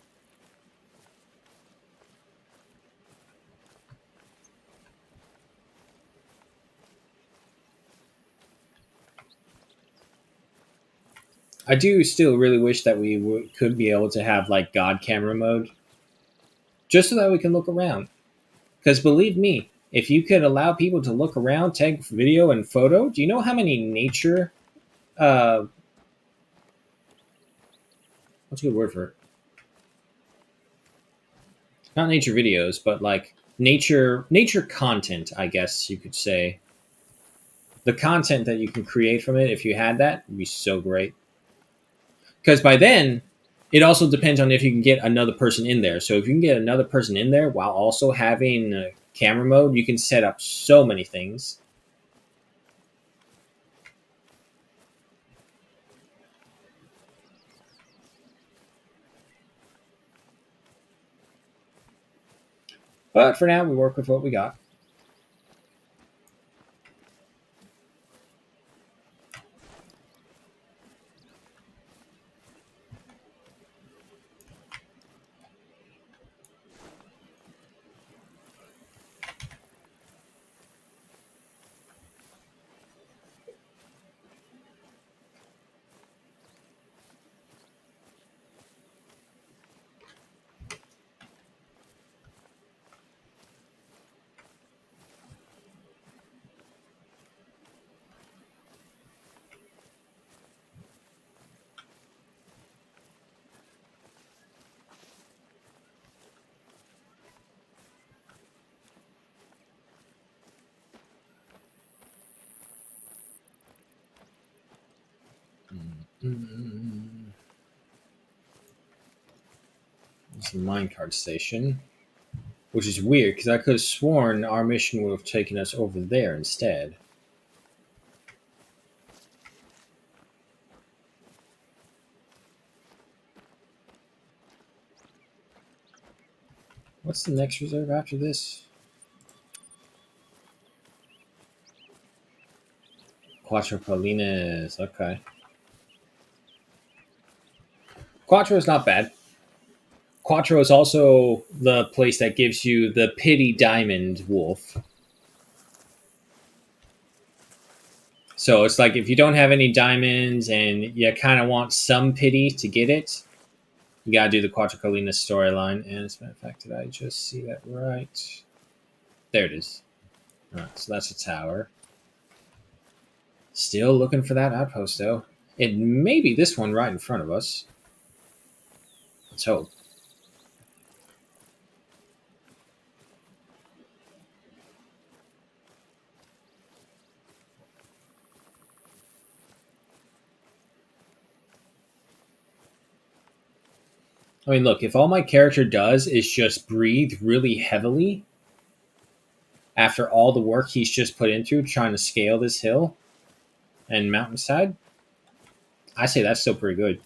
I do still really wish that we could be able to have like God camera mode, just so that we can look around. Because believe me, if you could allow people to look around, take video and photo, do you know how many nature, uh, what's a good word for it? Not nature videos, but like nature content, I guess you could say. The content that you can create from it, if you had that, would be so great. Because by then, it also depends on if you can get another person in there. So if you can get another person in there while also having camera mode, you can set up so many things. But for now, we work with what we got. It's the minecart station, which is weird because I could have sworn our mission would have taken us over there instead. What's the next reserve after this? Quattro Polines. Okay. Quattro is not bad. Quattro is also the place that gives you the pity diamond wolf. So it's like if you don't have any diamonds and you kind of want some pity to get it, you gotta do the Quattro Colina storyline. And as a matter of fact, did I just see that right? There it is. Alright, so that's a tower. Still looking for that outpost though. It may be this one right in front of us. Let's hope. I mean, look, if all my character does is just breathe really heavily after all the work he's just put into trying to scale this hill and mountainside, I say that's still pretty good.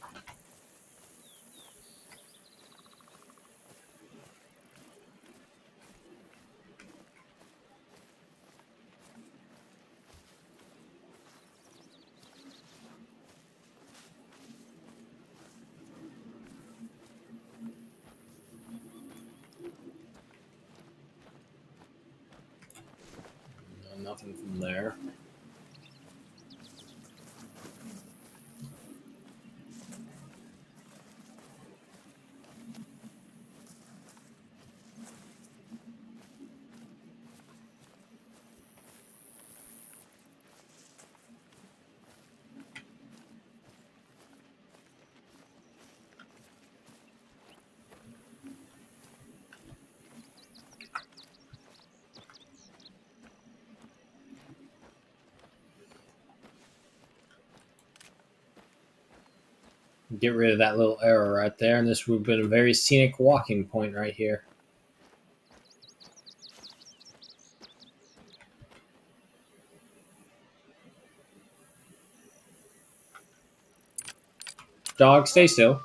Nothing from there. Get rid of that little arrow right there, and this would have been a very scenic walking point right here. Dog, stay still.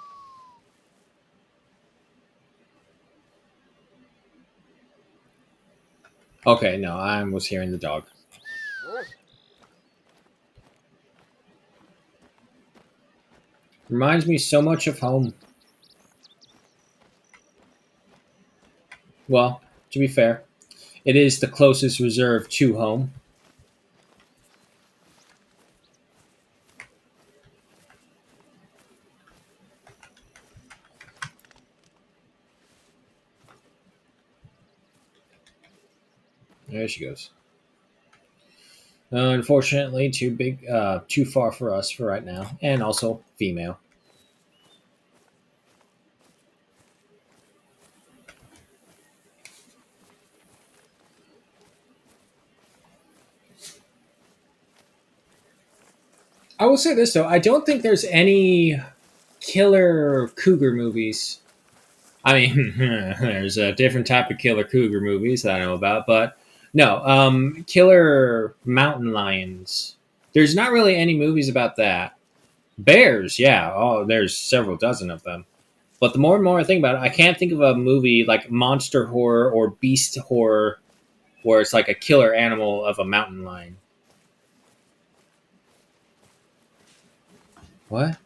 Okay, no, I was hearing the dog. Reminds me so much of home. Well, to be fair, it is the closest reserve to home. There she goes. Unfortunately, too big, too far for us for right now, and also female. I will say this though: I don't think there's any killer cougar movies. I mean, there's a different type of killer cougar movies that I know about, but no, killer mountain lions. There's not really any movies about that. Bears, yeah. Oh, there's several dozen of them. But the more and more I think about it, I can't think of a movie like monster horror or beast horror where it's like a killer animal of a mountain lion. What?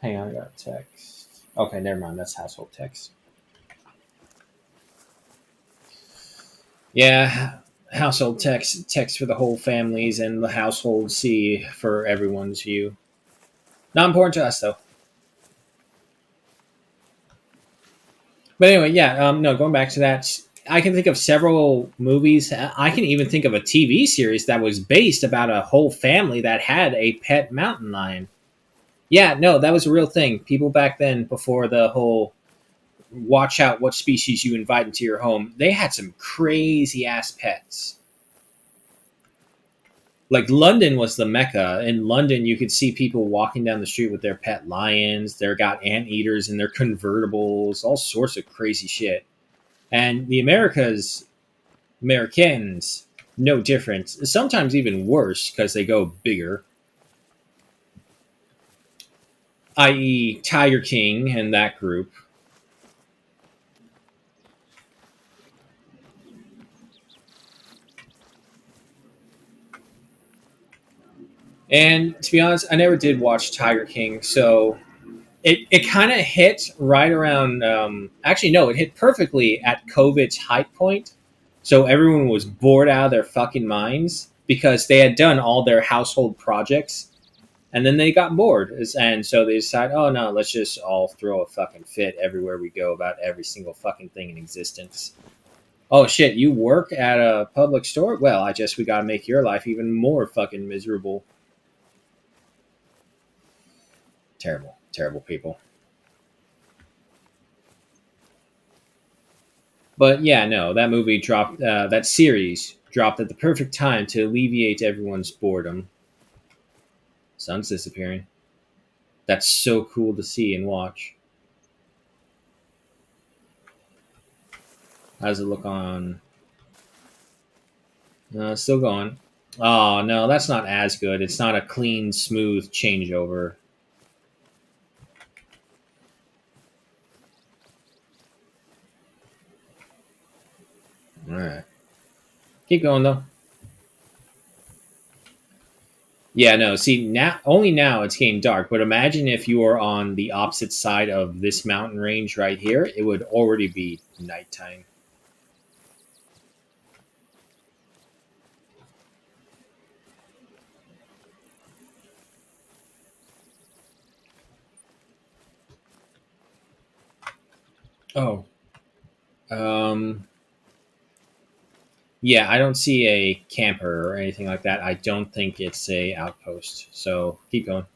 Hang on, I got a text. Okay, never mind. That's household text. Yeah, household text for the whole families and the household see for everyone's view. Not important to us though. But anyway, yeah. No, going back to that, I can think of several movies. I can even think of a TV series that was based about a whole family that had a pet mountain lion. Yeah, no, that was a real thing. People back then, before the whole watch out what species you invite into your home, they had some crazy ass pets. Like London was the mecca. In London, you could see people walking down the street with their pet lions. They got anteaters in their convertibles, all sorts of crazy shit. And the Americans, no different. Sometimes even worse because they go bigger, i.e., Tiger King and that group. And to be honest, I never did watch Tiger King, so it kind of hit right around. Actually, no, it hit perfectly at COVID's high point. So everyone was bored out of their fucking minds because they had done all their household projects, and then they got bored, and so they decided, oh no, let's just all throw a fucking fit everywhere we go about every single fucking thing in existence. Oh shit, you work at a public store? Well, I guess we gotta make your life even more fucking miserable. Terrible, terrible people. But yeah, no, that movie dropped. That series dropped at the perfect time to alleviate everyone's boredom. Sun's disappearing. That's so cool to see and watch. How's it look on? Still going. Oh no, that's not as good. It's not a clean, smooth changeover. All right, keep going though. Yeah, no. See now, only now it's getting dark. But imagine if you were on the opposite side of this mountain range right here, it would already be nighttime. Oh, um, yeah. I don't see a camper or anything like that. I don't think it's a outpost. So keep going.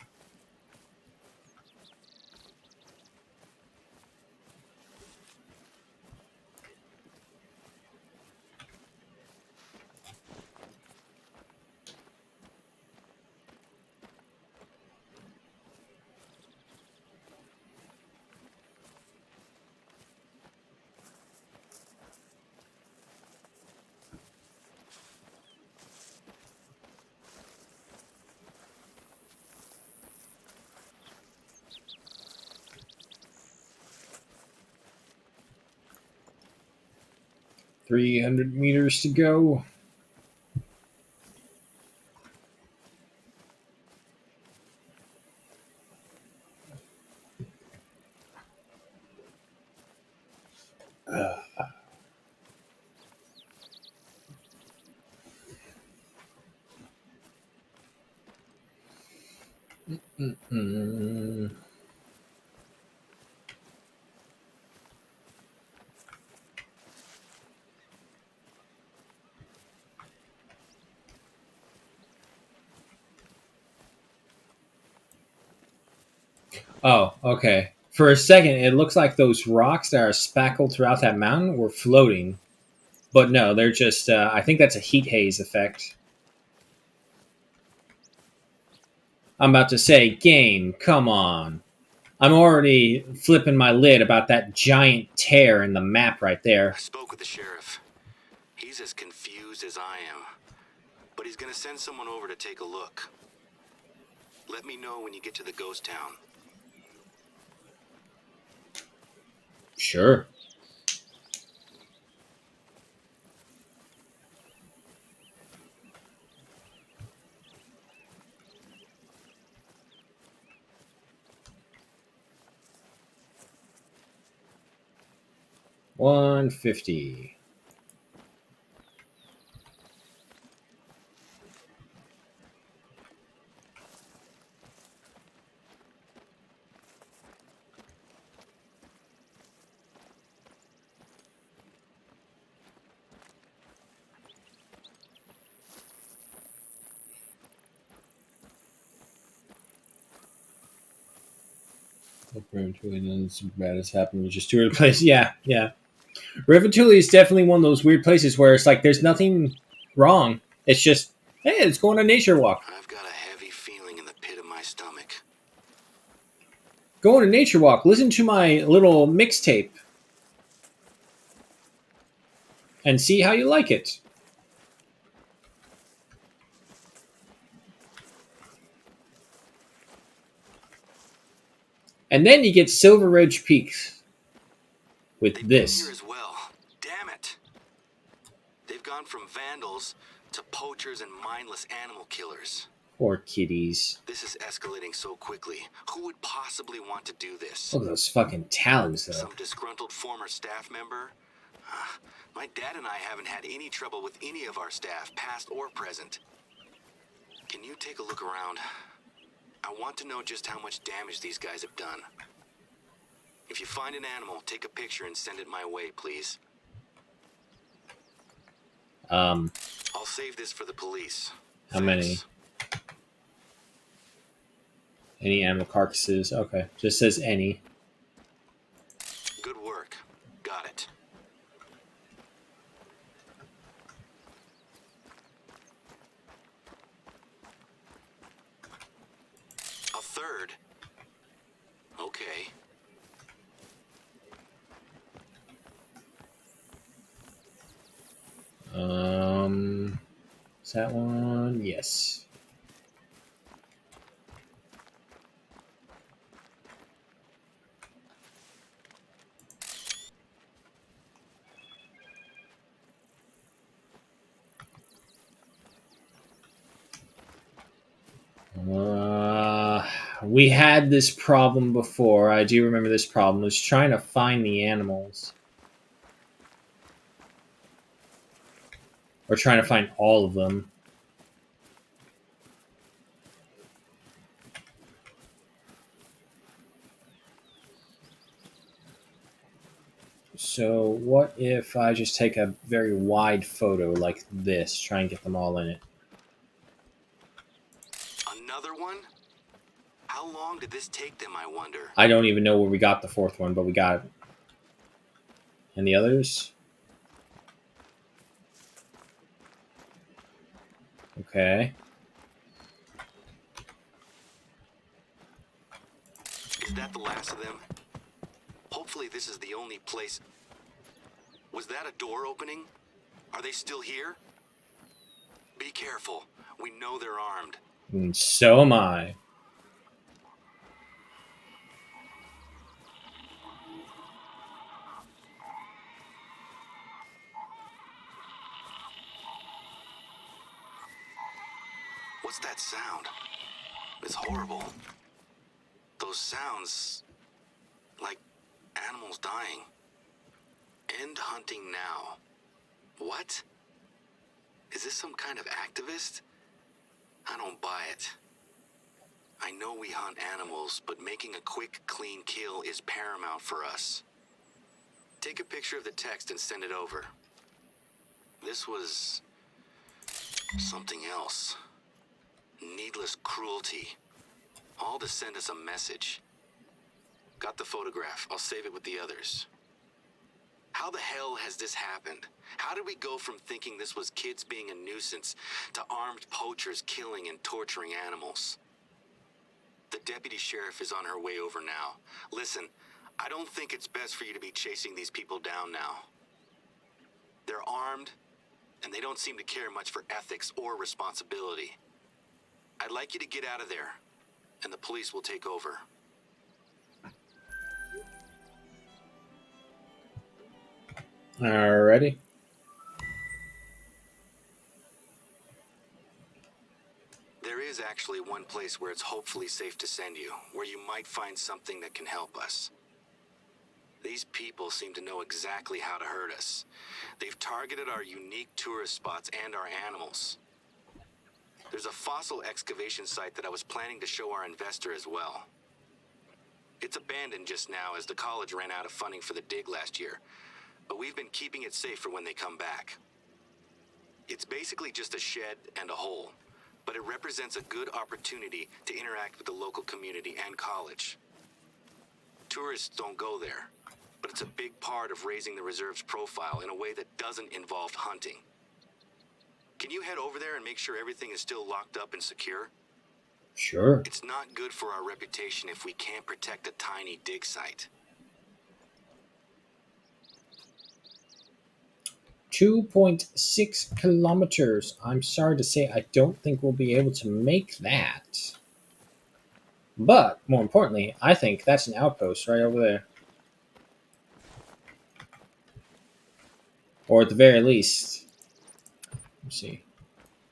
300 meters to go. Mm-mm. Oh, okay. For a second, it looks like those rocks that are spackled throughout that mountain were floating, but no, they're just. I think that's a heat haze effect. I'm about to say, game, come on. I'm already flipping my lid about that giant tear in the map right I there. spoke with the sheriff. He's as confused as I am, but he's gonna send someone over to take a look. Let me know when you get to the ghost town. Sure. $150. As bad as happened. We just toured a place. Yeah, yeah. Ratatouille is definitely one of those weird places where it's like there's nothing wrong. It's just, hey, let's go on a nature walk. I've got a heavy feeling in the pit of my stomach. Go on a nature walk. Listen to my little mixtape and see how you like it. And then you get Silver Ridge Peaks with They've been here this. as well. Damn it. They've gone from vandals to poachers and mindless animal killers. Poor kitties. This is escalating so quickly. Who would possibly want to do this? Look at those fucking talons, though. Some disgruntled former staff member? My dad and I haven't had any trouble with any of our staff, past or present. Can you take a look around? I want to know just how much damage these guys have done. If you find an animal, take a picture and send it my way, please. Um, I'll save this for the police. how Thanks. many? Any animal carcasses? Okay, just says any. Good work. Got it. third? Okay. Is that one? Yes. We had this problem before. I do remember this problem. Was trying to find the animals, or trying to find all of them. So what if I just take a very wide photo like this, try and get them all in it? Another one? How long did this take them, I wonder? I don't even know where we got the fourth one, but we got it. And the others? Okay. Is that the last of them? Hopefully this is the only place. Was that a door opening? Are they still here? Be careful. We know they're armed. And so am I. What's that sound? It's horrible. Those sounds... like animals dying. End hunting now. What? Is this some kind of activist? I don't buy it. I know we hunt animals, but making a quick, clean kill is paramount for us. Take a picture of the text and send it over. This was... something else. Needless cruelty. All to send us a message. Got the photograph. I'll save it with the others. How the hell has this happened? How did we go from thinking this was kids being a nuisance to armed poachers killing and torturing animals? The deputy sheriff is on her way over now. Listen, I don't think it's best for you to be chasing these people down now. They're armed, and they don't seem to care much for ethics or responsibility. I'd like you to get out of there, and the police will take over. Alrighty. There is actually one place where it's hopefully safe to send you, where you might find something that can help us. These people seem to know exactly how to hurt us. They've targeted our unique tourist spots and our animals. There's a fossil excavation site that I was planning to show our investor as well. It's abandoned just now as the college ran out of funding for the dig last year, but we've been keeping it safe for when they come back. It's basically just a shed and a hole, but it represents a good opportunity to interact with the local community and college. Tourists don't go there, but it's a big part of raising the reserve's profile in a way that doesn't involve hunting. Can you head over there and make sure everything is still locked up and secure? Sure. It's not good for our reputation if we can't protect a tiny dig site. 2.6 kilometers. I'm sorry to say, I don't think we'll be able to make that. But, more importantly, I think that's an outpost right over there. Or at the very least... Let's see.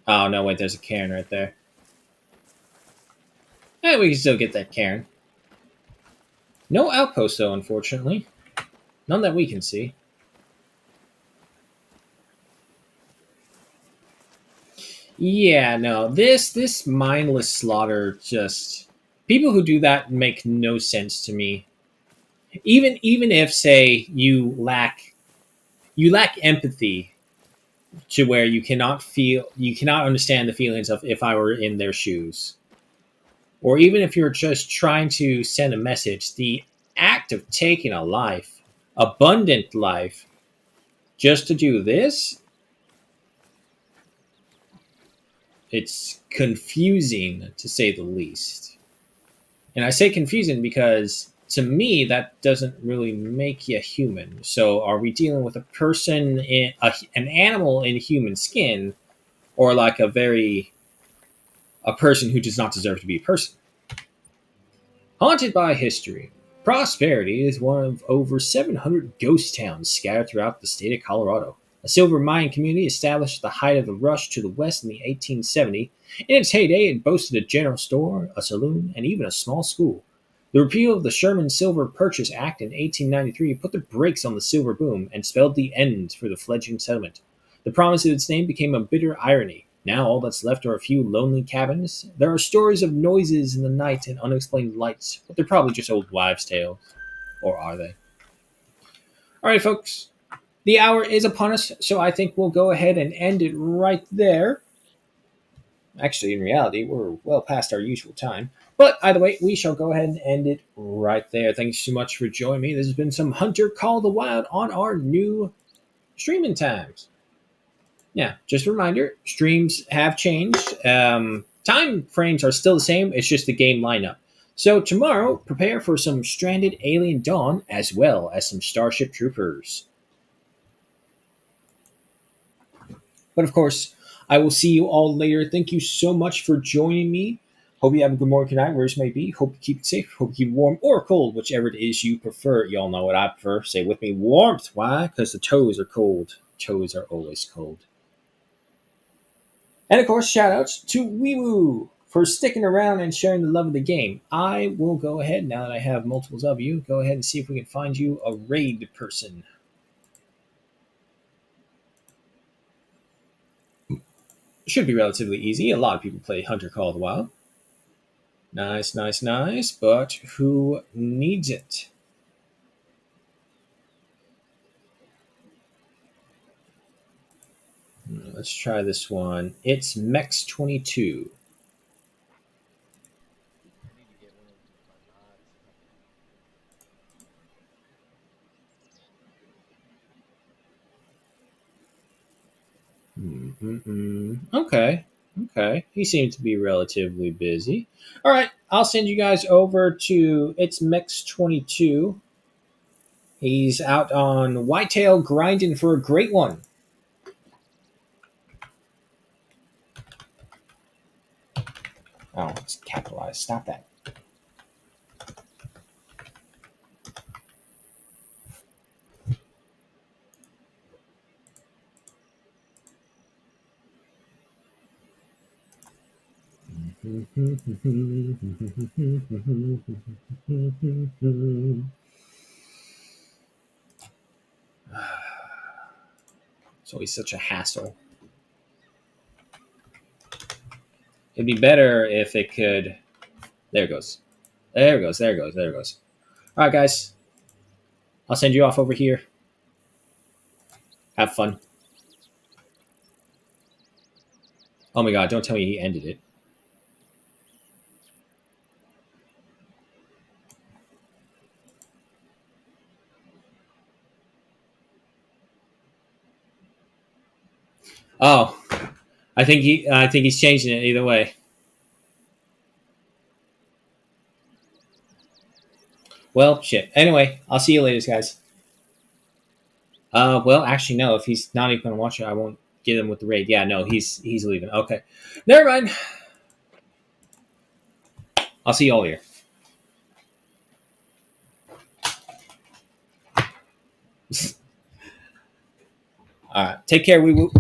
Oh, no, wait, there's a cairn right there. Eh, we can still get that cairn. No outpost, though, unfortunately. None that we can see. Yeah, no, this mindless slaughter just... People who do that make no sense to me. Even if, say, you lack empathy to where you cannot understand the feelings of if I were in their shoes. Or even if you're just trying to send a message, the act of taking a life, abundant life, just to do this, it's confusing to say the least. And I say confusing because to me that doesn't really make you human. So are we dealing with a person in an animal in human skin, or like a person who does not deserve to be a person? Haunted by history, Prosperity is one of over 700 ghost towns scattered throughout the state of Colorado. A silver mining community established at the height of the rush to the west in the 1870s. In its heyday, it boasted a general store, a saloon, and even a small school. The repeal of the Sherman Silver Purchase Act in 1893 put the brakes on the silver boom and spelled the end for the fledgling settlement. The promise of its name became a bitter irony. Now all that's left are a few lonely cabins. There are stories of noises in the night and unexplained lights, but they're probably just old wives' tales. Or are they? All right, folks. The hour is upon us, so I think we'll go ahead and end it right there. Actually, in reality, we're well past our usual time. But either way, we shall go ahead and end it right there. Thanks so much for joining me. This has been some Hunter Call the Wild on our new streaming times. Yeah, just a reminder, streams have changed. Time frames are still the same, it's just the game lineup. So tomorrow, prepare for some Stranded Alien Dawn as well as some Starship Troopers. But of course, I will see you all later. Thank you so much for joining me. Hope you have a good morning, good night, wherever it may be. Hope you keep it safe. Hope you keep it warm or cold, whichever it is you prefer. Y'all know what I prefer. Say with me, warmth. Why? Because the toes are cold. Toes are always cold. And of course, shout outs to Weewoo for sticking around and sharing the love of the game. I will go ahead, now that I have multiples of you, go ahead and see if we can find you a raid person. Should be relatively easy. A lot of people play Hunter Call of the Wild. Nice, nice, nice. But who needs it? Let's try this one. It's Mex22. Okay. Okay. He seems to be relatively busy. All right. I'll send you guys over to It's Mex22. He's out on Whitetail grinding for a great one. Oh, it's capitalized. Stop that. It's always such a hassle. It'd be better if it could. There it goes. There it goes. There it goes. There it goes. All right, guys. I'll send you off over here. Have fun. Oh my god, don't tell me he ended it. Oh, I think he's changing it either way. Well, shit. Anyway, I'll see you later, guys. Well, actually, no. If he's not even gonna watch it, I won't get him with the raid. Yeah, no, he's leaving. Okay, never mind. I'll see you all here. All right, take care. We will.